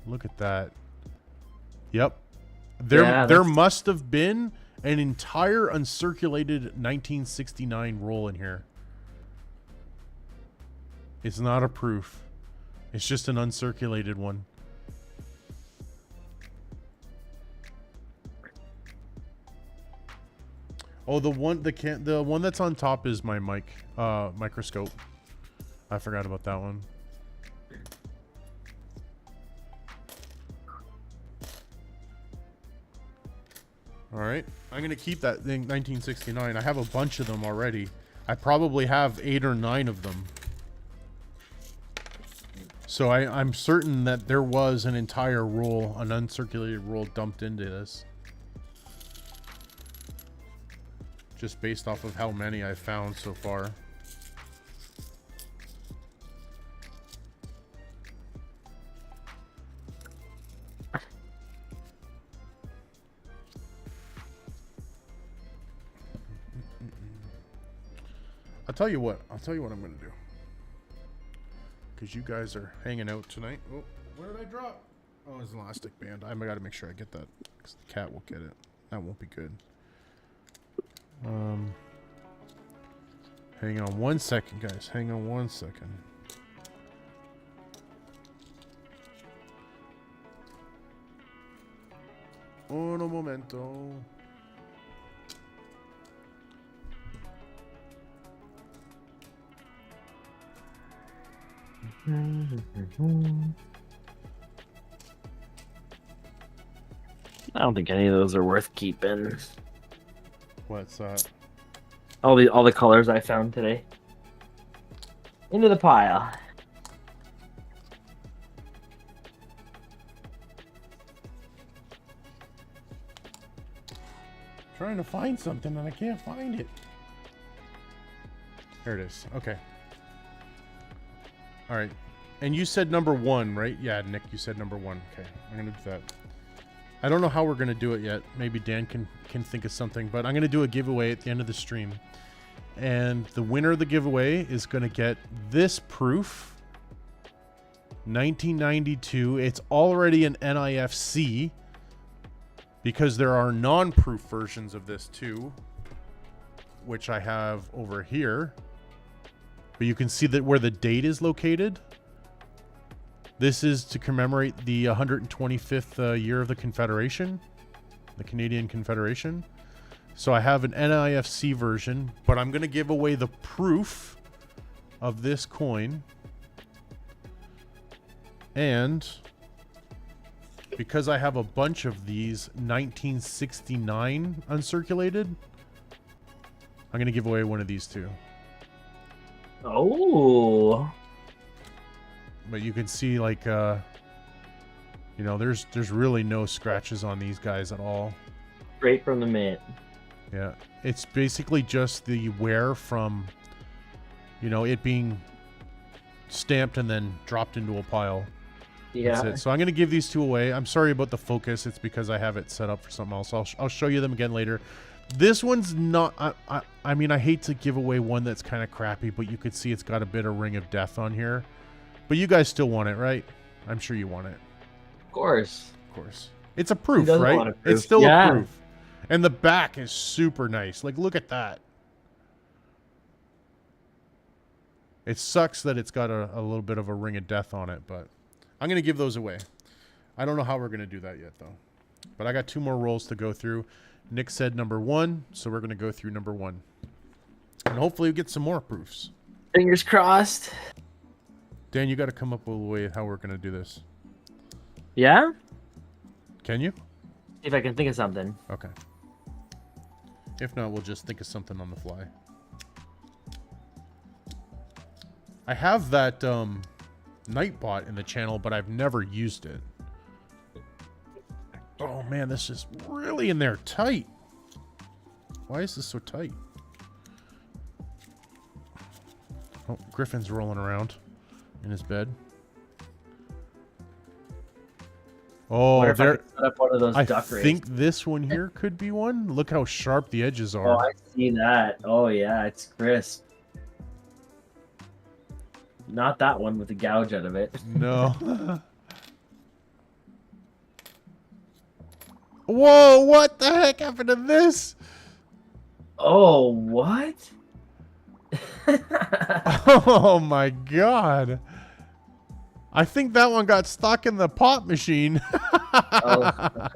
look at that. Yep. There must have been an entire uncirculated 1969 roll in here. It's not a proof. It's just an uncirculated one. Oh, the one that's on top is my microscope. I forgot about that one. All right, I'm gonna keep that thing 1969. I have a bunch of them already. I probably have 8 or 9 of them. So I'm certain that there was an entire roll, an uncirculated roll dumped into this. Just based off of how many I've found so far. I'll tell you what I'm gonna do. Because you guys are hanging out tonight. Oh, where did I drop? Oh, it's an elastic band. I gotta make sure I get that, because the cat will get it. That won't be good. Hang on 1 second, guys. Hang on 1 second. Uno momento. don't think any of those are worth keeping. What's that? All the colors I found today. Into the pile. Trying to find something and I can't find it. There it is. Okay. All right. And you said number 1, right? Yeah, Nick, you said number 1. Okay, I'm gonna do that. I don't know how we're gonna do it yet. Maybe Dan can think of something, but I'm gonna do a giveaway at the end of the stream. And the winner of the giveaway is gonna get this proof. 1992. It's already an NIFC because there are non-proof versions of this too, which I have over here. But you can see that where the date is located. This is to commemorate the 125th year of the Confederation, the Canadian Confederation. So I have an NIFC version, but I'm going to give away the proof of this coin. And because I have a bunch of these 1969 uncirculated, I'm going to give away one of these too. Oh. But you can see, like, you know, there's really no scratches on these guys at all. Straight from the mint. Yeah. It's basically just the wear from, you know, it being stamped and then dropped into a pile. Yeah. That's it. So I'm going to give these two away. I'm sorry about the focus. It's because I have it set up for something else. I'll show you them again later. This one's not... I mean, I hate to give away one that's kind of crappy, but you could see it's got a bit of Ring of Death on here. But you guys still want it, right? I'm sure you want it. Of course. Of course. It's a proof, Who doesn't right? want a proof? It's still Yeah. a proof. And the back is super nice. Like, look at that. It sucks that it's got a little bit of a Ring of Death on it, but I'm going to give those away. I don't know how we're going to do that yet, though. But I got 2 more rolls to go through. Nick said number 1, so we're going to go through number 1. And hopefully we get some more proofs. Fingers crossed. Dan, you got to come up with a way how we're going to do this. Yeah? Can you? See if I can think of something. Okay. If not, we'll just think of something on the fly. I have that Nightbot in the channel, but I've never used it. Oh man, this is really in there tight. Why is this so tight? Oh, Griffin's rolling around in his bed. Oh, What if I there. could set up one of those I duck rays? think this one here could be one. Look how sharp the edges are. Oh, I see that. Oh, yeah, it's crisp. Not that one with the gouge out of it. No. Whoa, what the heck happened to this? Oh, what? Oh my god. I think that one got stuck in the pop machine. Oh.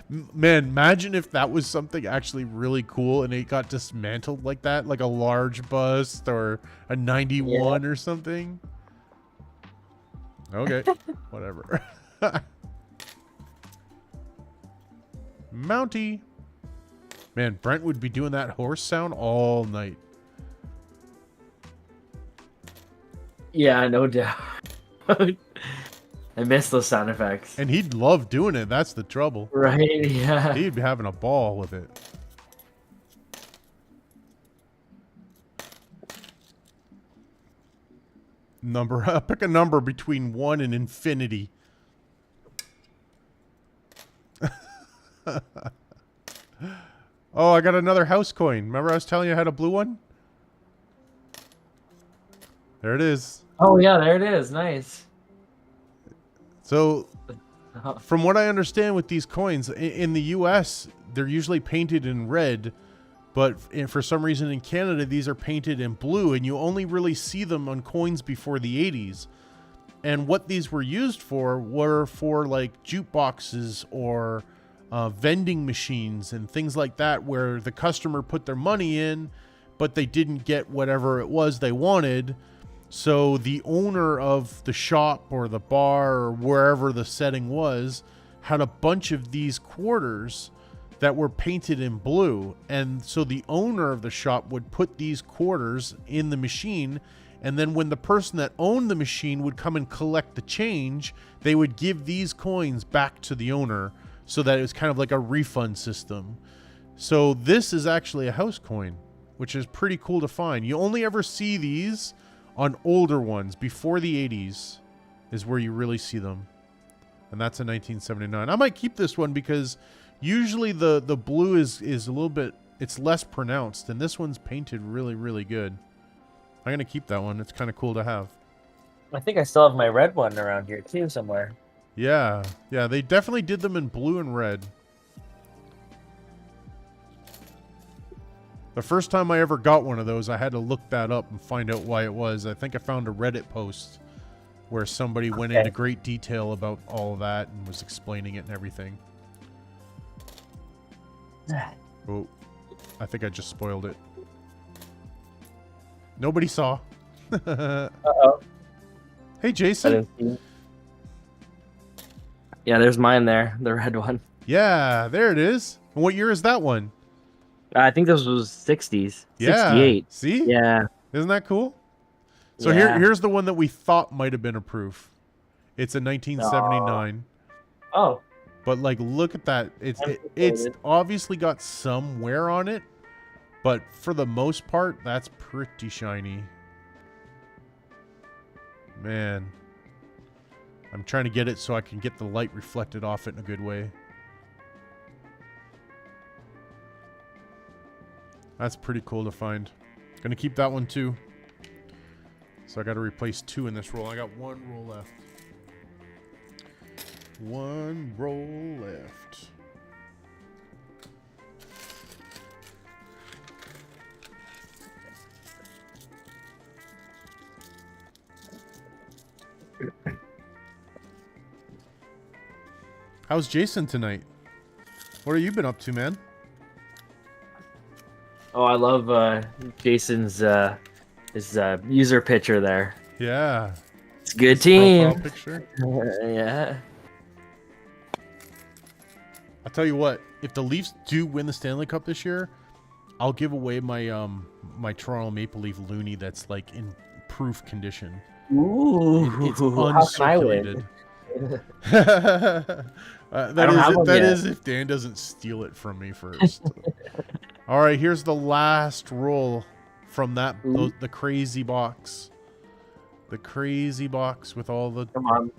Man, imagine if that was something actually really cool and it got dismantled like that, like a large bust or a 91 or something. Okay, whatever. Mountie. Man, Brent would be doing that horse sound all night. Yeah, no doubt. I miss those sound effects. And he'd love doing it. That's the trouble. Right, yeah. He'd be having a ball with it. Pick a number between 1 and infinity. Oh, I got another house coin. Remember I was telling you I had a blue one? There it is. Oh, yeah, there it is. Nice. So, from what I understand with these coins, in the US, they're usually painted in red, but for some reason in Canada, these are painted in blue, and you only really see them on coins before the 80s. And what these were used for were for like jukeboxes or vending machines and things like that, where the customer put their money in, but they didn't get whatever it was they wanted. So the owner of the shop or the bar or wherever the setting was had a bunch of these quarters that were painted in blue. And so the owner of the shop would put these quarters in the machine. And then when the person that owned the machine would come and collect the change, they would give these coins back to the owner so that it was kind of like a refund system. So this is actually a house coin, which is pretty cool to find. You only ever see these on older ones. Before the 80s is where you really see them. And that's in 1979. I might keep this one because usually the blue is a little bit, it's less pronounced. And this one's painted really, really good. I'm going to keep that one. It's kind of cool to have. I think I still have my red one around here too somewhere. Yeah. Yeah, they definitely did them in blue and red. The first time I ever got one of those, I had to look that up and find out why it was. I think I found a Reddit post where somebody went into great detail about all of that and was explaining it and everything. Oh, I think I just spoiled it. Nobody saw. Uh-oh. Hey, Jason. Yeah, there's mine there, the red one. Yeah, there it is. And what year is that one? I think this was 60s. Yeah. 68. See? Yeah. Isn't that cool? So Yeah. here's the one that we thought might have been a proof. It's a 1979. Oh. But like, look at that. It's obviously got some wear on it, but for the most part, that's pretty shiny. Man. I'm trying to get it so I can get the light reflected off it in a good way. That's pretty cool to find. Gonna keep that one too. So I gotta replace 2 in this roll. I got 1 roll left. 1 roll left. How's Jason tonight? What have you been up to, man? Oh, I love Jason's his user picture there. Yeah. It's a good His team. profile picture. Yeah. I'll tell you what, if the Leafs do win the Stanley Cup this year, I'll give away my my Toronto Maple Leaf loonie that's like in proof condition. Ooh, It's how can I uncirculated. win? That is if Dan doesn't steal it from me first. All right, here's the last roll from the crazy box. The crazy box with all the... Come on.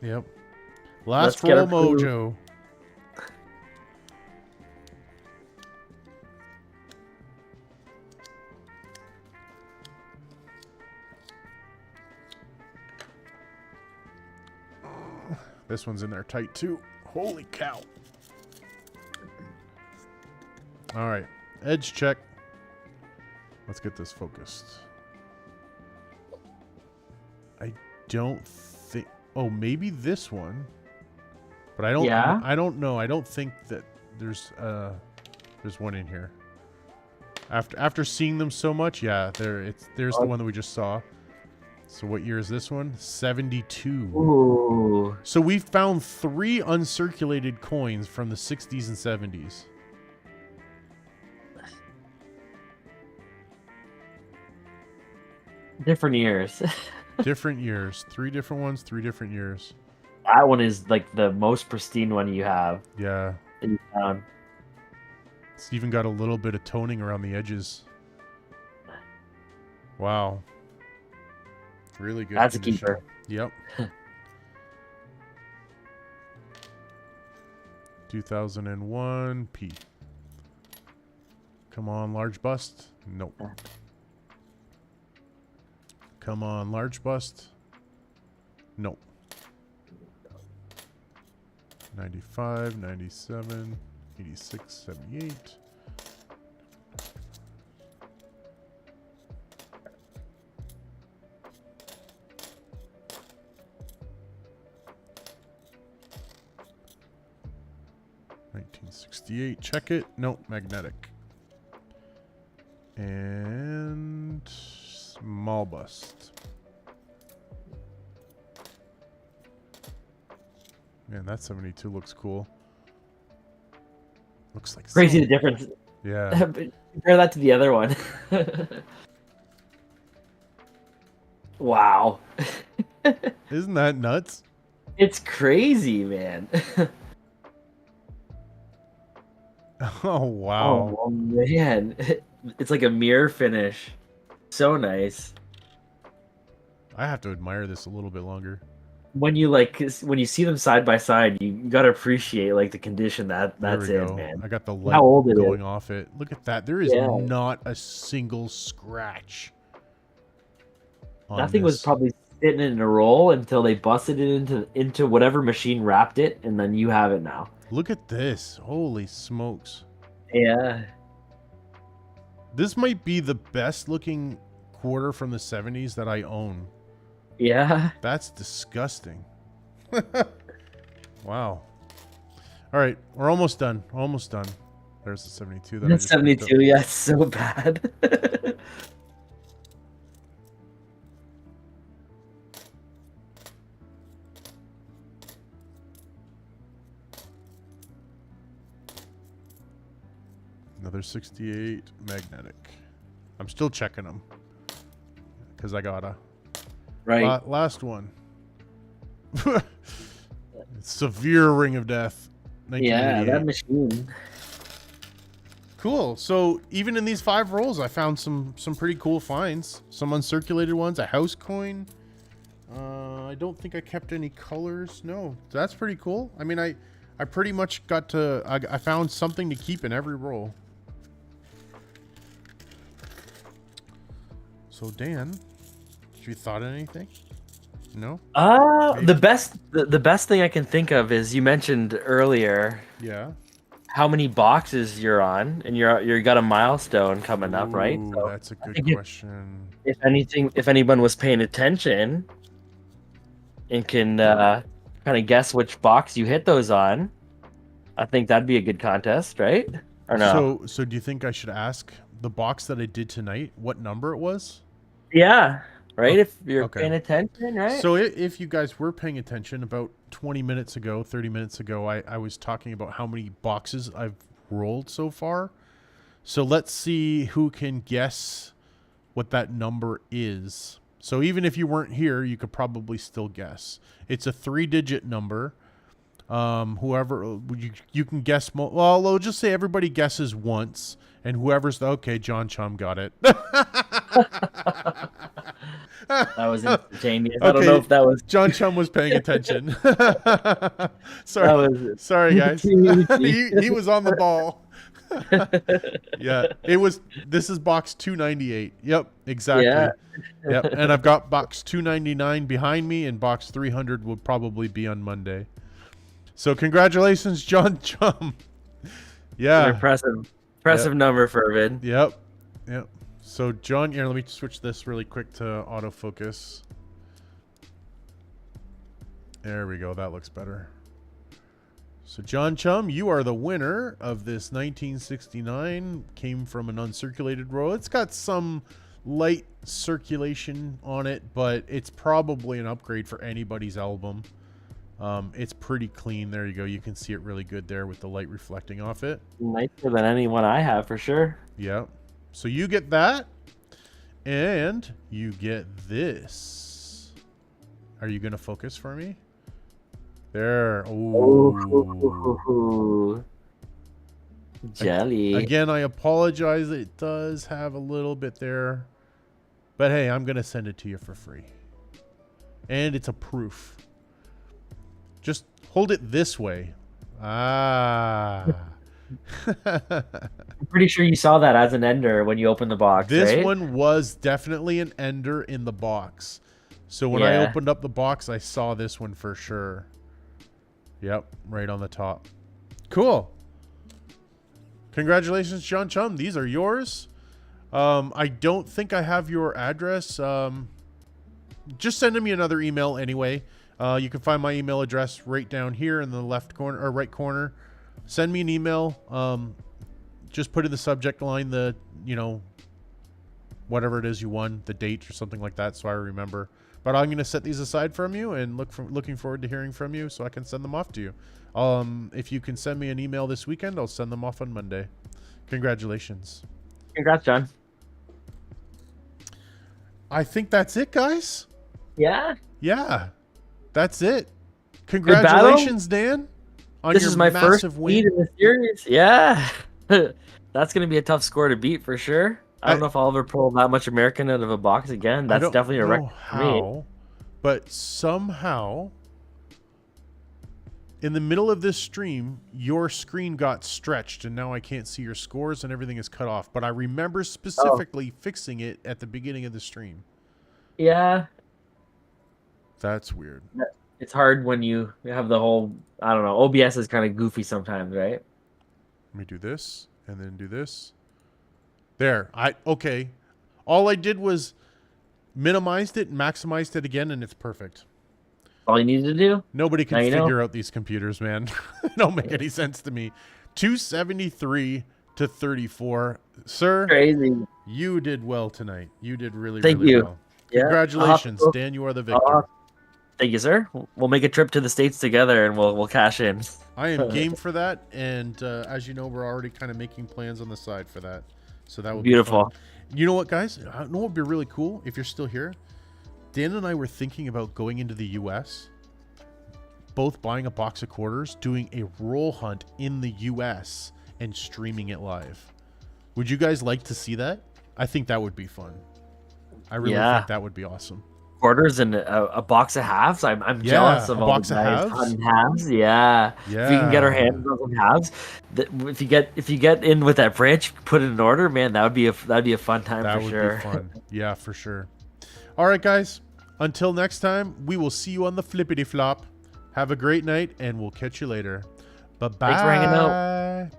Yep. Last Let's roll get a proof. mojo. This one's in there tight too. Holy cow. All right. Edge check. Let's get this focused. I don't think... Oh, maybe this one. But I don't... Yeah? I don't know. I don't think that there's one in here. After seeing them so much, yeah, there's the one that we just saw. So what year is this one? 72. Ooh. So we found 3 uncirculated coins from the 60s and 70s. Different years. Different years. 3 different ones, 3 different years. That one is like the most pristine one you have. Yeah. That you found. It's even got a little bit of toning around the edges. Wow. Really good. That's condition. a keeper. Yep. 2001 P. Come on, large bust. Nope. Come on, large bust. Nope. 95, 97, 86, 78. $1968. Check it. Nope. Magnetic. And small bust. Man, that 72 looks cool. Looks like Crazy so- the difference. Yeah. Compare that to the other one. Wow. Isn't that nuts? It's crazy, man. Oh, wow. Oh man. It's like a mirror finish. So nice. I have to admire this a little bit longer. When you when you see them side by side, you gotta appreciate like the condition There that's we in, go. man. I got the How light old it going is. off it. Look at that. There is Yeah. not a single scratch on That thing was this. probably sitting in a roll until they busted it into whatever machine wrapped it, and then you have it now. Look at this. Holy smokes. Yeah. This might be the best looking quarter from the 70s that I own. Yeah. That's disgusting. Wow. All right, we're almost done. Almost done. There's the 72 that I That's just picked up. 72, yeah, it's so bad. Another 68 magnetic. I'm still checking them because I gotta. Right. Last one. Severe Ring of Death. Yeah, 1988. that machine. Cool. So even in these 5 rolls, I found some pretty cool finds. Some uncirculated ones, a house coin. I don't think I kept any colors. No, that's pretty cool. I mean, I pretty much got to. I found something to keep in every roll. So Dan, have you thought of anything? No. The best thing I can think of is you mentioned earlier Yeah. how many boxes you're on, and you got a milestone coming up, right? Ooh, So that's a good think question. if anyone was paying attention and can kind of guess which box you hit those on, I think that'd be a good contest, right? Or no? So do you think I should ask the box that I did tonight what number it was? Yeah, right. If you're okay. paying attention, right? So if you guys were paying attention, about 20 minutes ago, 30 minutes ago, I was talking about how many boxes I've rolled so far. So let's see who can guess what that number is. So even if you weren't here, you could probably still guess. It's a 3-digit number. Whoever you can guess. Well, we'll just say everybody guesses once, and whoever's okay. John Chum got it. That was instantaneous. I don't know if that was. John Chum was paying attention. Sorry, sorry guys. he was on the ball. Yeah, this is box 298. Yep, exactly. Yeah. Yep, and I've got box 299 behind me, and box 300 will probably be on Monday. So congratulations, John Chum. Yeah. An impressive number, Fervid. Yep. So John, here, let me switch this really quick to autofocus. There we go. That looks better. So John Chum, you are the winner of this 1969. Came from an uncirculated roll. It's got some light circulation on it, but it's probably an upgrade for anybody's album. It's pretty clean. There you go. You can see it really good there with the light reflecting off it. Nicer than anyone I have, for sure. Yeah. So you get that, and you get this. Are you going to focus for me? There. Ooh. Jelly. Again, I apologize. It does have a little bit there. But hey, I'm going to send it to you for free. And it's a proof. Just hold it this way. Ah. I'm pretty sure you saw that as an ender when you opened the box, This right? one was definitely an ender in the box. So when I opened up the box, I saw this one for sure. Yep, right on the top. Cool. Congratulations, John Chum. These are yours. I don't think I have your address. Just send me another email anyway. You can find my email address right down here in the left corner or right corner. Send me an email. Just put in the subject line whatever it is you won, the date or something like that, so I remember. But I'm going to set these aside from you and looking forward to hearing from you so I can send them off to you. If you can send me an email this weekend, I'll send them off on Monday. Congratulations. Congrats, John. I think that's it, guys. Yeah. Yeah, that's it. Congratulations, Dan. On This your is my first massive lead in the series. Yeah. That's going to be a tough score to beat for sure. I don't know if I'll ever pull that much American out of a box again. That's definitely a record for me. But somehow, in the middle of this stream, your screen got stretched, and now I can't see your scores, and everything is cut off. But I remember specifically fixing it at the beginning of the stream. Yeah. That's weird. It's hard when you have the whole, I don't know, OBS is kind of goofy sometimes, right? Let me do this, and then do this. There. Okay. All I did was minimized it, maximized it again, and it's perfect. All you need to do? Nobody can figure out these computers, man. They don't make any sense to me. 273 to 34. Sir, crazy. You did well tonight. You did really, Thank really you. well. Yeah. Congratulations, Dan. You are the victor. Thank you, sir. We'll make a trip to the States together, and we'll cash in. I am game for that, and as you know, we're already kind of making plans on the side for that. So that would be beautiful. Fun. You know what, guys? I know what would be really cool if you're still here. Dan and I were thinking about going into the U.S., both buying a box of quarters, doing a roll hunt in the U.S., and streaming it live. Would you guys like to see that? I think that would be fun. I really think that would be awesome. Quarters and a box of halves. I'm jealous of all the guys hunting halves. Yeah. If we can get our hands on some halves, if you get in with that branch, put it in order, man. That'd be a fun time for sure. That would be fun. Yeah, for sure. All right, guys. Until next time, we will see you on the flippity flop. Have a great night, and we'll catch you later. Bye bye. Thanks for hanging out.